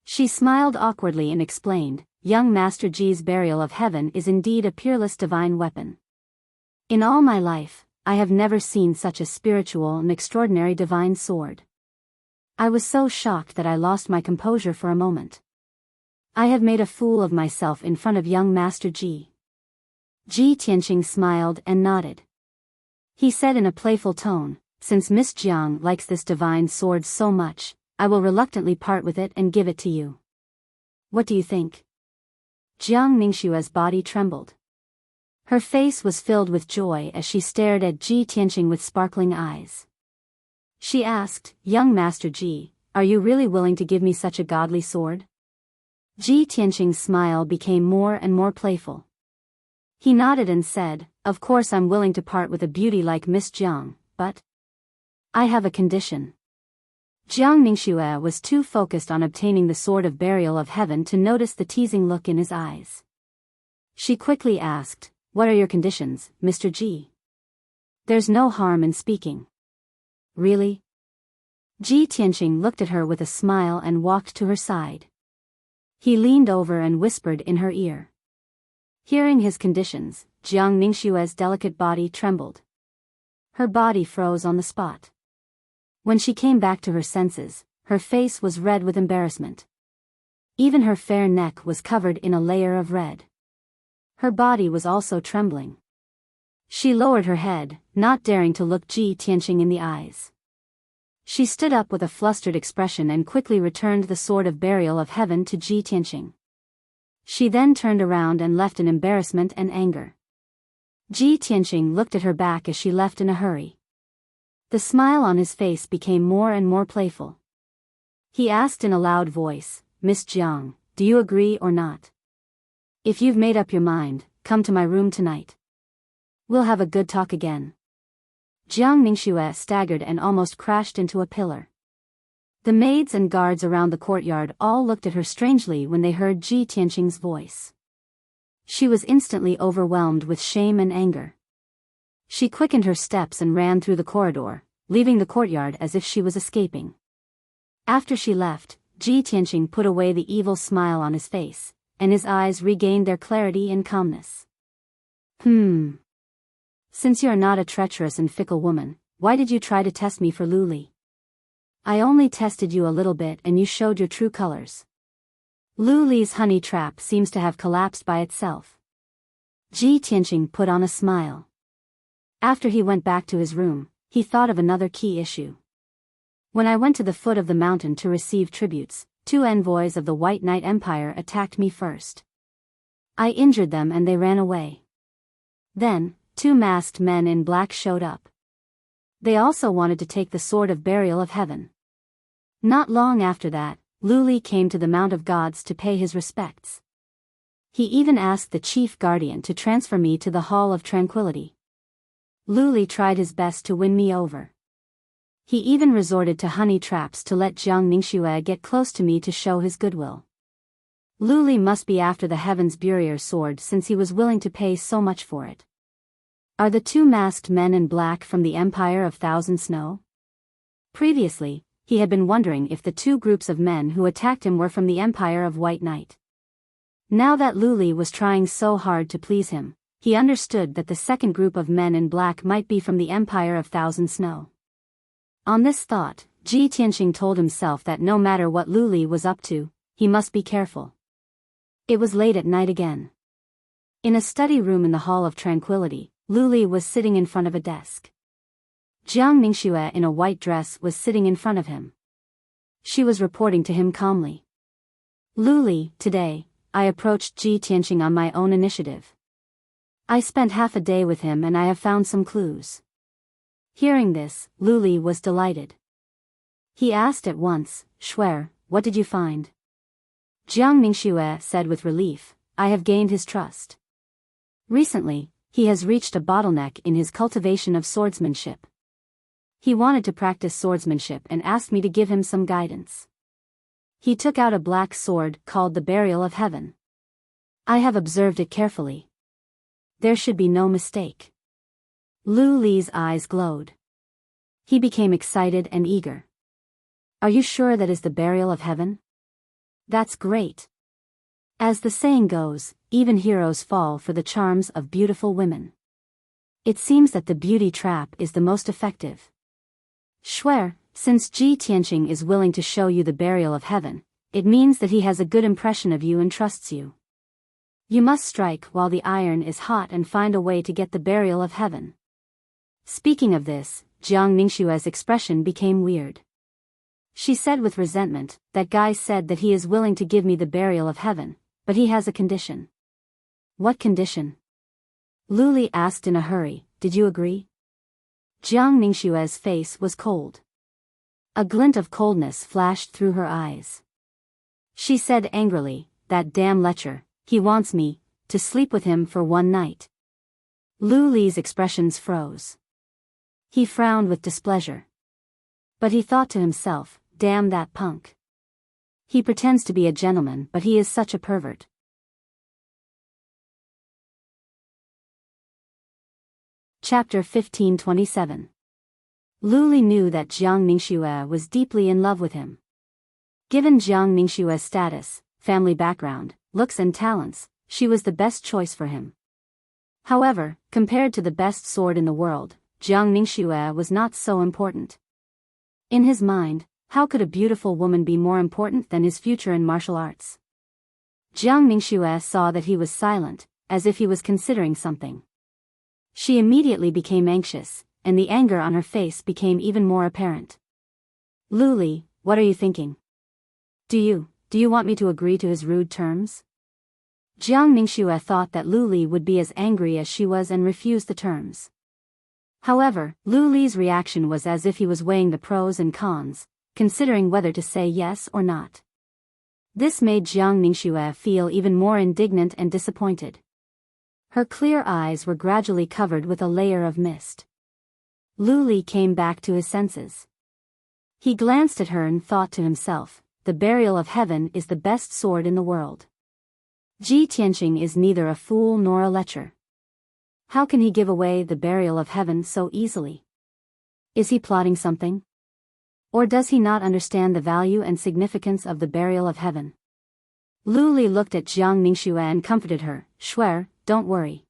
A: She smiled awkwardly and explained, young Master Ji's burial of heaven is indeed a peerless divine weapon. In all my life, I have never seen such a spiritual and extraordinary divine sword. I was so shocked that I lost my composure for a moment. I have made a fool of myself in front of young Master Ji. Ji Tianqing smiled and nodded. He said in a playful tone, since Miss Jiang likes this divine sword so much, I will reluctantly part with it and give it to you. What do you think? Jiang Ningxue's body trembled. Her face was filled with joy as she stared at Ji Tianqing with sparkling eyes. She asked, young Master Ji, are you really willing to give me such a godly sword? Ji Tianqing's smile became more and more playful. He nodded and said, of course I'm willing to part with a beauty like Miss Jiang, but I have a condition. Jiang Ningxue was too focused on obtaining the sword of burial of heaven to notice the teasing look in his eyes. She quickly asked, what are your conditions, Mr. Ji? There's no harm in speaking. Really? Ji Tianqing looked at her with a smile and walked to her side. He leaned over and whispered in her ear. Hearing his conditions, Jiang Ningxue's delicate body trembled. Her body froze on the spot. When she came back to her senses, her face was red with embarrassment. Even her fair neck was covered in a layer of red. Her body was also trembling. She lowered her head, not daring to look Ji Tianqing in the eyes. She stood up with a flustered expression and quickly returned the sword of burial of heaven to Ji Tianqing. She then turned around and left in embarrassment and anger. Ji Tianqing looked at her back as she left in a hurry. The smile on his face became more and more playful. He asked in a loud voice, Miss Jiang, do you agree or not? If you've made up your mind, come to my room tonight. We'll have a good talk again. Jiang Ningxue staggered and almost crashed into a pillar. The maids and guards around the courtyard all looked at her strangely when they heard Ji Tianqing's voice. She was instantly overwhelmed with shame and anger. She quickened her steps and ran through the corridor, leaving the courtyard as if she was escaping. After she left, Ji Tianqing put away the evil smile on his face, and his eyes regained their clarity and calmness. Since you are not a treacherous and fickle woman, why did you try to test me for Lu Li? I only tested you a little bit and you showed your true colors. Lu Li's honey trap seems to have collapsed by itself. Ji Tianqing put on a smile. After he went back to his room, he thought of another key issue. When I went to the foot of the mountain to receive tributes, 2 envoys of the White Knight Empire attacked me first. I injured them and they ran away. Then, 2 masked men in black showed up. They also wanted to take the Sword of Burial of Heaven. Not long after that, Lu Li came to the Mount of Gods to pay his respects. He even asked the chief guardian to transfer me to the Hall of Tranquility. Lu Li tried his best to win me over. He even resorted to honey traps to let Jiang Ningxue get close to me to show his goodwill. Lu Li must be after the Heaven's Burial sword since he was willing to pay so much for it. Are the 2 masked men in black from the Empire of Thousand Snow? Previously, he had been wondering if the 2 groups of men who attacked him were from the Empire of White Knight. Now that Lu Li was trying so hard to please him, he understood that the second group of men in black might be from the Empire of Thousand Snow. On this thought, Ji Tianqing told himself that no matter what Lu Li was up to, he must be careful. It was late at night again. In a study room in the Hall of Tranquility, Lu Li was sitting in front of a desk. Jiang Ningxue in a white dress was sitting in front of him. She was reporting to him calmly. Lu Li, today, I approached Ji Tianqing on my own initiative. I spent half a day with him and I have found some clues. Hearing this, Lu Li was delighted. He asked at once, Shuer, what did you find? Jiang Ningxue said with relief, I have gained his trust. Recently, he has reached a bottleneck in his cultivation of swordsmanship. He wanted to practice swordsmanship and asked me to give him some guidance. He took out a black sword called the Burial of Heaven. I have observed it carefully. There should be no mistake. Lu Li's eyes glowed. He became excited and eager. Are you sure that is the Burial of Heaven? That's great. As the saying goes, even heroes fall for the charms of beautiful women. It seems that the beauty trap is the most effective. Shuer, since Ji Tianqing is willing to show you the Burial of Heaven, it means that he has a good impression of you and trusts you. You must strike while the iron is hot and find a way to get the Burial of Heaven. Speaking of this, Jiang Ningxue's expression became weird. She said with resentment, that guy said that he is willing to give me the Burial of Heaven, but he has a condition. What condition? Lu Li asked in a hurry, did you agree? Jiang Ningxue's face was cold. A glint of coldness flashed through her eyes. She said angrily, that damn lecher, he wants me to sleep with him for one night. Lu Li's expressions froze. He frowned with displeasure. But he thought to himself, damn that punk. He pretends to be a gentleman but he is such a pervert. Chapter 1527. Lu Li knew that Jiang Ningxue was deeply in love with him. Given Jiang Ningxue's status, family background, looks and talents, she was the best choice for him. However, compared to the best sword in the world, Jiang Ningxue was not so important. In his mind, how could a beautiful woman be more important than his future in martial arts? Jiang Ningxue saw that he was silent, as if he was considering something. She immediately became anxious, and the anger on her face became even more apparent. Lu Li, what are you thinking? Do you want me to agree to his rude terms? Jiang Ningxue thought that Lu Li would be as angry as she was and refuse the terms. However, Lu Li's reaction was as if he was weighing the pros and cons, considering whether to say yes or not. This made Jiang Ningxue feel even more indignant and disappointed. Her clear eyes were gradually covered with a layer of mist. Lu Li came back to his senses. He glanced at her and thought to himself, the Burial of Heaven is the best sword in the world. Ji Tianqing is neither a fool nor a lecher. How can he give away the Burial of Heaven so easily? Is he plotting something? Or does he not understand the value and significance of the Burial of Heaven? Lu Li looked at Jiang Ningxue and comforted her, Shuer, don't worry.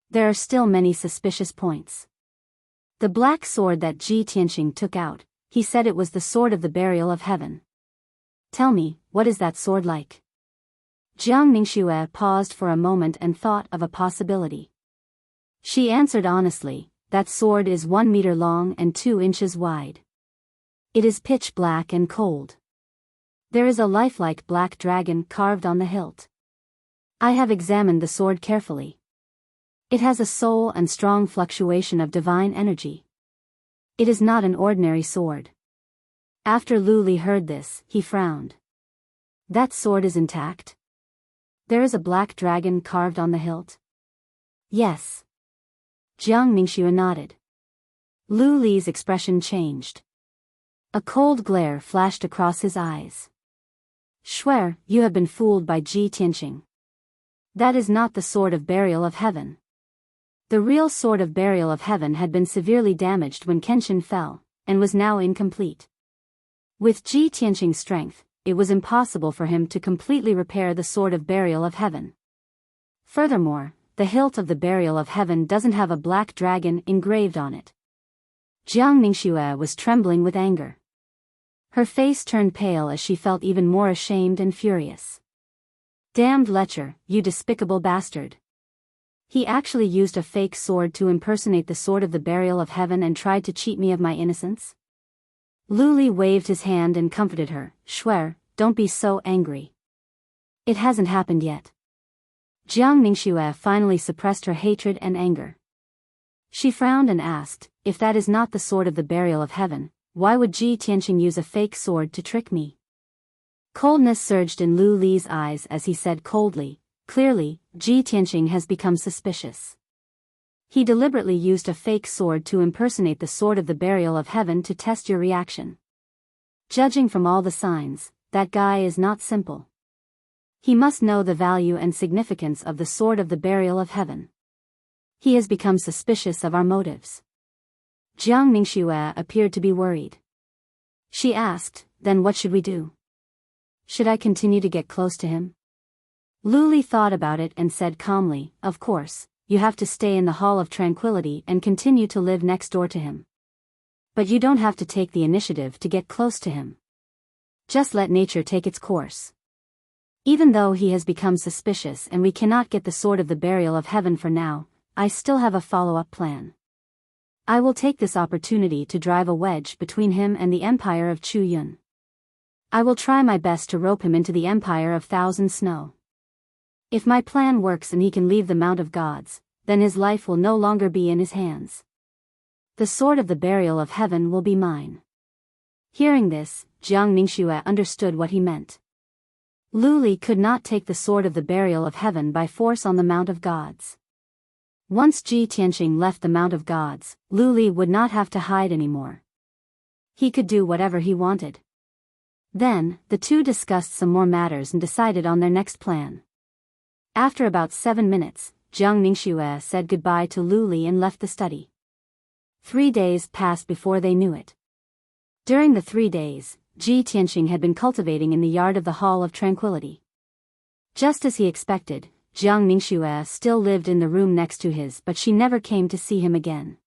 A: There are still many suspicious points. The black sword that Ji Tianqing took out, he said it was the sword of the burial of heaven. Tell me, what is that sword like? Jiang Ningxue paused for a moment and thought of a possibility. She answered honestly, that sword is 1 meter long and 2 inches wide. It is pitch black and cold. There is a lifelike black dragon carved on the hilt. I have examined the sword carefully. It has a soul and strong fluctuation of divine energy. It is not an ordinary sword. After Lu Li heard this, he frowned. That sword is intact? There is a black dragon carved on the hilt? Yes. Jiang Ningxue nodded. Lu Li's expression changed. A cold glare flashed across his eyes. Swear, you have been fooled by Ji Tianqing. That is not the sword of burial of heaven. The real sword of burial of heaven had been severely damaged when Kenshin fell, and was now incomplete. With Ji Tianqing's strength, it was impossible for him to completely repair the sword of burial of heaven. Furthermore, the hilt of the burial of heaven doesn't have a black dragon engraved on it. Jiang Ningxue was trembling with anger. Her face turned pale as she felt even more ashamed and furious. Damned lecher, you despicable bastard. He actually used a fake sword to impersonate the sword of the burial of heaven and tried to cheat me of my innocence? Lu Li waved his hand and comforted her. Swear, don't be so angry. It hasn't happened yet. Jiang Ningxue finally suppressed her hatred and anger. She frowned and asked, if that is not the sword of the burial of heaven, why would Ji Tianqing use a fake sword to trick me? Coldness surged in Lu Li's eyes as he said coldly, clearly, Ji Tianqing has become suspicious. He deliberately used a fake sword to impersonate the sword of the burial of heaven to test your reaction. Judging from all the signs, that guy is not simple. He must know the value and significance of the sword of the burial of heaven. He has become suspicious of our motives. Jiang Ningxue appeared to be worried. She asked, then what should we do? Should I continue to get close to him? Lu Li thought about it and said calmly, of course, you have to stay in the Hall of Tranquility and continue to live next door to him. But you don't have to take the initiative to get close to him. Just let nature take its course. Even though he has become suspicious and we cannot get the sword of the burial of heaven for now, I still have a follow-up plan. I will take this opportunity to drive a wedge between him and the empire of Chu Yun. I will try my best to rope him into the empire of Thousand Snow. If my plan works and he can leave the Mount of Gods, then his life will no longer be in his hands. The sword of the burial of heaven will be mine. Hearing this, Jiang Ningxue understood what he meant. Lu Li could not take the sword of the burial of heaven by force on the Mount of Gods. Once Ji Tianqing left the Mount of Gods, Lu Li would not have to hide anymore. He could do whatever he wanted. Then, the two discussed some more matters and decided on their next plan. After about 7 minutes, Jiang Ningxue said goodbye to Lu Li and left the study. 3 days passed before they knew it. During the 3 days, Ji Tianqing had been cultivating in the yard of the Hall of Tranquility. Just as he expected, Jiang Ningxue still lived in the room next to his, but she never came to see him again.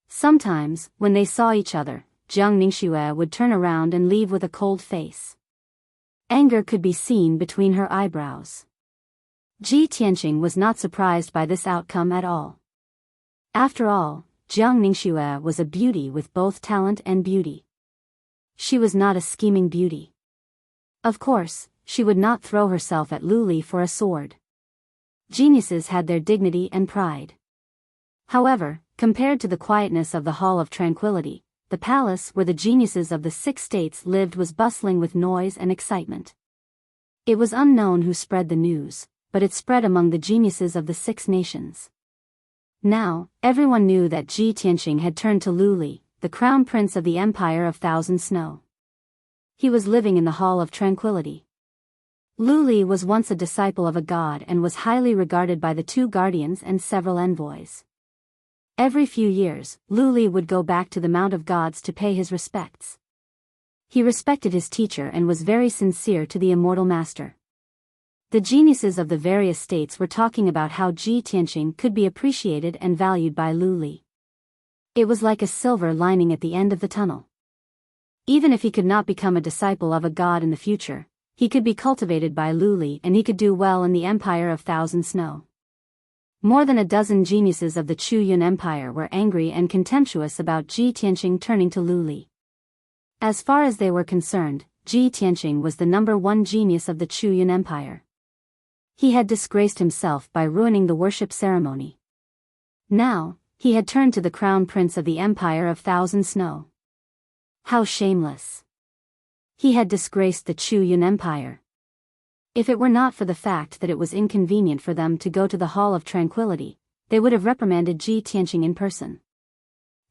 A: Sometimes, when they saw each other, Jiang Ningxue would turn around and leave with a cold face. Anger could be seen between her eyebrows. Ji Tianqing was not surprised by this outcome at all. After all, Jiang Ningxue was a beauty with both talent and beauty. She was not a scheming beauty. Of course, she would not throw herself at Lu Li for a sword. Geniuses had their dignity and pride. However, compared to the quietness of the Hall of Tranquility, the palace where the geniuses of the 6 states lived was bustling with noise and excitement. It was unknown who spread the news, but it spread among the geniuses of the 6 nations. Now, everyone knew that Ji Tianqing had turned to Lu Li, the crown prince of the Empire of Thousand Snow. He was living in the Hall of Tranquility. Lu Li was once a disciple of a god and was highly regarded by the 2 guardians and several envoys. Every few years, Lu Li would go back to the Mount of Gods to pay his respects. He respected his teacher and was very sincere to the immortal master. The geniuses of the various states were talking about how Ji Tianqing could be appreciated and valued by Lu Li. It was like a silver lining at the end of the tunnel. Even if he could not become a disciple of a god in the future, he could be cultivated by Lu Li and he could do well in the Empire of Thousand Snow. More than a dozen geniuses of the Chu Yun Empire were angry and contemptuous about Ji Tianqing turning to Lu Li. As far as they were concerned, Ji Tianqing was the #1 genius of the Chu Yun Empire. He had disgraced himself by ruining the worship ceremony. Now, he had turned to the crown prince of the Empire of Thousand Snow. How shameless! He had disgraced the Chu Yun Empire. If it were not for the fact that it was inconvenient for them to go to the Hall of Tranquility, they would have reprimanded Ji Tianqing in person.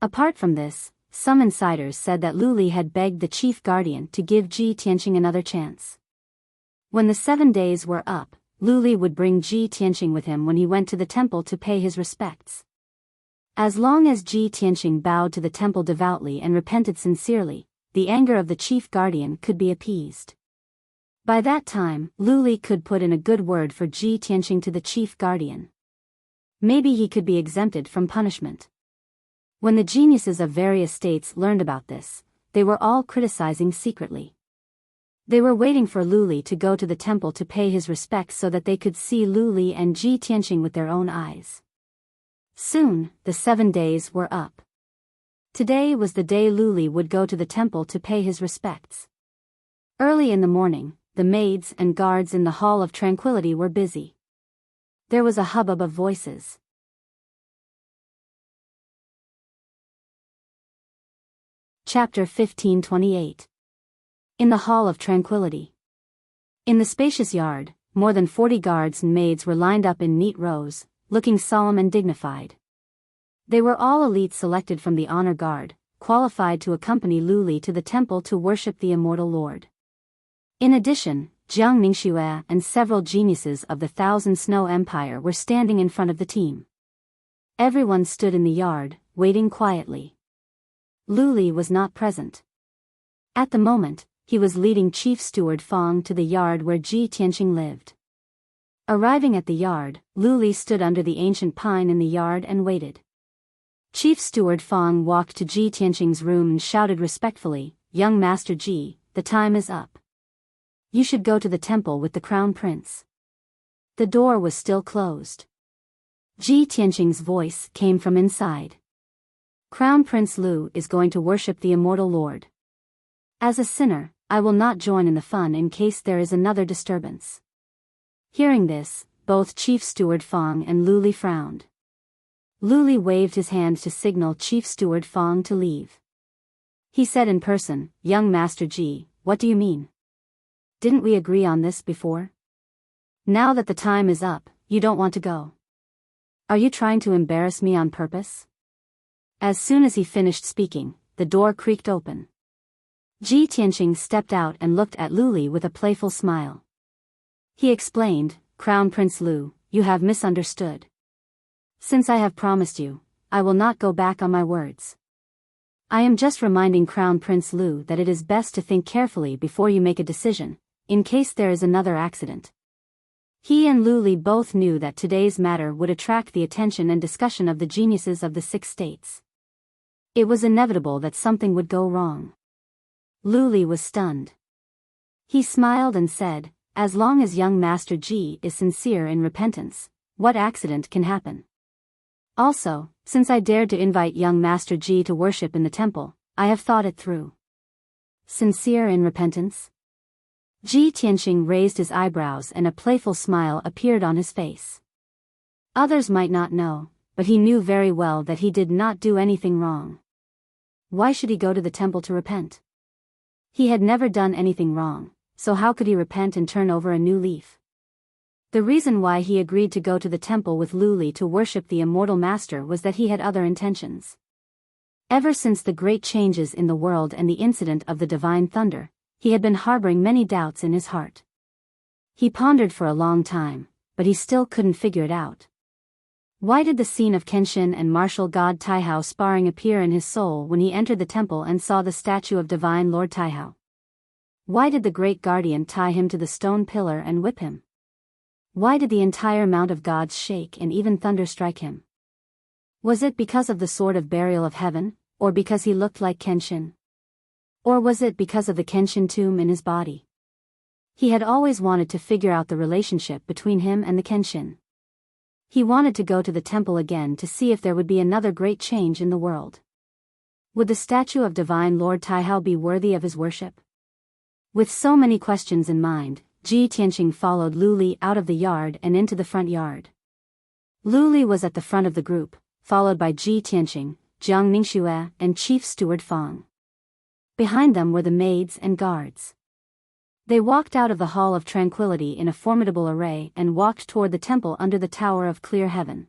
A: Apart from this, some insiders said that Lu Li had begged the chief guardian to give Ji Tianqing another chance. When the 7 days were up, Lu Li would bring Ji Tianqing with him when he went to the temple to pay his respects. As long as Ji Tianqing bowed to the temple devoutly and repented sincerely, the anger of the chief guardian could be appeased. By that time, Lu Li could put in a good word for Ji Tianqing to the chief guardian. Maybe he could be exempted from punishment. When the geniuses of various states learned about this, they were all criticizing secretly. They were waiting for Lu Li to go to the temple to pay his respects so that they could see Lu Li and Ji Tianqing with their own eyes. Soon, the 7 days were up. Today was the day Lu Li would go to the temple to pay his respects. Early in the morning, the maids and guards in the Hall of Tranquility were busy. There was a hubbub of voices. Chapter 1528. In the Hall of Tranquility. In the spacious yard, more than 40 guards and maids were lined up in neat rows, looking solemn and dignified. They were all elite selected from the honor guard, qualified to accompany Lu Li to the temple to worship the immortal Lord. In addition, Jiang Ningxue and several geniuses of the Thousand Snow Empire were standing in front of the team. Everyone stood in the yard, waiting quietly. Lu Li was not present. At the moment, he was leading Chief Steward Fang to the yard where Ji Tianqing lived. Arriving at the yard, Lu Li stood under the ancient pine in the yard and waited. Chief Steward Fang walked to Ji Tianqing's room and shouted respectfully, "Young Master Ji, the time is up. You should go to the temple with the crown prince." The door was still closed. Ji Tianqing's voice came from inside. "Crown Prince Lu is going to worship the immortal Lord. As a sinner, I will not join in the fun in case there is another disturbance." Hearing this, both Chief Steward Fang and Lu Li frowned. Lu Li waved his hand to signal Chief Steward Fang to leave. He said in person, "Young Master Ji, what do you mean? Didn't we agree on this before? Now that the time is up, you don't want to go. Are you trying to embarrass me on purpose?" As soon as he finished speaking, the door creaked open. Ji Tianqing stepped out and looked at Lu Li with a playful smile. He explained, "Crown Prince Lu, you have misunderstood. Since I have promised you, I will not go back on my words. I am just reminding Crown Prince Lu that it is best to think carefully before you make a decision, in case there is another accident." He and Lu Li both knew that today's matter would attract the attention and discussion of the geniuses of the 6 states. It was inevitable that something would go wrong. Lu Li was stunned. He smiled and said, "As long as young Master Ji is sincere in repentance, what accident can happen? Also, since I dared to invite young Master Ji to worship in the temple, I have thought it through." Sincere in repentance? Ji Tianqing raised his eyebrows and a playful smile appeared on his face. Others might not know, but he knew very well that he did not do anything wrong. Why should he go to the temple to repent? He had never done anything wrong, so how could he repent and turn over a new leaf? The reason why he agreed to go to the temple with Lu Li to worship the immortal master was that he had other intentions. Ever since the great changes in the world and the incident of the divine thunder, he had been harboring many doubts in his heart. He pondered for a long time, but he still couldn't figure it out. Why did the scene of Kenshin and martial god Taihao sparring appear in his soul when he entered the temple and saw the statue of divine Lord Taihao? Why did the great guardian tie him to the stone pillar and whip him? Why did the entire Mount of Gods shake and even thunder strike him? Was it because of the sword of burial of heaven, or because he looked like Kenshin? Or was it because of the Kenshin tomb in his body? He had always wanted to figure out the relationship between him and the Kenshin. He wanted to go to the temple again to see if there would be another great change in the world. Would the statue of divine Lord Taihao be worthy of his worship? With so many questions in mind, Ji Tianqing followed Lu Li out of the yard and into the front yard. Lu Li was at the front of the group, followed by Ji Tianqing, Jiang Ningxue, and Chief Steward Fang. Behind them were the maids and guards. They walked out of the Hall of Tranquility in a formidable array and walked toward the temple under the Tower of Clear Heaven.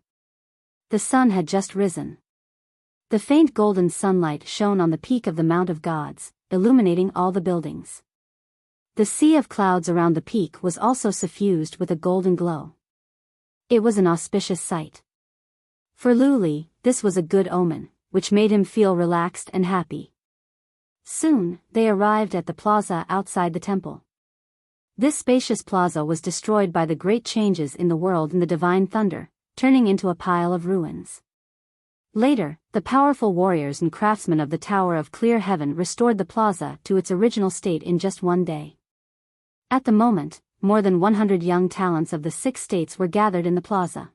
A: The sun had just risen. The faint golden sunlight shone on the peak of the Mount of Gods, illuminating all the buildings. The sea of clouds around the peak was also suffused with a golden glow. It was an auspicious sight. For Lu Li, this was a good omen, which made him feel relaxed and happy. Soon, they arrived at the plaza outside the temple. This spacious plaza was destroyed by the great changes in the world in the divine thunder, turning into a pile of ruins. Later, the powerful warriors and craftsmen of the Tower of Clear Heaven restored the plaza to its original state in just one day. At the moment, more than 100 young talents of the 6 states were gathered in the plaza.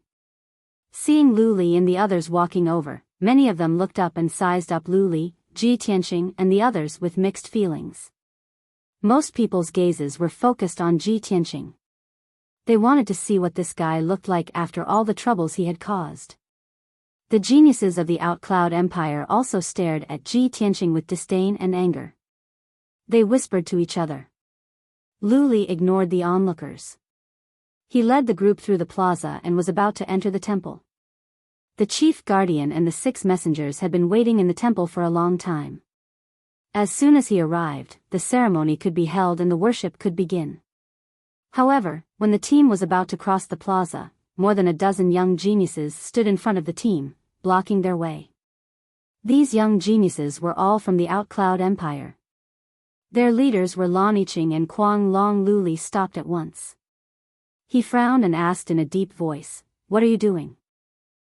A: Seeing Lu Li and the others walking over, many of them looked up and sized up Lu Li, Ji Tianqing and the others with mixed feelings. Most people's gazes were focused on Ji Tianqing. They wanted to see what this guy looked like after all the troubles he had caused. The geniuses of the Outcloud Empire also stared at Ji Tianqing with disdain and anger. They whispered to each other. Lu Li ignored the onlookers. He led the group through the plaza and was about to enter the temple. The chief guardian and the 6 messengers had been waiting in the temple for a long time. As soon as he arrived, the ceremony could be held and the worship could begin. However, when the team was about to cross the plaza, more than a dozen young geniuses stood in front of the team, blocking their way. These young geniuses were all from the Outcloud Empire. Their leaders were Lan Yiqing and Kuang Long. Lu Li stopped at once. He frowned and asked in a deep voice, "What are you doing?"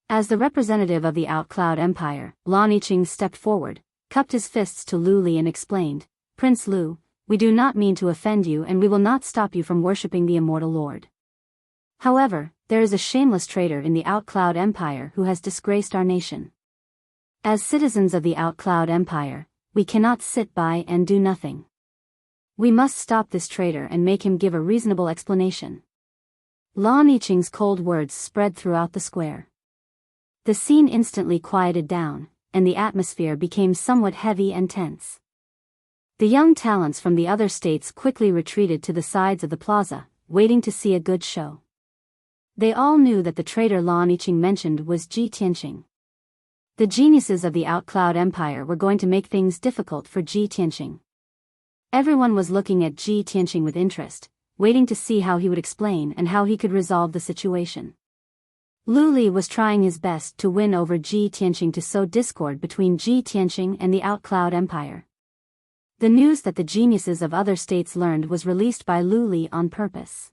A: As the representative of the Outcloud Empire, Lan Yiqing stepped forward, cupped his fists to Lu Li and explained, "Prince Lu, we do not mean to offend you and we will not stop you from worshipping the immortal Lord. However, there is a shameless traitor in the Outcloud Empire who has disgraced our nation. As citizens of the Outcloud Empire, we cannot sit by and do nothing. We must stop this traitor and make him give a reasonable explanation." Lan Yiqing's cold words spread throughout the square. The scene instantly quieted down, and the atmosphere became somewhat heavy and tense. The young talents from the other states quickly retreated to the sides of the plaza, waiting to see a good show. They all knew that the traitor Lan Yiqing mentioned was Ji Tianqing. The geniuses of the Outcloud Empire were going to make things difficult for Ji Tianqing. Everyone was looking at Ji Tianqing with interest, waiting to see how he would explain and how he could resolve the situation. Lu Li was trying his best to win over Ji Tianqing to sow discord between Ji Tianqing and the Outcloud Empire. The news that the geniuses of other states learned was released by Lu Li on purpose.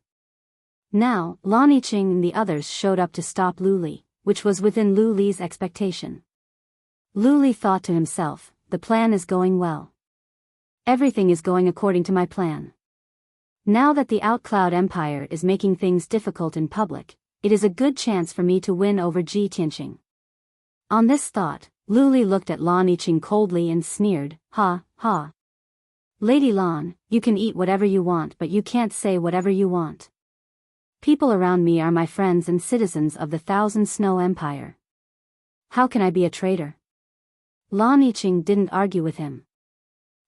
A: Now, Lan Yiqing and the others showed up to stop Lu Li, which was within Lu Li's expectation. Lu Li thought to himself, "The plan is going well. Everything is going according to my plan. Now that the Outcloud Empire is making things difficult in public, it is a good chance for me to win over Ji Tianqing." On this thought, Lu Li looked at Lan Yiqing coldly and sneered, "Ha, ha. Lady Lan, you can eat whatever you want but you can't say whatever you want. People around me are my friends and citizens of the Thousand Snow Empire. How can I be a traitor?" Lan Yiqing didn't argue with him.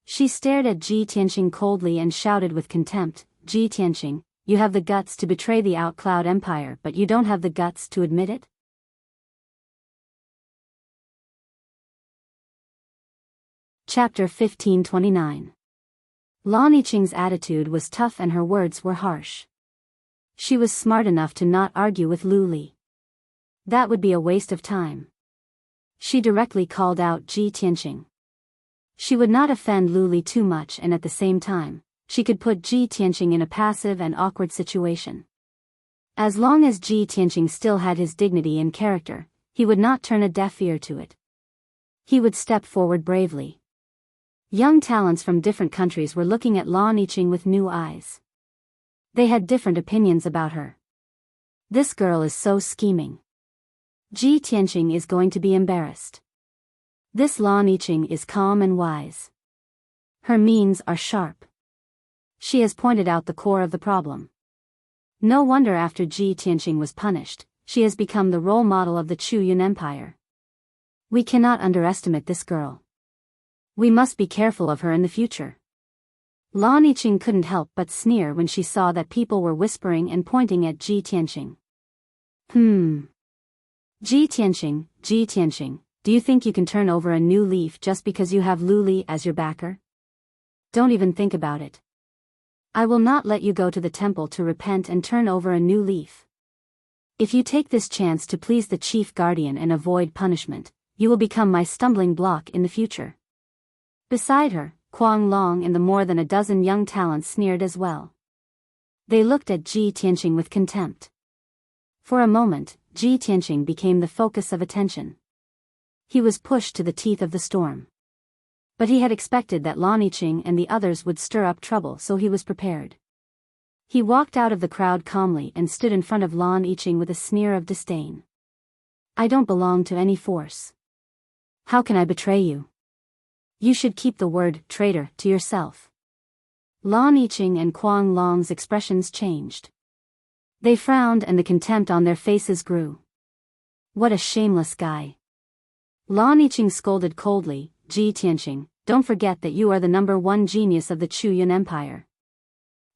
A: She stared at Ji Tianqing coldly and shouted with contempt, "Ji Tianqing, you have the guts to betray the Outcloud Empire but you don't have the guts to admit it?" Chapter 1529. Lan Yiqing's attitude was tough and her words were harsh. She was smart enough to not argue with Lu Li. That would be a waste of time. She directly called out Ji Tianqing. She would not offend Lu Li too much and at the same time, she could put Ji Tianqing in a passive and awkward situation. As long as Ji Tianqing still had his dignity and character, He would not turn a deaf ear to it. He would step forward bravely. Young talents from different countries were looking at Lan Yiqing with new eyes. They had different opinions about her. This girl is so scheming. Ji Tianqing is going to be embarrassed. This Lan Yiqing is calm and wise. Her means are sharp. She has pointed out the core of the problem. No wonder after Ji Tianqing was punished, she has become the role model of the Chu Yun Empire. We cannot underestimate this girl. We must be careful of her in the future. Lan Yiqing couldn't help but sneer when she saw that people were whispering and pointing at Ji Tianqing. Ji Tianqing, do you think you can turn over a new leaf just because you have Lu Li as your backer? Don't even think about it. I will not let you go to the temple to repent and turn over a new leaf. If you take this chance to please the chief guardian and avoid punishment, you will become my stumbling block in the future. Beside her, Kuang Long and the more than a dozen young talents sneered as well. They looked at Ji Tianqing with contempt. For a moment, Ji Tianqing became the focus of attention. He was pushed to the teeth of the storm. But he had expected that Lan Yiqing and the others would stir up trouble, so he was prepared. He walked out of the crowd calmly and stood in front of Lan Yiqing with a sneer of disdain. I don't belong to any force. How can I betray you? You should keep the word traitor to yourself. Lan Yiqing and Kuang Long's expressions changed. They frowned and the contempt on their faces grew. What a shameless guy. Lan Yiqing scolded coldly, Ji Tianqing, don't forget that you are the #1 genius of the Chu Yun Empire.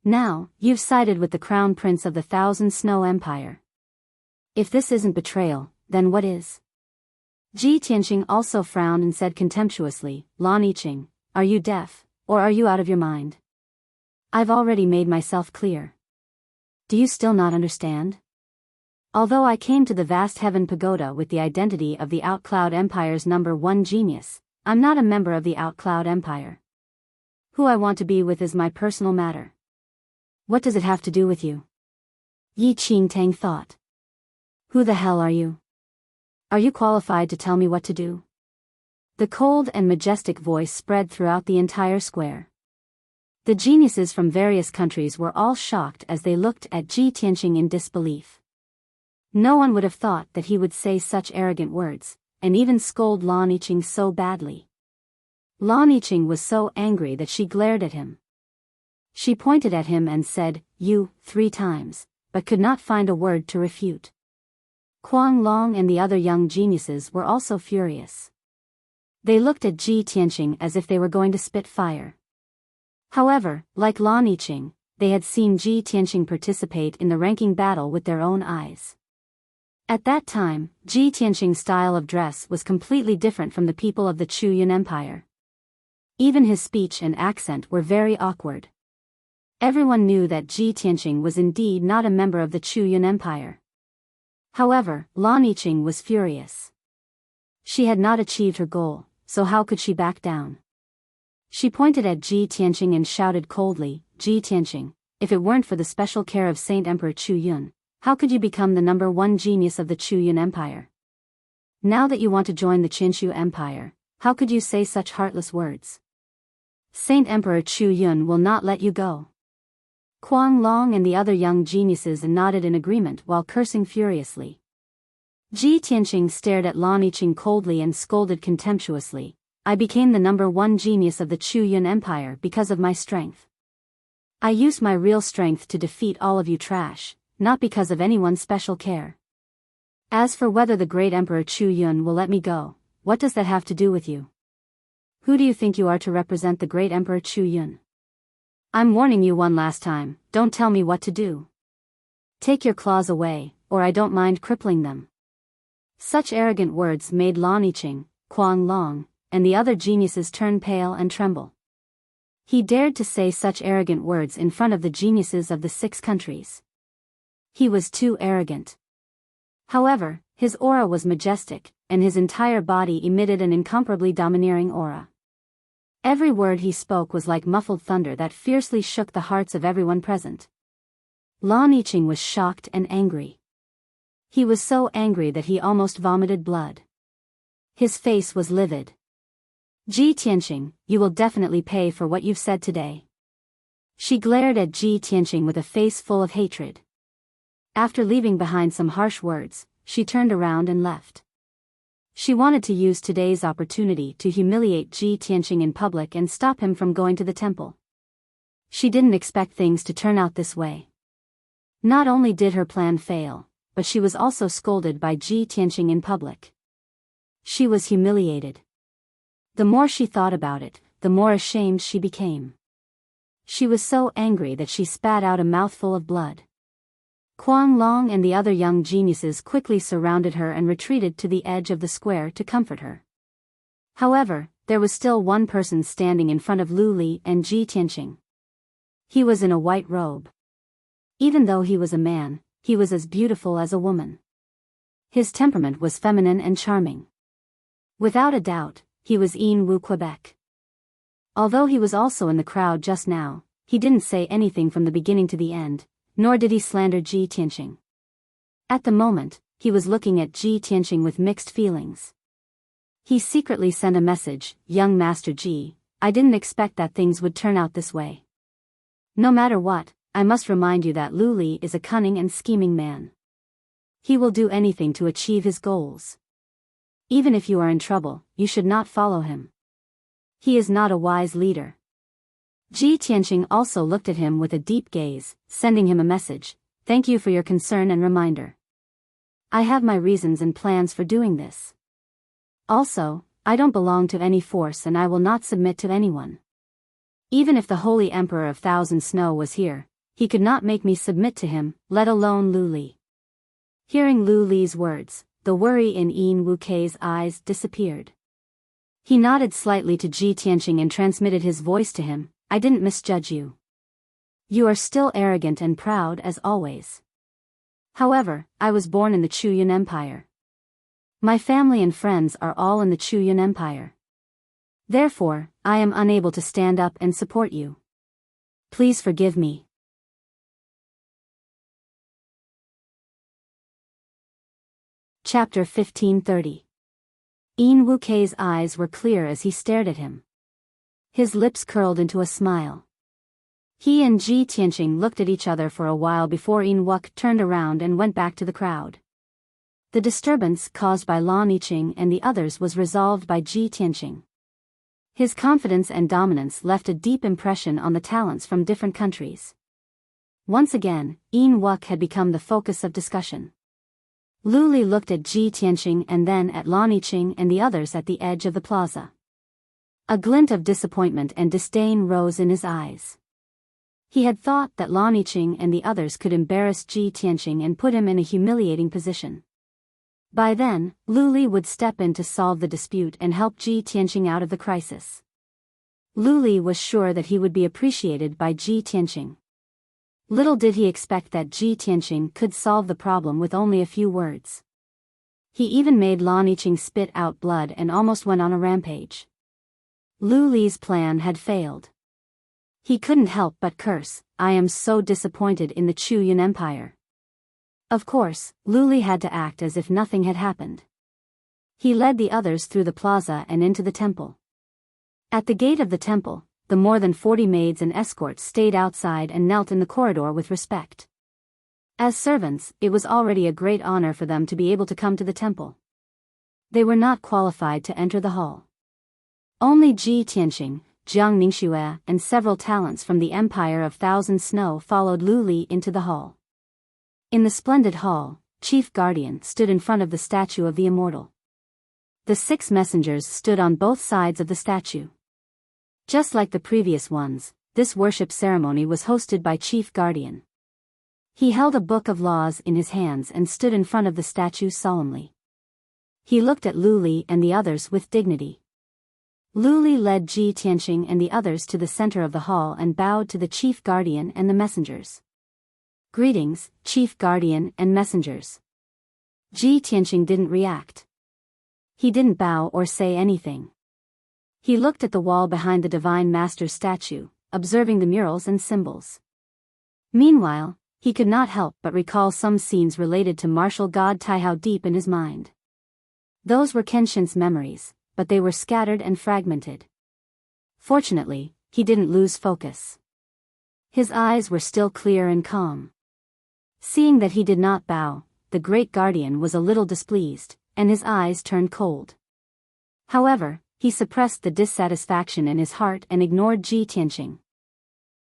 A: Now, you've sided with the crown prince of the Thousand Snow Empire. If this isn't betrayal, then what is? Ji Tianqing also frowned and said contemptuously, Lan Yiqing, are you deaf, or are you out of your mind? I've already made myself clear. Do you still not understand? Although I came to the vast heaven pagoda with the identity of the Outcloud Empire's #1 genius, I'm not a member of the Outcloud Empire. Who I want to be with is my personal matter. What does it have to do with you? Yi Qingtang thought. Who the hell are you? Are you qualified to tell me what to do? The cold and majestic voice spread throughout the entire square. The geniuses from various countries were all shocked as they looked at Ji Tianqing in disbelief. No one would have thought that he would say such arrogant words, and even scold Lan Yiqing so badly. Lan Yiqing was so angry that she glared at him. She pointed at him and said, "You," 3 times, but could not find a word to refute. Kuang Long and the other young geniuses were also furious. They looked at Ji Tianqing as if they were going to spit fire. However, like Lan Yiqing, they had seen Ji Tianqing participate in the ranking battle with their own eyes. At that time, Ji Tianqing's style of dress was completely different from the people of the Chu Yun Empire. Even his speech and accent were very awkward. Everyone knew that Ji Tianqing was indeed not a member of the Chu Yun Empire. However, Lan Yiqing was furious. She had not achieved her goal, so how could she back down? She pointed at Ji Tianqing and shouted coldly, Ji Tianqing, if it weren't for the special care of Saint Emperor Chu Yun, how could you become the #1 genius of the Chu Yun Empire? Now that you want to join the Qinshu Empire, how could you say such heartless words? Saint Emperor Chu Yun will not let you go. Kuang Long and the other young geniuses nodded in agreement while cursing furiously. Ji Tianqing stared at Lan Yiqing coldly and scolded contemptuously, I became the #1 genius of the Chu Yun Empire because of my strength. I used my real strength to defeat all of you trash, not because of anyone's special care. As for whether the great Emperor Chu Yun will let me go, what does that have to do with you? Who do you think you are to represent the great Emperor Chu Yun? I'm warning you one last time, don't tell me what to do. Take your claws away, or I don't mind crippling them. Such arrogant words made Lan Yiqing, Kuang Long, and the other geniuses turn pale and tremble. He dared to say such arrogant words in front of the geniuses of the 6 countries. He was too arrogant. However, his aura was majestic, and his entire body emitted an incomparably domineering aura. Every word he spoke was like muffled thunder that fiercely shook the hearts of everyone present. Lan Yiqing was shocked and angry. He was so angry that he almost vomited blood. His face was livid. Ji Tianqing, you will definitely pay for what you've said today. She glared at Ji Tianqing with a face full of hatred. After leaving behind some harsh words, she turned around and left. She wanted to use today's opportunity to humiliate Ji Tianqing in public and stop him from going to the temple. She didn't expect things to turn out this way. Not only did her plan fail, but she was also scolded by Ji Tianqing in public. She was humiliated. The more she thought about it, the more ashamed she became. She was so angry that she spat out a mouthful of blood. Kuang Long and the other young geniuses quickly surrounded her and retreated to the edge of the square to comfort her. However, there was still one person standing in front of Lu Li and Ji Tianqing. He was in a white robe. Even though he was a man, he was as beautiful as a woman. His temperament was feminine and charming. Without a doubt, he was Yin Wu Quebec. Although he was also in the crowd just now, he didn't say anything from the beginning to the end, nor did he slander Ji Tianqing. At the moment, he was looking at Ji Tianqing with mixed feelings. He secretly sent a message, "Young Master Ji, I didn't expect that things would turn out this way. No matter what, I must remind you that Lu Li is a cunning and scheming man. He will do anything to achieve his goals. Even if you are in trouble, you should not follow him. He is not a wise leader." Ji Tianqing also looked at him with a deep gaze, sending him a message, "Thank you for your concern and reminder. I have my reasons and plans for doing this. Also, I don't belong to any force and I will not submit to anyone. Even if the Holy Emperor of Thousand Snow was here, he could not make me submit to him, let alone Lu Li." Hearing Lu Li's words, the worry in Yin Wu Kei's eyes disappeared. He nodded slightly to Ji Tianqing and transmitted his voice to him, "I didn't misjudge you. You are still arrogant and proud as always. However, I was born in the Chuyuan Empire. My family and friends are all in the Chuyuan Empire. Therefore, I am unable to stand up and support you. Please forgive me." Chapter 1530. Yin Wu Kei's eyes were clear as he stared at him. His lips curled into a smile. He and Ji Tianqing looked at each other for a while before Yin Wu turned around and went back to the crowd. The disturbance caused by Lan Yiqing and the others was resolved by Ji Tianqing. His confidence and dominance left a deep impression on the talents from different countries. Once again, Yin Wu had become the focus of discussion. Lu Li looked at Ji Tianqing and then at Lan Yiqing and the others at the edge of the plaza. A glint of disappointment and disdain rose in his eyes. He had thought that Lan Yiqing and the others could embarrass Ji Tianqing and put him in a humiliating position. By then, Lu Li would step in to solve the dispute and help Ji Tianqing out of the crisis. Lu Li was sure that he would be appreciated by Ji Tianqing. Little did he expect that Ji Tianqing could solve the problem with only a few words. He even made Lan Yiqing spit out blood and almost went on a rampage. Lu Li's plan had failed. He couldn't help but curse, "I am so disappointed in the Chuyuan Empire." Of course, Lu Li had to act as if nothing had happened. He led the others through the plaza and into the temple. At the gate of the temple, the more than 40 maids and escorts stayed outside and knelt in the corridor with respect. As servants, it was already a great honor for them to be able to come to the temple. They were not qualified to enter the hall. Only Ji Tianqing, Jiang Ningxue, and several talents from the Empire of Thousand Snow followed Lu Li into the hall. In the splendid hall, Chief Guardian stood in front of the statue of the immortal. The 6 messengers stood on both sides of the statue. Just like the previous ones, this worship ceremony was hosted by Chief Guardian. He held a book of laws in his hands and stood in front of the statue solemnly. He looked at Lu Li and the others with dignity. Lu Li led Ji Tianqing and the others to the center of the hall and bowed to the Chief Guardian and the messengers. "Greetings, Chief Guardian and messengers." Ji Tianqing didn't react. He didn't bow or say anything. He looked at the wall behind the Divine Master's statue, observing the murals and symbols. Meanwhile, he could not help but recall some scenes related to martial god Taihao deep in his mind. Those were Kenshin's memories, but they were scattered and fragmented. Fortunately, he didn't lose focus. His eyes were still clear and calm. Seeing that he did not bow, the great guardian was a little displeased, and his eyes turned cold. However, he suppressed the dissatisfaction in his heart and ignored Ji Tianqing.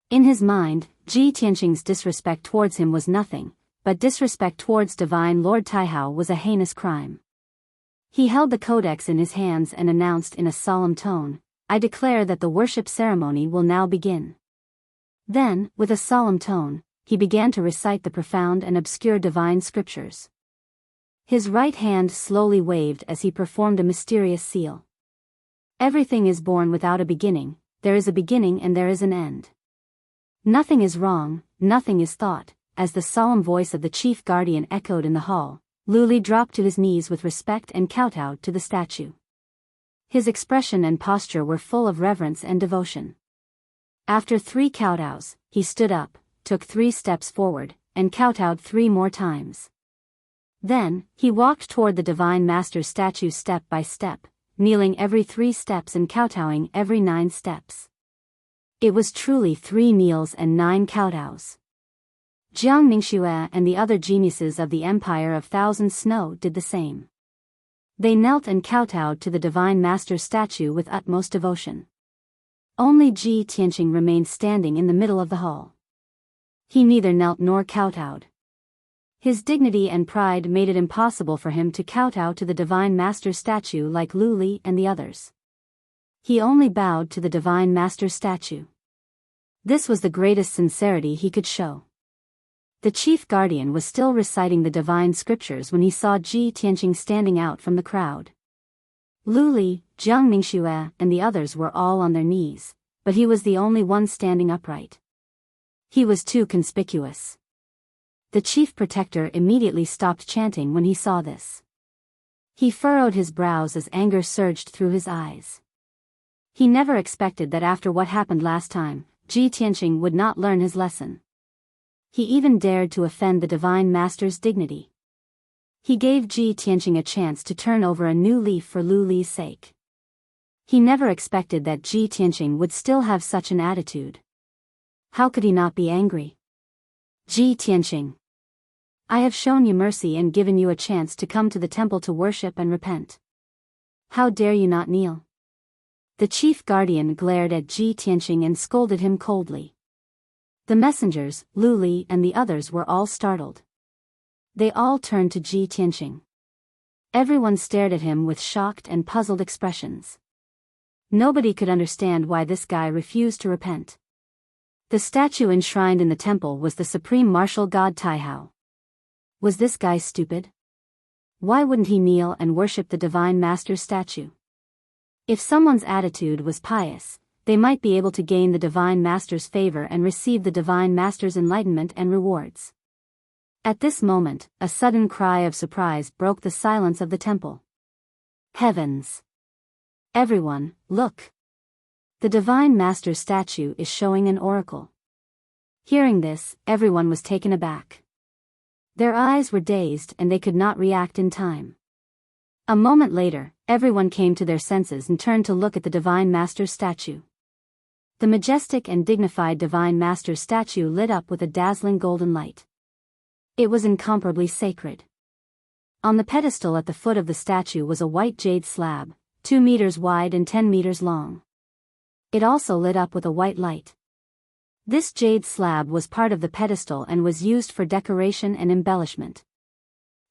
A: In his mind, Ji Tianqing's disrespect towards him was nothing, but disrespect towards Divine Lord Taihao was a heinous crime. He held the codex in his hands and announced in a solemn tone, "I declare that the worship ceremony will now begin." Then, with a solemn tone, he began to recite the profound and obscure divine scriptures. His right hand slowly waved as he performed a mysterious seal. Everything is born without a beginning, there is a beginning and there is an end. Nothing is wrong, nothing is thought. As the solemn voice of the chief guardian echoed in the hall, Lu Li dropped to his knees with respect and kowtowed to the statue. His expression and posture were full of reverence and devotion. After 3 kowtows, he stood up, took 3 steps forward, and kowtowed 3 more times. Then, he walked toward the Divine Master's statue step by step, kneeling every 3 steps and kowtowing every 9 steps. It was truly 3 kneels and 9 kowtows. Jiang Ningxue and the other geniuses of the Empire of Thousand Snow did the same. They knelt and kowtowed to the Divine Master's statue with utmost devotion. Only Ji Tianqing remained standing in the middle of the hall. He neither knelt nor kowtowed. His dignity and pride made it impossible for him to kowtow to the Divine Master's statue like Lu Li and the others. He only bowed to the Divine Master's statue. This was the greatest sincerity he could show. The chief guardian was still reciting the divine scriptures when he saw Ji Tianqing standing out from the crowd. Lu Li, Jiang Ningxue, and the others were all on their knees, but he was the only one standing upright. He was too conspicuous. The chief protector immediately stopped chanting when he saw this. He furrowed his brows as anger surged through his eyes. He never expected that after what happened last time, Ji Tianqing would not learn his lesson. He even dared to offend the Divine Master's dignity. He gave Ji Tianqing a chance to turn over a new leaf for Lu Li's sake. He never expected that Ji Tianqing would still have such an attitude. How could he not be angry? Ji Tianqing, I have shown you mercy and given you a chance to come to the temple to worship and repent. How dare you not kneel? The chief guardian glared at Ji Tianqing and scolded him coldly. The messengers, Lu Li and the others were all startled. They all turned to Ji Tianqing. Everyone stared at him with shocked and puzzled expressions. Nobody could understand why this guy refused to repent. The statue enshrined in the temple was the supreme martial god Taihao. Was this guy stupid? Why wouldn't he kneel and worship the Divine Master's statue? If someone's attitude was pious, they might be able to gain the Divine Master's favor and receive the Divine Master's enlightenment and rewards. At this moment, a sudden cry of surprise broke the silence of the temple. Heavens! Everyone, look! The Divine Master's statue is showing an oracle. Hearing this, everyone was taken aback. Their eyes were dazed and they could not react in time. A moment later, everyone came to their senses and turned to look at the Divine Master's statue. The majestic and dignified Divine Master's statue lit up with a dazzling golden light. It was incomparably sacred. On the pedestal at the foot of the statue was a white jade slab, 2 meters wide and 10 meters long. It also lit up with a white light. This jade slab was part of the pedestal and was used for decoration and embellishment.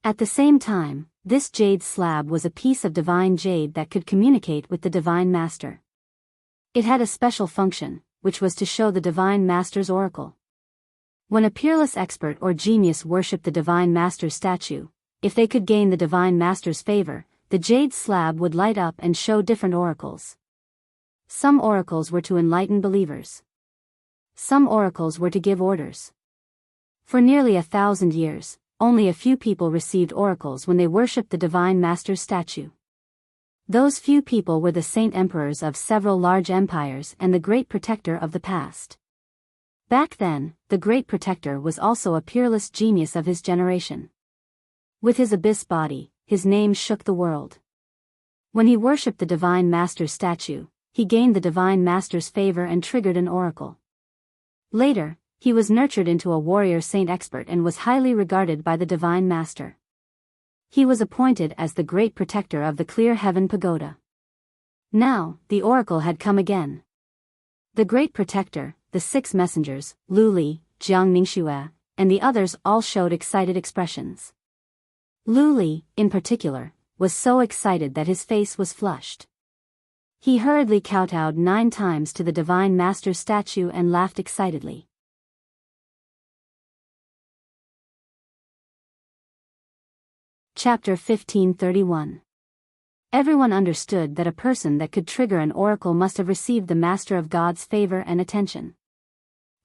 A: At the same time, this jade slab was a piece of divine jade that could communicate with the Divine Master. It had a special function, which was to show the Divine Master's oracle. When a peerless expert or genius worshipped the Divine Master's statue, if they could gain the Divine Master's favor, the jade slab would light up and show different oracles. Some oracles were to enlighten believers. Some oracles were to give orders. For nearly 1,000 years, only a few people received oracles when they worshipped the Divine Master's statue. Those few people were the saint emperors of several large empires and the great protector of the past. Back then, the Great Protector was also a peerless genius of his generation. With his abyss body, his name shook the world. When he worshipped the Divine Master's statue, he gained the Divine Master's favor and triggered an oracle. Later, he was nurtured into a warrior saint expert and was highly regarded by the Divine Master. He was appointed as the Great Protector of the Clear Heaven Pagoda. Now, the oracle had come again. The Great Protector, the 6 messengers, Lu Li, Jiang Ningxue, and the others all showed excited expressions. Lu Li, in particular, was so excited that his face was flushed. He hurriedly kowtowed 9 times to the Divine Master's statue and laughed excitedly. Chapter 1531. Everyone understood that a person that could trigger an oracle must have received the Master of God's favor and attention.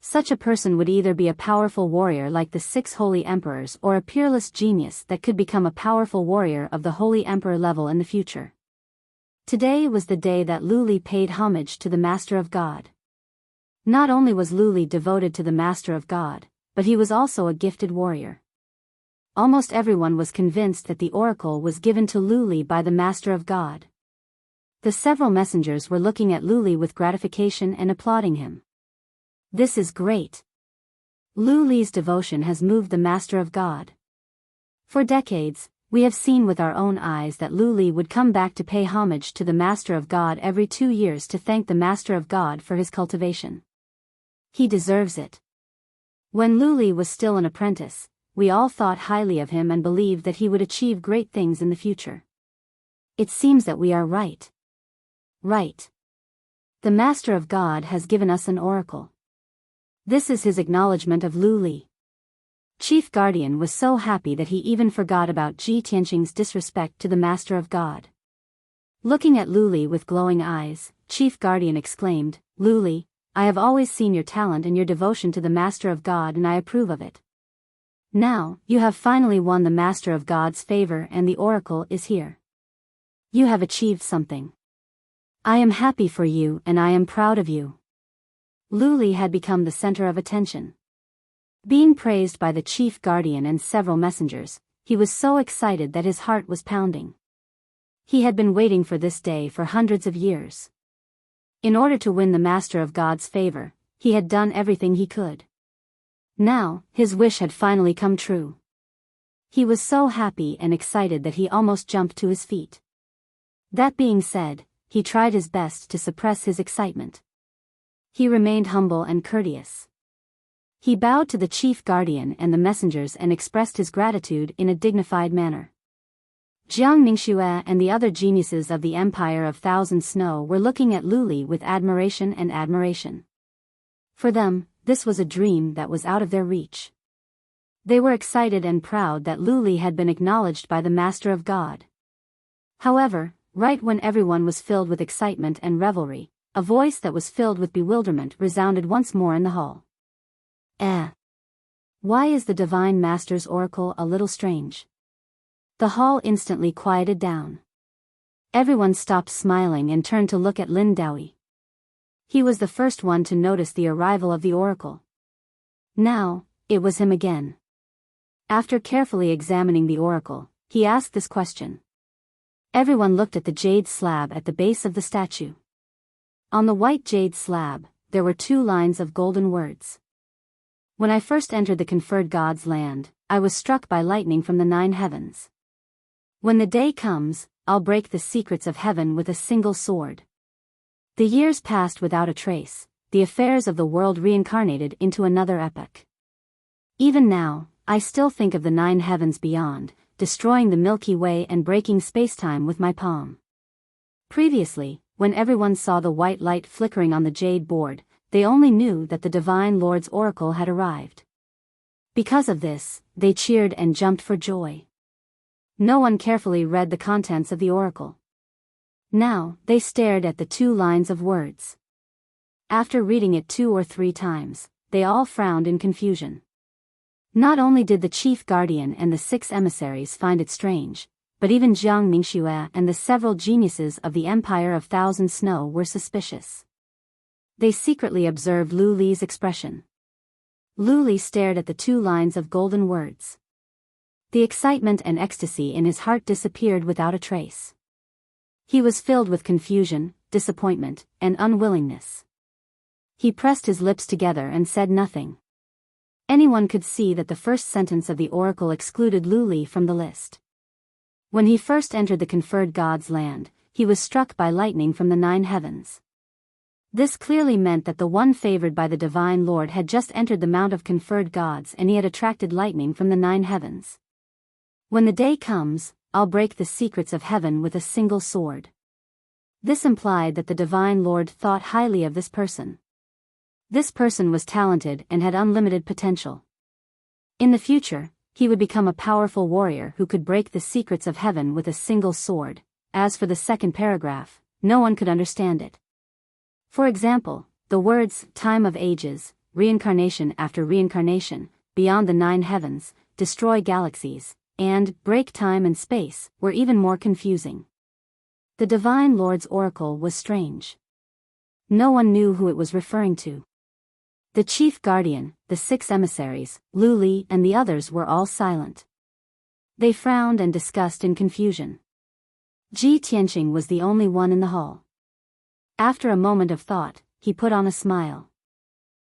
A: Such a person would either be a powerful warrior like the 6 holy emperors or a peerless genius that could become a powerful warrior of the holy emperor level in the future. Today was the day that Lu Li paid homage to the Master of God. Not only was Lu Li devoted to the Master of God, but he was also a gifted warrior. Almost everyone was convinced that the oracle was given to Lu Li by the Master of God. The several messengers were looking at Lu Li with gratification and applauding him. This is great. Lu Li's devotion has moved the Master of God. For decades, we have seen with our own eyes that Lu Li would come back to pay homage to the Master of God every 2 years to thank the Master of God for his cultivation. He deserves it. When Lu Li was still an apprentice, we all thought highly of him and believed that he would achieve great things in the future. It seems that we are right. Right. The Master of God has given us an oracle. This is his acknowledgement of Lu Li. Chief Guardian was so happy that he even forgot about Ji Tianqing's disrespect to the Master of God. Looking at Lu Li with glowing eyes, Chief Guardian exclaimed, "Lu Li, I have always seen your talent and your devotion to the Master of God and I approve of it. Now, you have finally won the Master of God's favor and the oracle is here. You have achieved something. I am happy for you and I am proud of you." Lu Li had become the center of attention. Being praised by the Chief Guardian and several messengers, he was so excited that his heart was pounding. He had been waiting for this day for hundreds of years. In order to win the Master of God's favor, he had done everything he could. Now, his wish had finally come true. He was so happy and excited that he almost jumped to his feet. That being said, he tried his best to suppress his excitement. He remained humble and courteous. He bowed to the Chief Guardian and the messengers and expressed his gratitude in a dignified manner. Jiang Ningxue and the other geniuses of the Empire of Thousand Snow were looking at Lu Li with admiration and admiration. For them, this was a dream that was out of their reach. They were excited and proud that Lu Li had been acknowledged by the Master of God. However, right when everyone was filled with excitement and revelry, a voice that was filled with bewilderment resounded once more in the hall. Why is the Divine Master's oracle a little strange? The hall instantly quieted down. Everyone stopped smiling and turned to look at Lin Daoyi. He was the first one to notice the arrival of the oracle. Now, it was him again. After carefully examining the oracle, he asked this question. Everyone looked at the jade slab at the base of the statue. On the white jade slab, there were 2 lines of golden words. When I first entered the conferred God's land, I was struck by lightning from the 9 heavens. When the day comes, I'll break the secrets of heaven with a single sword. The years passed without a trace, the affairs of the world reincarnated into another epoch. Even now, I still think of the 9 heavens beyond, destroying the Milky Way and breaking spacetime with my palm. Previously, when everyone saw the white light flickering on the jade board, they only knew that the Divine Lord's oracle had arrived. Because of this, they cheered and jumped for joy. No one carefully read the contents of the oracle. Now, they stared at the 2 lines of words. After reading it 2 or 3 times, they all frowned in confusion. Not only did the Chief Guardian and the 6 emissaries find it strange, but even Jiang Ningxue and the several geniuses of the Empire of Thousand Snow were suspicious. They secretly observed Lu Li's expression. Lu Li stared at the 2 lines of golden words. The excitement and ecstasy in his heart disappeared without a trace. He was filled with confusion, disappointment, and unwillingness. He pressed his lips together and said nothing. Anyone could see that the first sentence of the oracle excluded Lu Li from the list. When he first entered the conferred God's land, he was struck by lightning from the 9 heavens. This clearly meant that the one favored by the Divine Lord had just entered the Mount of Conferred Gods and he had attracted lightning from the 9 heavens. When the day comes, I'll break the secrets of heaven with a single sword. This implied that the Divine Lord thought highly of this person. This person was talented and had unlimited potential. In the future, he would become a powerful warrior who could break the secrets of heaven with a single sword. As for the second paragraph, no one could understand it. For example, the words, time of ages, reincarnation after reincarnation, beyond the 9 heavens, destroy galaxies, and break time and space, were even more confusing. The Divine Lord's oracle was strange. No one knew who it was referring to. The chief guardian, the 6 emissaries, Lu Li and the others were all silent. They frowned and discussed in confusion. Ji Tianqing was the only one in the hall. After a moment of thought, he put on a smile.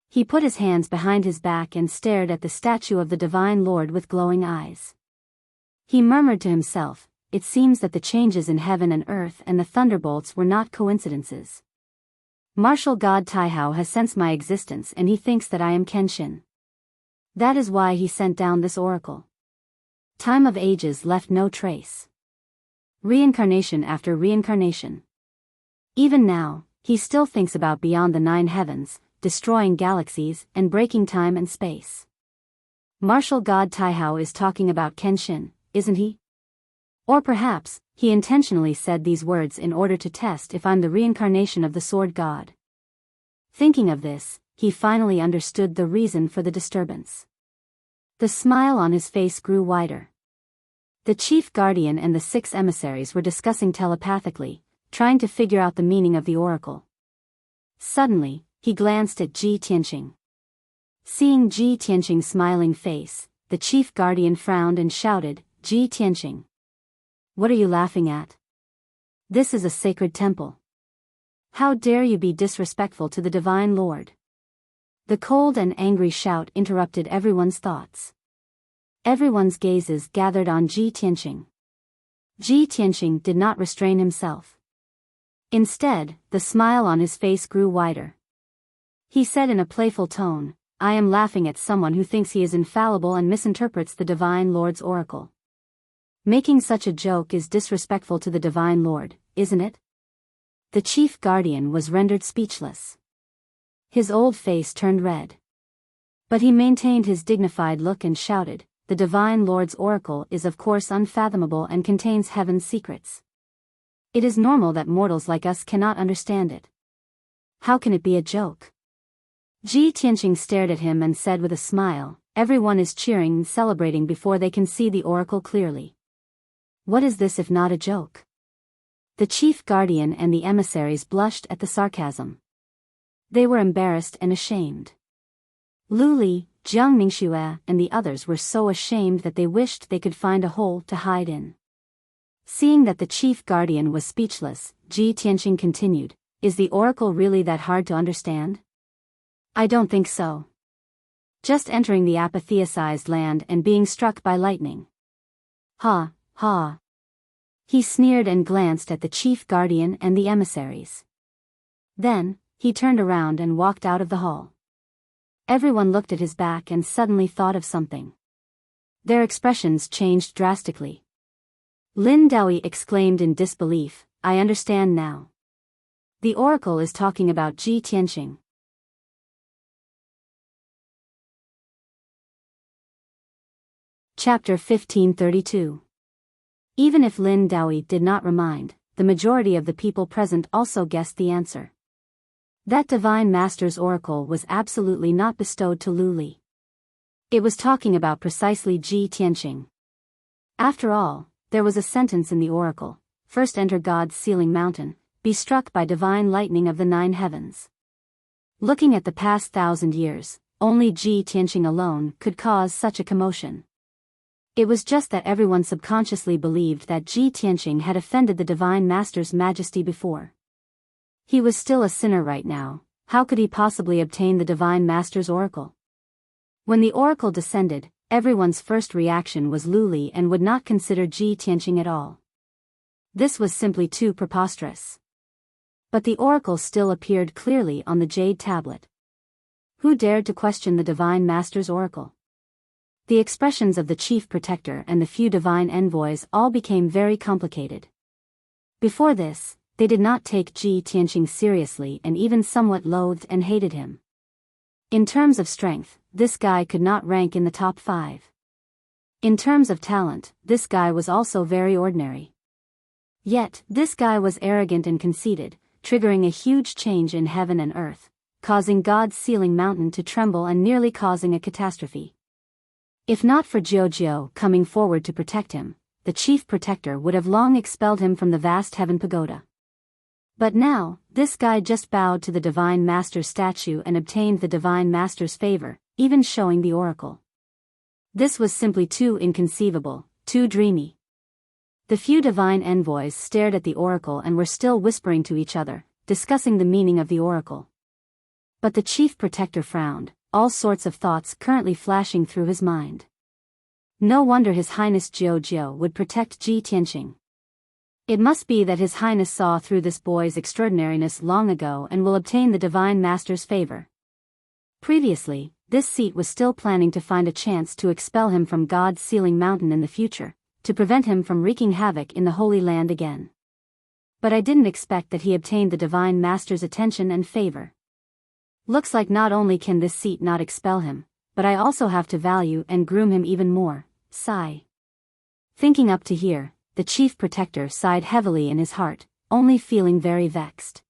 A: He put his hands behind his back and stared at the statue of the Divine Lord with glowing eyes. He murmured to himself, it seems that the changes in heaven and earth and the thunderbolts were not coincidences. Martial God Taihao has sensed my existence and he thinks that I am Kenshin. That is why he sent down this oracle. Time of ages left no trace. Reincarnation after reincarnation. Even now, he still thinks about beyond the 9 heavens, destroying galaxies and breaking time and space. Martial God Taihao is talking about Kenshin, isn't he? Or perhaps, he intentionally said these words in order to test if I'm the reincarnation of the Sword God. Thinking of this, he finally understood the reason for the disturbance. The smile on his face grew wider. The chief guardian and the 6 emissaries were discussing telepathically, trying to figure out the meaning of the oracle. Suddenly, he glanced at Ji Tianqing. Seeing Ji Tianqing's smiling face, the chief guardian frowned and shouted, Ji Tianqing. What are you laughing at? This is a sacred temple. How dare you be disrespectful to the Divine Lord? The cold and angry shout interrupted everyone's thoughts. Everyone's gazes gathered on Ji Tianqing. Ji Tianqing did not restrain himself. Instead, the smile on his face grew wider. He said in a playful tone, I am laughing at someone who thinks he is infallible and misinterprets the Divine Lord's oracle. Making such a joke is disrespectful to the Divine Lord, isn't it? The chief guardian was rendered speechless. His old face turned red. But he maintained his dignified look and shouted, the Divine Lord's oracle is of course unfathomable and contains heaven's secrets. It is normal that mortals like us cannot understand it. How can it be a joke? Ji Tianqing stared at him and said with a smile, everyone is cheering and celebrating before they can see the oracle clearly. What is this if not a joke? The chief guardian and the emissaries blushed at the sarcasm. They were embarrassed and ashamed. Lu Li, Jiang Mingxue and the others were so ashamed that they wished they could find a hole to hide in. Seeing that the chief guardian was speechless, Ji Tianqing continued, is the oracle really that hard to understand? I don't think so. Just entering the apatheicized land and being struck by lightning. Ha, ha. He sneered and glanced at the chief guardian and the emissaries. Then, he turned around and walked out of the hall. Everyone looked at his back and suddenly thought of something. Their expressions changed drastically. Lin Daoi exclaimed in disbelief, I understand now. The oracle is talking about Ji Tianqing. Chapter 1532. Even if Lin Daoi did not remind, the majority of the people present also guessed the answer. That divine master's oracle was absolutely not bestowed to Lu Li. It was talking about precisely Ji Tianqing. After all, there was a sentence in the oracle, first enter God's sealing mountain, be struck by divine lightning of the 9 heavens. Looking at the past 1,000 years, only Ji Tianqing alone could cause such a commotion. It was just that everyone subconsciously believed that Ji Tianqing had offended the Divine Master's majesty before. He was still a sinner right now. How could he possibly obtain the Divine Master's oracle? When the oracle descended, everyone's first reaction was Lu Li and would not consider Ji Tianqing at all. This was simply too preposterous. But the oracle still appeared clearly on the jade tablet. Who dared to question the Divine Master's oracle? The expressions of the chief protector and the few divine envoys all became very complicated. Before this, they did not take Ji Tianqing seriously and even somewhat loathed and hated him. In terms of strength, this guy could not rank in the top 5. In terms of talent, this guy was also very ordinary. Yet, this guy was arrogant and conceited, triggering a huge change in heaven and earth, causing God's sealing mountain to tremble and nearly causing a catastrophe. If not for Jiao coming forward to protect him, the chief protector would have long expelled him from the vast heaven pagoda. But now, this guy just bowed to the Divine Master's statue and obtained the Divine Master's favor, even showing the oracle. This was simply too inconceivable, too dreamy. The few divine envoys stared at the oracle and were still whispering to each other, discussing the meaning of the oracle. But the chief protector frowned, all sorts of thoughts currently flashing through his mind. No wonder His Highness Jiao would protect Ji Tianqing. It must be that His Highness saw through this boy's extraordinariness long ago and will obtain the Divine Master's favor. Previously, this seat was still planning to find a chance to expel him from God's sealing mountain in the future, to prevent him from wreaking havoc in the Holy Land again. But I didn't expect that he obtained the Divine Master's attention and favor. Looks like not only can this seat not expel him, but I also have to value and groom him even more. Sigh. Thinking up to here, the chief protector sighed heavily in his heart, only feeling very vexed.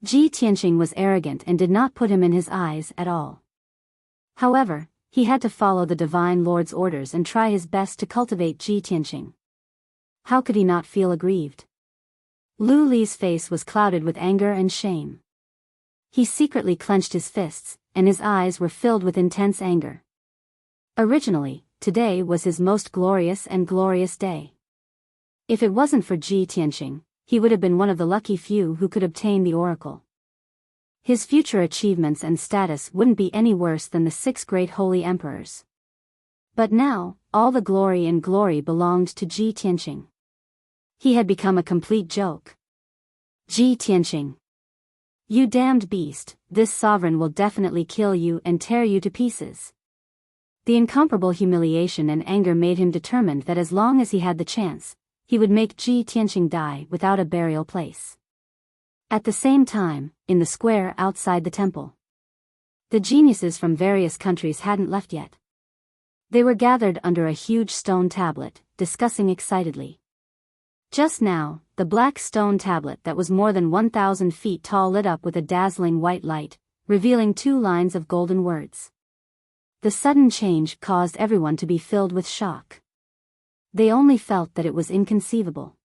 A: Ji Tianqing was arrogant and did not put him in his eyes at all. However, he had to follow the Divine Lord's orders and try his best to cultivate Ji Tianqing. How could he not feel aggrieved? Lu Li's face was clouded with anger and shame. He secretly clenched his fists, and his eyes were filled with intense anger. Originally, today was his most glorious day. If it wasn't for Ji Tianqing, he would have been one of the lucky few who could obtain the oracle. His future achievements and status wouldn't be any worse than the 6 great holy emperors. But now, all the glory belonged to Ji Tianqing. He had become a complete joke. Ji Tianqing. You damned beast, this sovereign will definitely kill you and tear you to pieces. The incomparable humiliation and anger made him determined that as long as he had the chance, he would make Ji Tianqing die without a burial place. At the same time, in the square outside the temple, the geniuses from various countries hadn't left yet. They were gathered under a huge stone tablet, discussing excitedly. Just now, the black stone tablet that was more than 1,000 feet tall lit up with a dazzling white light, revealing 2 lines of golden words. The sudden change caused everyone to be filled with shock. They only felt that it was inconceivable.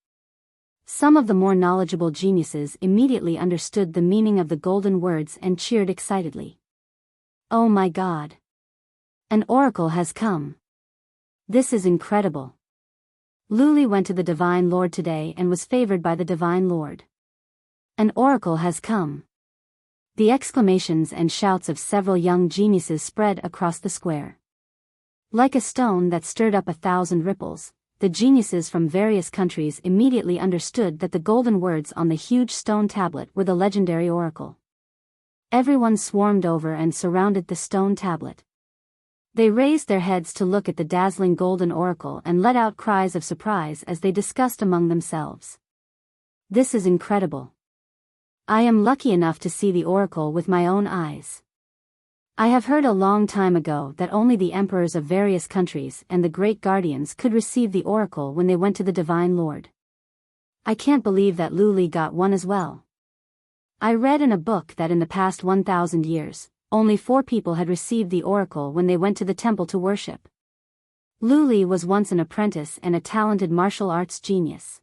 A: Some of the more knowledgeable geniuses immediately understood the meaning of the golden words and cheered excitedly. Oh my God! An oracle has come! This is incredible! Lu Li went to the Divine Lord today and was favored by the Divine Lord. An oracle has come! The exclamations and shouts of several young geniuses spread across the square. Like a stone that stirred up 1,000 ripples, the geniuses from various countries immediately understood that the golden words on the huge stone tablet were the legendary oracle. Everyone swarmed over and surrounded the stone tablet. They raised their heads to look at the dazzling golden oracle and let out cries of surprise as they discussed among themselves. This is incredible. I am lucky enough to see the oracle with my own eyes. I have heard a long time ago that only the emperors of various countries and the great guardians could receive the oracle when they went to the Divine Lord. I can't believe that Lu Li got one as well. I read in a book that in the past 1,000 years, only 4 people had received the oracle when they went to the temple to worship. Lu Li was once an apprentice and a talented martial arts genius.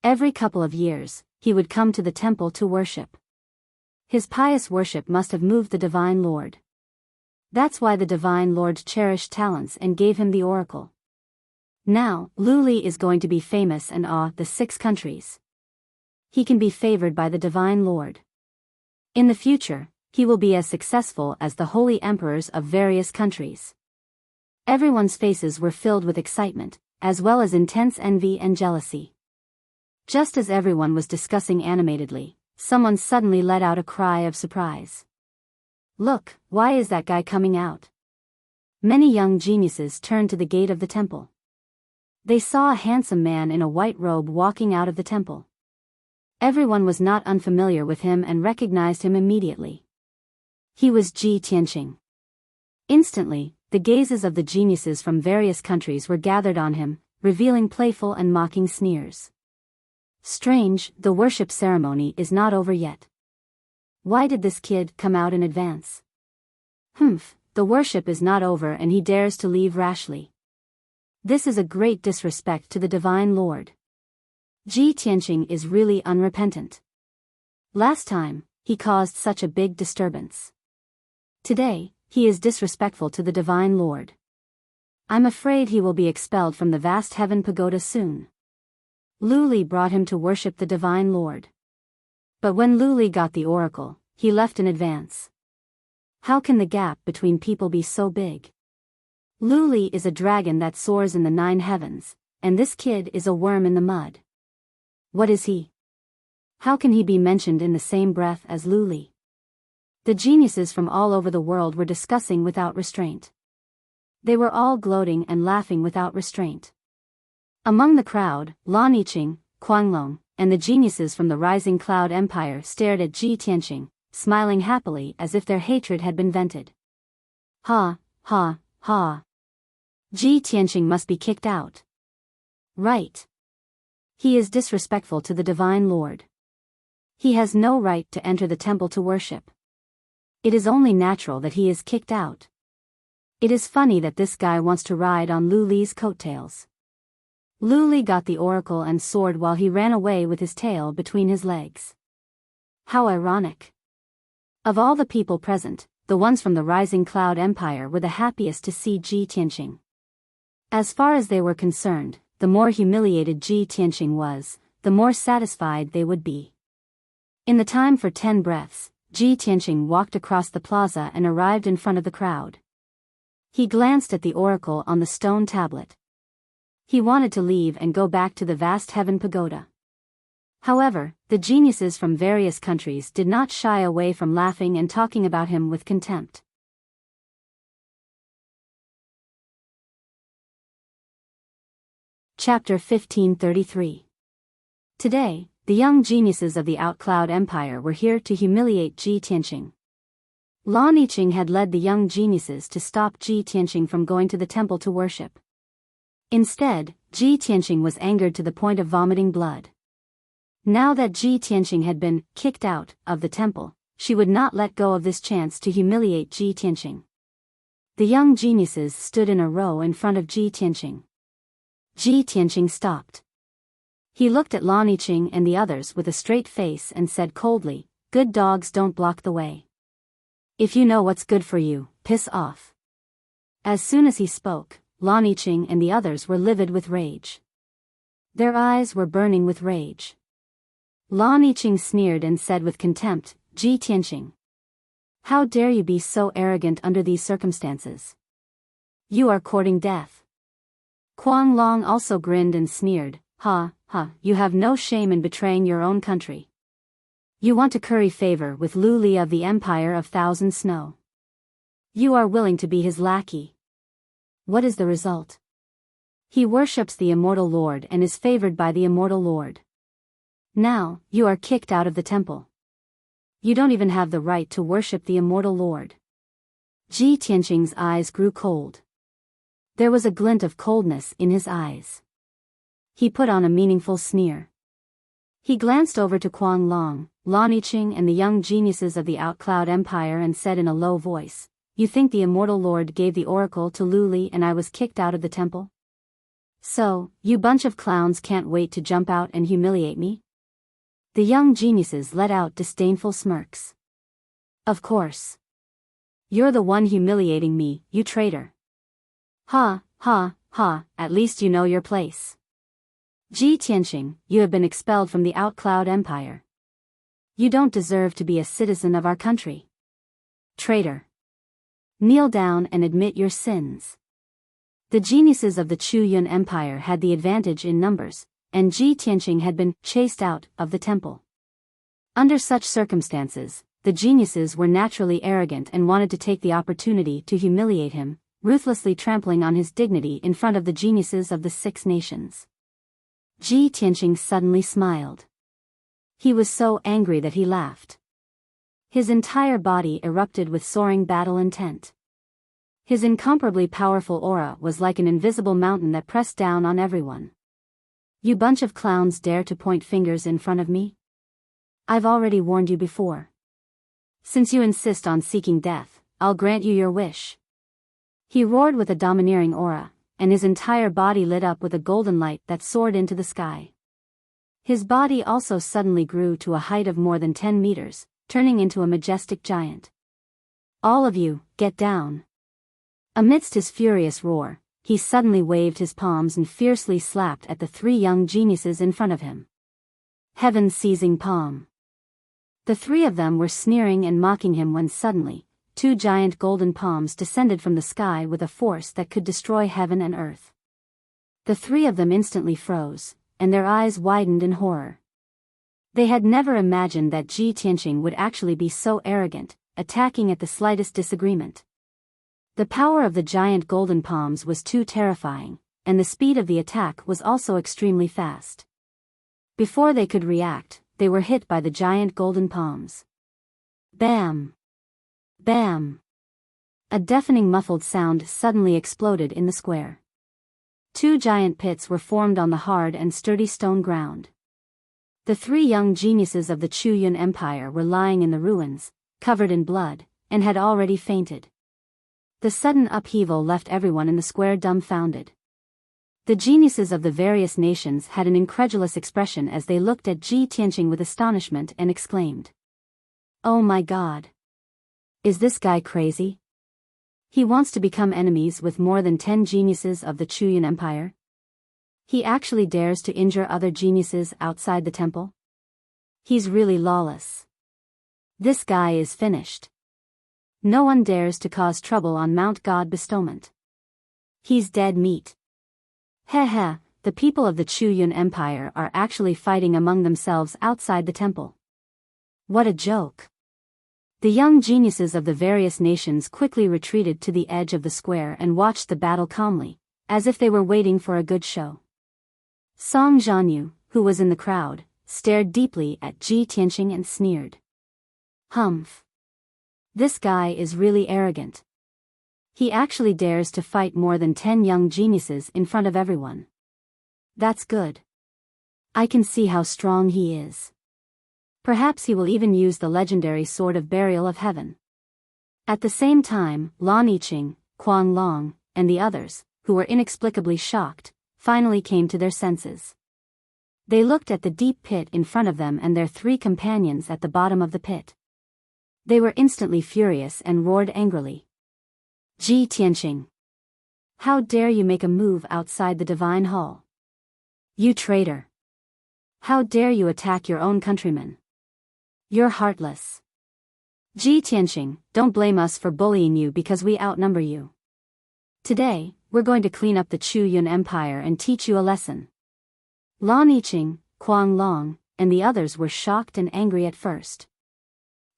A: Every couple of years, he would come to the temple to worship. His pious worship must have moved the Divine Lord. That's why the Divine Lord cherished talents and gave him the oracle. Now, Lu Li is going to be famous and awe the 6 countries. He can be favored by the Divine Lord. In the future, he will be as successful as the holy emperors of various countries. Everyone's faces were filled with excitement, as well as intense envy and jealousy. Just as everyone was discussing animatedly, someone suddenly let out a cry of surprise. Look, why is that guy coming out? Many young geniuses turned to the gate of the temple. They saw a handsome man in a white robe walking out of the temple. Everyone was not unfamiliar with him and recognized him immediately. He was Ji Tianqing. Instantly, the gazes of the geniuses from various countries were gathered on him, revealing playful and mocking sneers. Strange, the worship ceremony is not over yet. Why did this kid come out in advance? The worship is not over and he dares to leave rashly. This is a great disrespect to the Divine Lord. Ji Tianqing is really unrepentant. Last time, he caused such a big disturbance. Today, he is disrespectful to the Divine Lord. I'm afraid he will be expelled from the vast heaven pagoda soon. Lu Li brought him to worship the Divine Lord. But when Lu Li got the oracle, he left in advance. How can the gap between people be so big? Lu Li is a dragon that soars in the 9 heavens, and this kid is a worm in the mud. What is he? How can he be mentioned in the same breath as Lu Li? The geniuses from all over the world were discussing without restraint. They were all gloating and laughing without restraint. Among the crowd, Lan Yiqing, Guanglong, and the geniuses from the Rising Cloud Empire stared at Ji Tianqing, smiling happily as if their hatred had been vented. Ha, ha, ha. Ji Tianqing must be kicked out. Right. He is disrespectful to the Divine Lord. He has no right to enter the temple to worship. It is only natural that he is kicked out. It is funny that this guy wants to ride on Lu Li's coattails. Lu Li got the oracle and soared while he ran away with his tail between his legs. How ironic. Of all the people present, the ones from the Rising Cloud Empire were the happiest to see Ji Tianqing. As far as they were concerned, the more humiliated Ji Tianqing was, the more satisfied they would be. In the time for 10 breaths, Ji Tianqing walked across the plaza and arrived in front of the crowd. He glanced at the oracle on the stone tablet. He wanted to leave and go back to the vast heaven pagoda. However, the geniuses from various countries did not shy away from laughing and talking about him with contempt. Chapter 1533. Today, the young geniuses of the Outcloud Empire were here to humiliate Ji Tianqing. Lan Yiqing had led the young geniuses to stop Ji Tianqing from going to the temple to worship. Instead, Ji Tianqing was angered to the point of vomiting blood. Now that Ji Tianqing had been kicked out of the temple, she would not let go of this chance to humiliate Ji Tianqing. The young geniuses stood in a row in front of Ji Tianqing. Ji Tianqing stopped. He looked at Lan Yiqing and the others with a straight face and said coldly, "Good dogs don't block the way. If you know what's good for you, piss off." As soon as he spoke, Lan Yiqing and the others were livid with rage. Their eyes were burning with rage. Lan Yiqing sneered and said with contempt, "Ji Tianqing, how dare you be so arrogant under these circumstances? You are courting death." Guanglong also grinned and sneered, "Ha, ha, you have no shame in betraying your own country. You want to curry favor with Lu Li of the Empire of Thousand Snow. You are willing to be his lackey. What is the result? He worships the Immortal Lord and is favored by the Immortal Lord. Now, you are kicked out of the temple. You don't even have the right to worship the Immortal Lord." Ji Tianqing's eyes grew cold. There was a glint of coldness in his eyes. He put on a meaningful sneer. He glanced over to Guanglong, Lan Yiqing and the young geniuses of the Outcloud Empire and said in a low voice, "You think the Immortal Lord gave the oracle to Lu Li and I was kicked out of the temple? So, you bunch of clowns can't wait to jump out and humiliate me?" The young geniuses let out disdainful smirks. "Of course. You're the one humiliating me, you traitor. Ha, ha, ha, at least you know your place. Ji Tianqing, you have been expelled from the Outcloud Empire. You don't deserve to be a citizen of our country. Traitor. Kneel down and admit your sins. The geniuses of the Chu-Yun Empire had the advantage in numbers, and Ji Tianqing had been chased out of the temple. Under such circumstances, the geniuses were naturally arrogant and wanted to take the opportunity to humiliate him, ruthlessly trampling on his dignity in front of the geniuses of the 6 nations. Ji Tianqing suddenly smiled. He was so angry that he laughed. His entire body erupted with soaring battle intent. His incomparably powerful aura was like an invisible mountain that pressed down on everyone. You bunch of clowns dare to point fingers in front of me? I've already warned you before. Since you insist on seeking death, I'll grant you your wish. He roared with a domineering aura, and his entire body lit up with a golden light that soared into the sky. His body also suddenly grew to a height of more than 10 meters, turning into a majestic giant. All of you, get down. Amidst his furious roar, he suddenly waved his palms and fiercely slapped at the 3 young geniuses in front of him. Heaven-seizing palm. The 3 of them were sneering and mocking him when suddenly, 2 giant golden palms descended from the sky with a force that could destroy heaven and earth. The 3 of them instantly froze, and their eyes widened in horror. They had never imagined that Ji Tianqing would actually be so arrogant, attacking at the slightest disagreement. The power of the giant golden palms was too terrifying, and the speed of the attack was also extremely fast. Before they could react, they were hit by the giant golden palms. Bam! Bam! A deafening muffled sound suddenly exploded in the square. 2 giant pits were formed on the hard and sturdy stone ground. The 3 young geniuses of the Chu-Yun Empire were lying in the ruins, covered in blood, and had already fainted. The sudden upheaval left everyone in the square dumbfounded. The geniuses of the various nations had an incredulous expression as they looked at Ji Tianqing with astonishment and exclaimed, "Oh my God! Is this guy crazy? He wants to become enemies with more than 10 geniuses of the Chu-Yun Empire? He actually dares to injure other geniuses outside the temple? He's really lawless. This guy is finished. No one dares to cause trouble on Mount God Bestowment. He's dead meat. Heh heh, the people of the Chu-Yun Empire are actually fighting among themselves outside the temple. What a joke." The young geniuses of the various nations quickly retreated to the edge of the square and watched the battle calmly, as if they were waiting for a good show. Song Zhanyu, who was in the crowd, stared deeply at Ji Tianqing and sneered. Humph. This guy is really arrogant. He actually dares to fight more than 10 young geniuses in front of everyone. That's good. I can see how strong he is. Perhaps he will even use the legendary Sword of Burial of Heaven. At the same time, Lan Yiqing, Quang Long, and the others, who were inexplicably shocked, finally came to their senses. They looked at the deep pit in front of them and their 3 companions at the bottom of the pit. They were instantly furious and roared angrily. Ji Tianqing! How dare you make a move outside the divine hall? You traitor! How dare you attack your own countrymen? You're heartless. Ji Tianqing, don't blame us for bullying you because we outnumber you. Today, we're going to clean up the Chu-Yun Empire and teach you a lesson. Lan Yiqing, Quang Long, and the others were shocked and angry at first.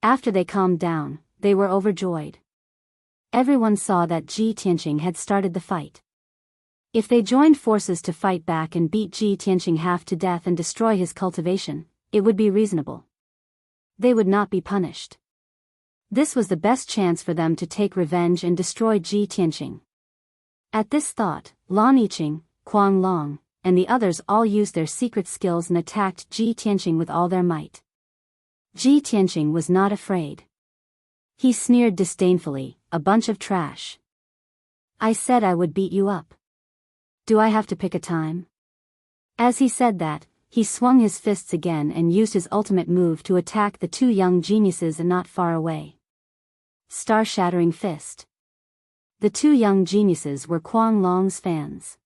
A: After they calmed down, they were overjoyed. Everyone saw that Ji Tianqing had started the fight. If they joined forces to fight back and beat Ji Tianqing half to death and destroy his cultivation, it would be reasonable. They would not be punished. This was the best chance for them to take revenge and destroy Ji Tianqing. At this thought, Lan Yiqing, Quang Long, and the others all used their secret skills and attacked Ji Tianqing with all their might. Ji Tianqing was not afraid. He sneered disdainfully, "A bunch of trash. I said I would beat you up. Do I have to pick a time?" As he said that, he swung his fists again and used his ultimate move to attack the 2 young geniuses not far away. Star-shattering fist. The two young geniuses were Kuang Long's fans.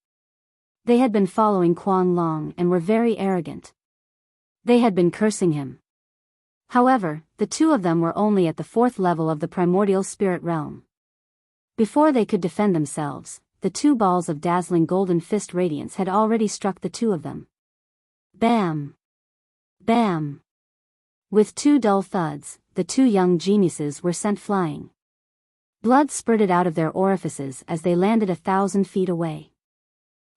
A: They had been following Kuang Long and were very arrogant. They had been cursing him. However, the two of them were only at the 4th level of the primordial spirit realm. Before they could defend themselves, the two balls of dazzling golden fist radiance had already struck the two of them. Bam! Bam! With two dull thuds, the two young geniuses were sent flying. Blood spurted out of their orifices as they landed 1,000 feet away.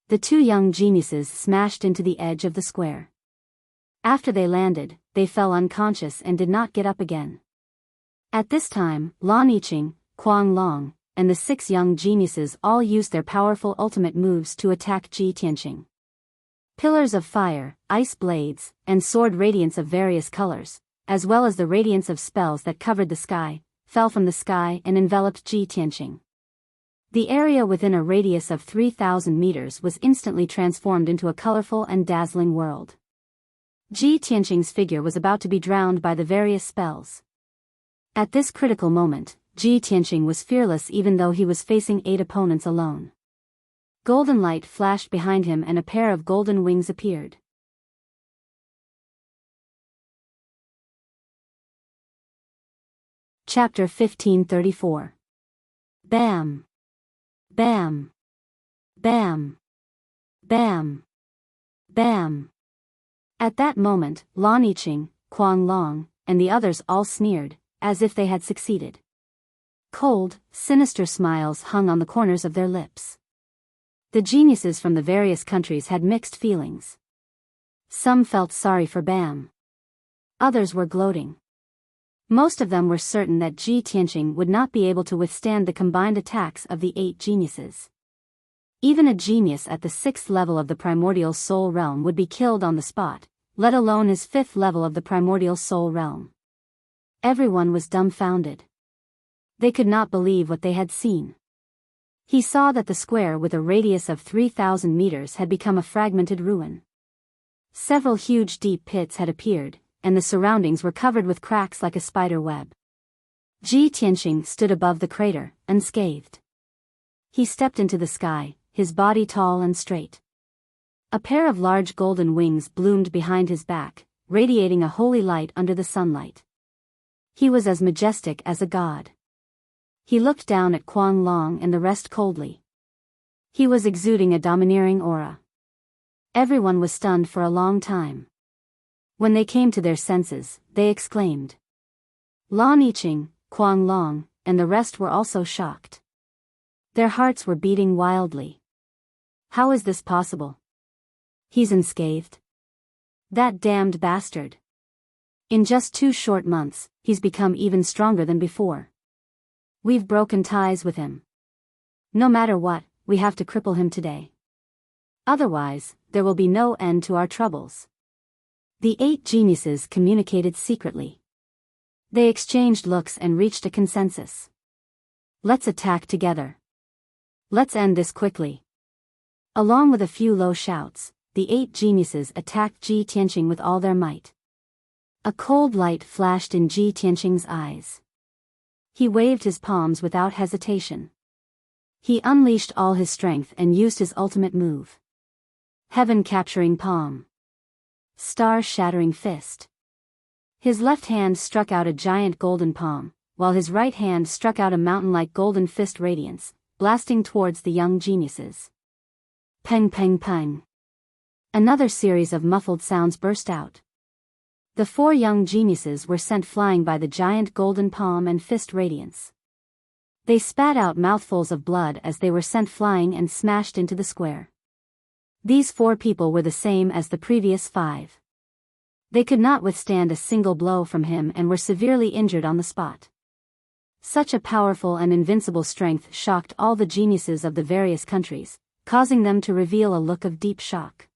A: The two young geniuses smashed into the edge of the square. After they landed, they fell unconscious and did not get up again. At this time, Lan Yiqing, Kuang Long, and the 6 young geniuses all used their powerful ultimate moves to attack Ji Tianqing. Pillars of fire, ice blades, and sword radiance of various colors, as well as the radiance of spells that covered the sky, fell from the sky and enveloped Ji Tianqing. The area within a radius of 3,000 meters was instantly transformed into a colorful and dazzling world. Ji Tianqing's figure was about to be drowned by the various spells. At this critical moment, Ji Tianqing was fearless even though he was facing 8 opponents alone. Golden light flashed behind him and a pair of golden wings appeared. Chapter 1534. Bam! Bam! Bam! Bam! Bam! At that moment, Lan Yiqing, Kuang Long, and the others all sneered, as if they had succeeded. Cold, sinister smiles hung on the corners of their lips. The geniuses from the various countries had mixed feelings. Some felt sorry for Bam. Others were gloating. Most of them were certain that Ji Tianqing would not be able to withstand the combined attacks of the 8 geniuses. Even a genius at the 6th level of the primordial soul realm would be killed on the spot, let alone his 5th level of the primordial soul realm. Everyone was dumbfounded. They could not believe what they had seen. He saw that the square with a radius of 3,000 meters had become a fragmented ruin. Several huge deep pits had appeared, and the surroundings were covered with cracks like a spider web. Ji Tianqing stood above the crater, unscathed. He stepped into the sky, his body tall and straight. A pair of large golden wings bloomed behind his back, radiating a holy light under the sunlight. He was as majestic as a god. He looked down at Kuang Long and the rest coldly. He was exuding a domineering aura. Everyone was stunned for a long time. When they came to their senses, they exclaimed. Lan Yiqing, Kuang Long, and the rest were also shocked. Their hearts were beating wildly. How is this possible? He's unscathed. That damned bastard. In just 2 short months, he's become even stronger than before. We've broken ties with him. No matter what, we have to cripple him today. Otherwise, there will be no end to our troubles. The 8 geniuses communicated secretly. They exchanged looks and reached a consensus. Let's attack together. Let's end this quickly. Along with a few low shouts, the 8 geniuses attacked Ji Tianqing with all their might. A cold light flashed in Ji Tianqing's eyes. He waved his palms without hesitation. He unleashed all his strength and used his ultimate move. Heaven-capturing palm. Star-shattering fist. His left hand struck out a giant golden palm, while his right hand struck out a mountain-like golden fist radiance, blasting towards the young geniuses. Peng peng peng. Another series of muffled sounds burst out. The 4 young geniuses were sent flying by the giant golden palm and fist radiance. They spat out mouthfuls of blood as they were sent flying and smashed into the square. These 4 people were the same as the previous 5. They could not withstand a single blow from him and were severely injured on the spot. Such a powerful and invincible strength shocked all the geniuses of the various countries, causing them to reveal a look of deep shock.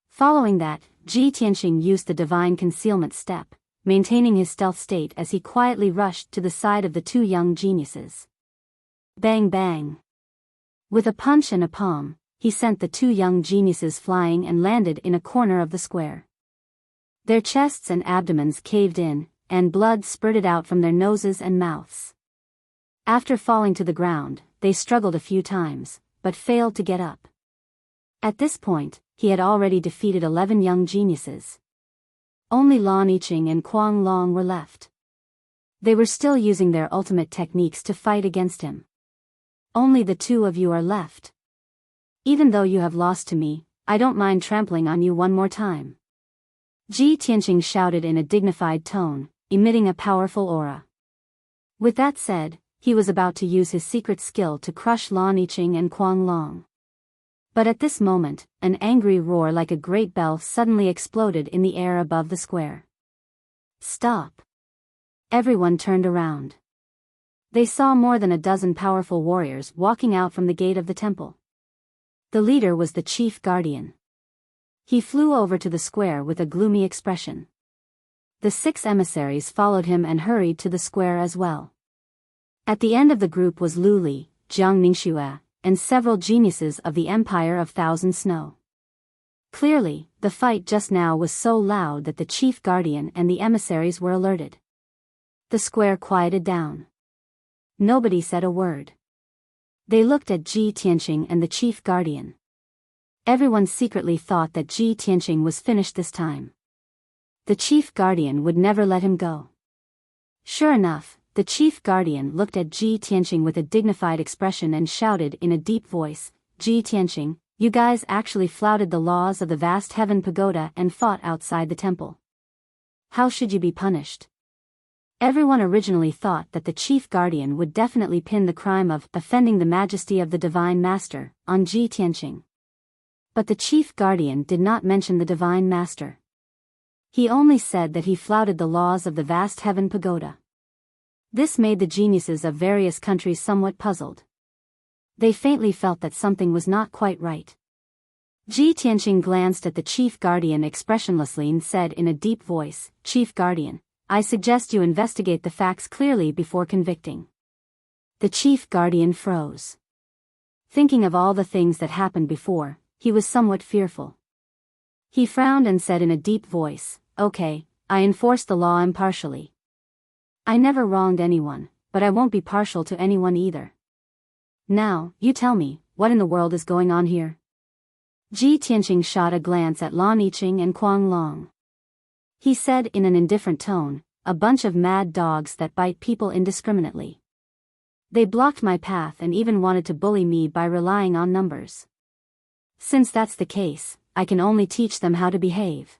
A: Following that, Ji Tianqing used the divine concealment step, maintaining his stealth state as he quietly rushed to the side of the 2 young geniuses. Bang bang. With a punch and a palm, he sent the 2 young geniuses flying and landed in a corner of the square. Their chests and abdomens caved in, and blood spurted out from their noses and mouths. After falling to the ground, they struggled a few times, but failed to get up. At this point, he had already defeated 11 young geniuses. Only Lan Yiqing and Kuang Long were left. They were still using their ultimate techniques to fight against him. Only the two of you are left. Even though you have lost to me, I don't mind trampling on you one more time. Ji Tianqing shouted in a dignified tone, emitting a powerful aura. With that said, he was about to use his secret skill to crush Lan Yiqing and Kuang Long. But at this moment, an angry roar like a great bell suddenly exploded in the air above the square. Stop! Everyone turned around. They saw more than a dozen powerful warriors walking out from the gate of the temple. The leader was the chief guardian. He flew over to the square with a gloomy expression. The 6 emissaries followed him and hurried to the square as well. At the end of the group was Lu Li, Jiang Ningxue, and several geniuses of the Empire of Thousand Snow. Clearly, the fight just now was so loud that the chief guardian and the emissaries were alerted. The square quieted down. Nobody said a word. They looked at Ji Tianqing and the chief guardian. Everyone secretly thought that Ji Tianqing was finished this time. The chief guardian would never let him go. Sure enough, the chief guardian looked at Ji Tianqing with a dignified expression and shouted in a deep voice, "Ji Tianqing, you guys actually flouted the laws of the vast heaven pagoda and fought outside the temple. How should you be punished?" Everyone originally thought that the chief guardian would definitely pin the crime of offending the majesty of the divine master on Ji Tianqing. But the chief guardian did not mention the divine master. He only said that he flouted the laws of the vast heaven pagoda. This made the geniuses of various countries somewhat puzzled. They faintly felt that something was not quite right. Ji Tianqing glanced at the chief guardian expressionlessly and said in a deep voice, "Chief guardian, I suggest you investigate the facts clearly before convicting." The chief guardian froze. Thinking of all the things that happened before, he was somewhat fearful. He frowned and said in a deep voice, "Okay, I enforce the law impartially. I never wronged anyone, but I won't be partial to anyone either. Now, you tell me, what in the world is going on here?" Ji Tianqing shot a glance at Lan Yiqing and Kuang Long. He said in an indifferent tone, "A bunch of mad dogs that bite people indiscriminately. They blocked my path and even wanted to bully me by relying on numbers. Since that's the case, I can only teach them how to behave."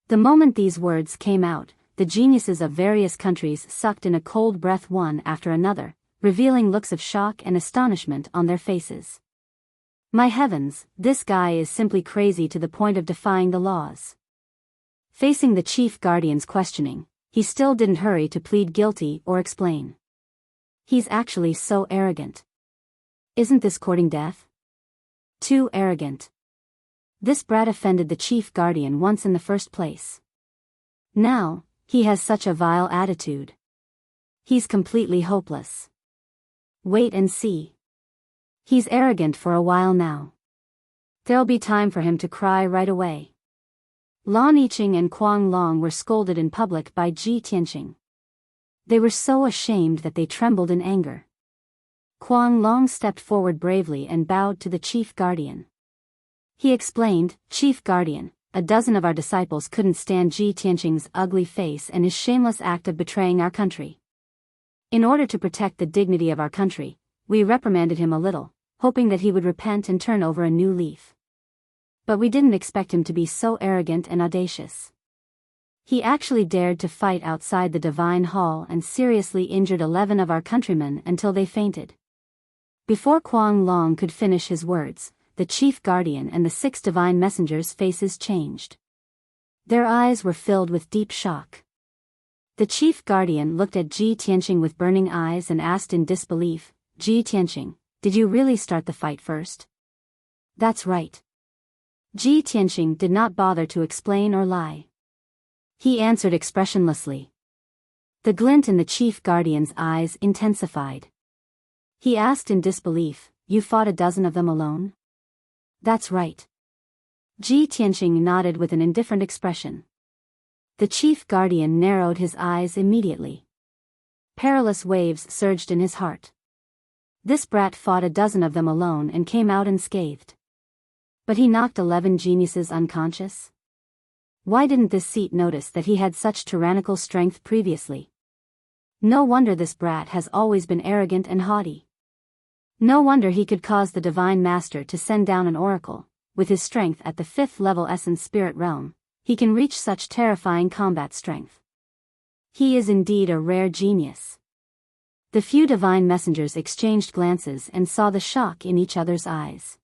A: The moment these words came out, the geniuses of various countries sucked in a cold breath one after another, revealing looks of shock and astonishment on their faces. My heavens, this guy is simply crazy to the point of defying the laws. Facing the chief guardian's questioning, he still didn't hurry to plead guilty or explain. He's actually so arrogant. Isn't this courting death? Too arrogant. This brat offended the chief guardian once in the first place. Now, he has such a vile attitude. He's completely hopeless. Wait and see. He's arrogant for a while now. There'll be time for him to cry right away. Lan Yiqing and Kuang Long were scolded in public by Ji Tianqing. They were so ashamed that they trembled in anger. Kuang Long stepped forward bravely and bowed to the chief guardian. He explained, "Chief guardian, a dozen of our disciples couldn't stand Ji Tianqing's ugly face and his shameless act of betraying our country. In order to protect the dignity of our country, we reprimanded him a little, hoping that he would repent and turn over a new leaf. But we didn't expect him to be so arrogant and audacious. He actually dared to fight outside the divine hall and seriously injured 11 of our countrymen until they fainted." Before Kuang Long could finish his words, the chief guardian and the 6 divine messengers' faces changed. Their eyes were filled with deep shock. The chief guardian looked at Ji Tianqing with burning eyes and asked in disbelief, "Ji Tianqing, did you really start the fight first?" "That's right." Ji Tianqing did not bother to explain or lie. He answered expressionlessly. The glint in the chief guardian's eyes intensified. He asked in disbelief, "You fought a dozen of them alone?" "That's right." Ji Tianqing nodded with an indifferent expression. The chief guardian narrowed his eyes immediately. Perilous waves surged in his heart. This brat fought a dozen of them alone and came out unscathed. But he knocked 11 geniuses unconscious? Why didn't this seat notice that he had such tyrannical strength previously? No wonder this brat has always been arrogant and haughty. No wonder he could cause the Divine Master to send down an oracle. With his strength at the 5th level Essence Spirit Realm, he can reach such terrifying combat strength. He is indeed a rare genius. The few divine messengers exchanged glances and saw the shock in each other's eyes.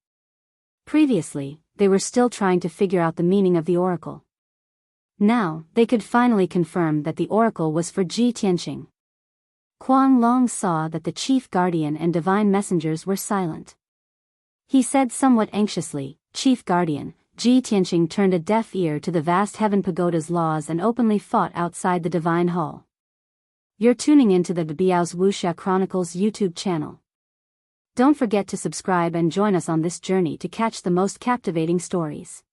A: Previously, they were still trying to figure out the meaning of the oracle. Now, they could finally confirm that the oracle was for Ji Tianqing. Quan Long saw that the chief guardian and divine messengers were silent. He said somewhat anxiously, "Chief Guardian." Ji Tianqing turned a deaf ear to the vast heaven pagoda's laws and openly fought outside the divine hall. You're tuning into the Biyao's Wuxia Chronicles YouTube channel. Don't forget to subscribe and join us on this journey to catch the most captivating stories.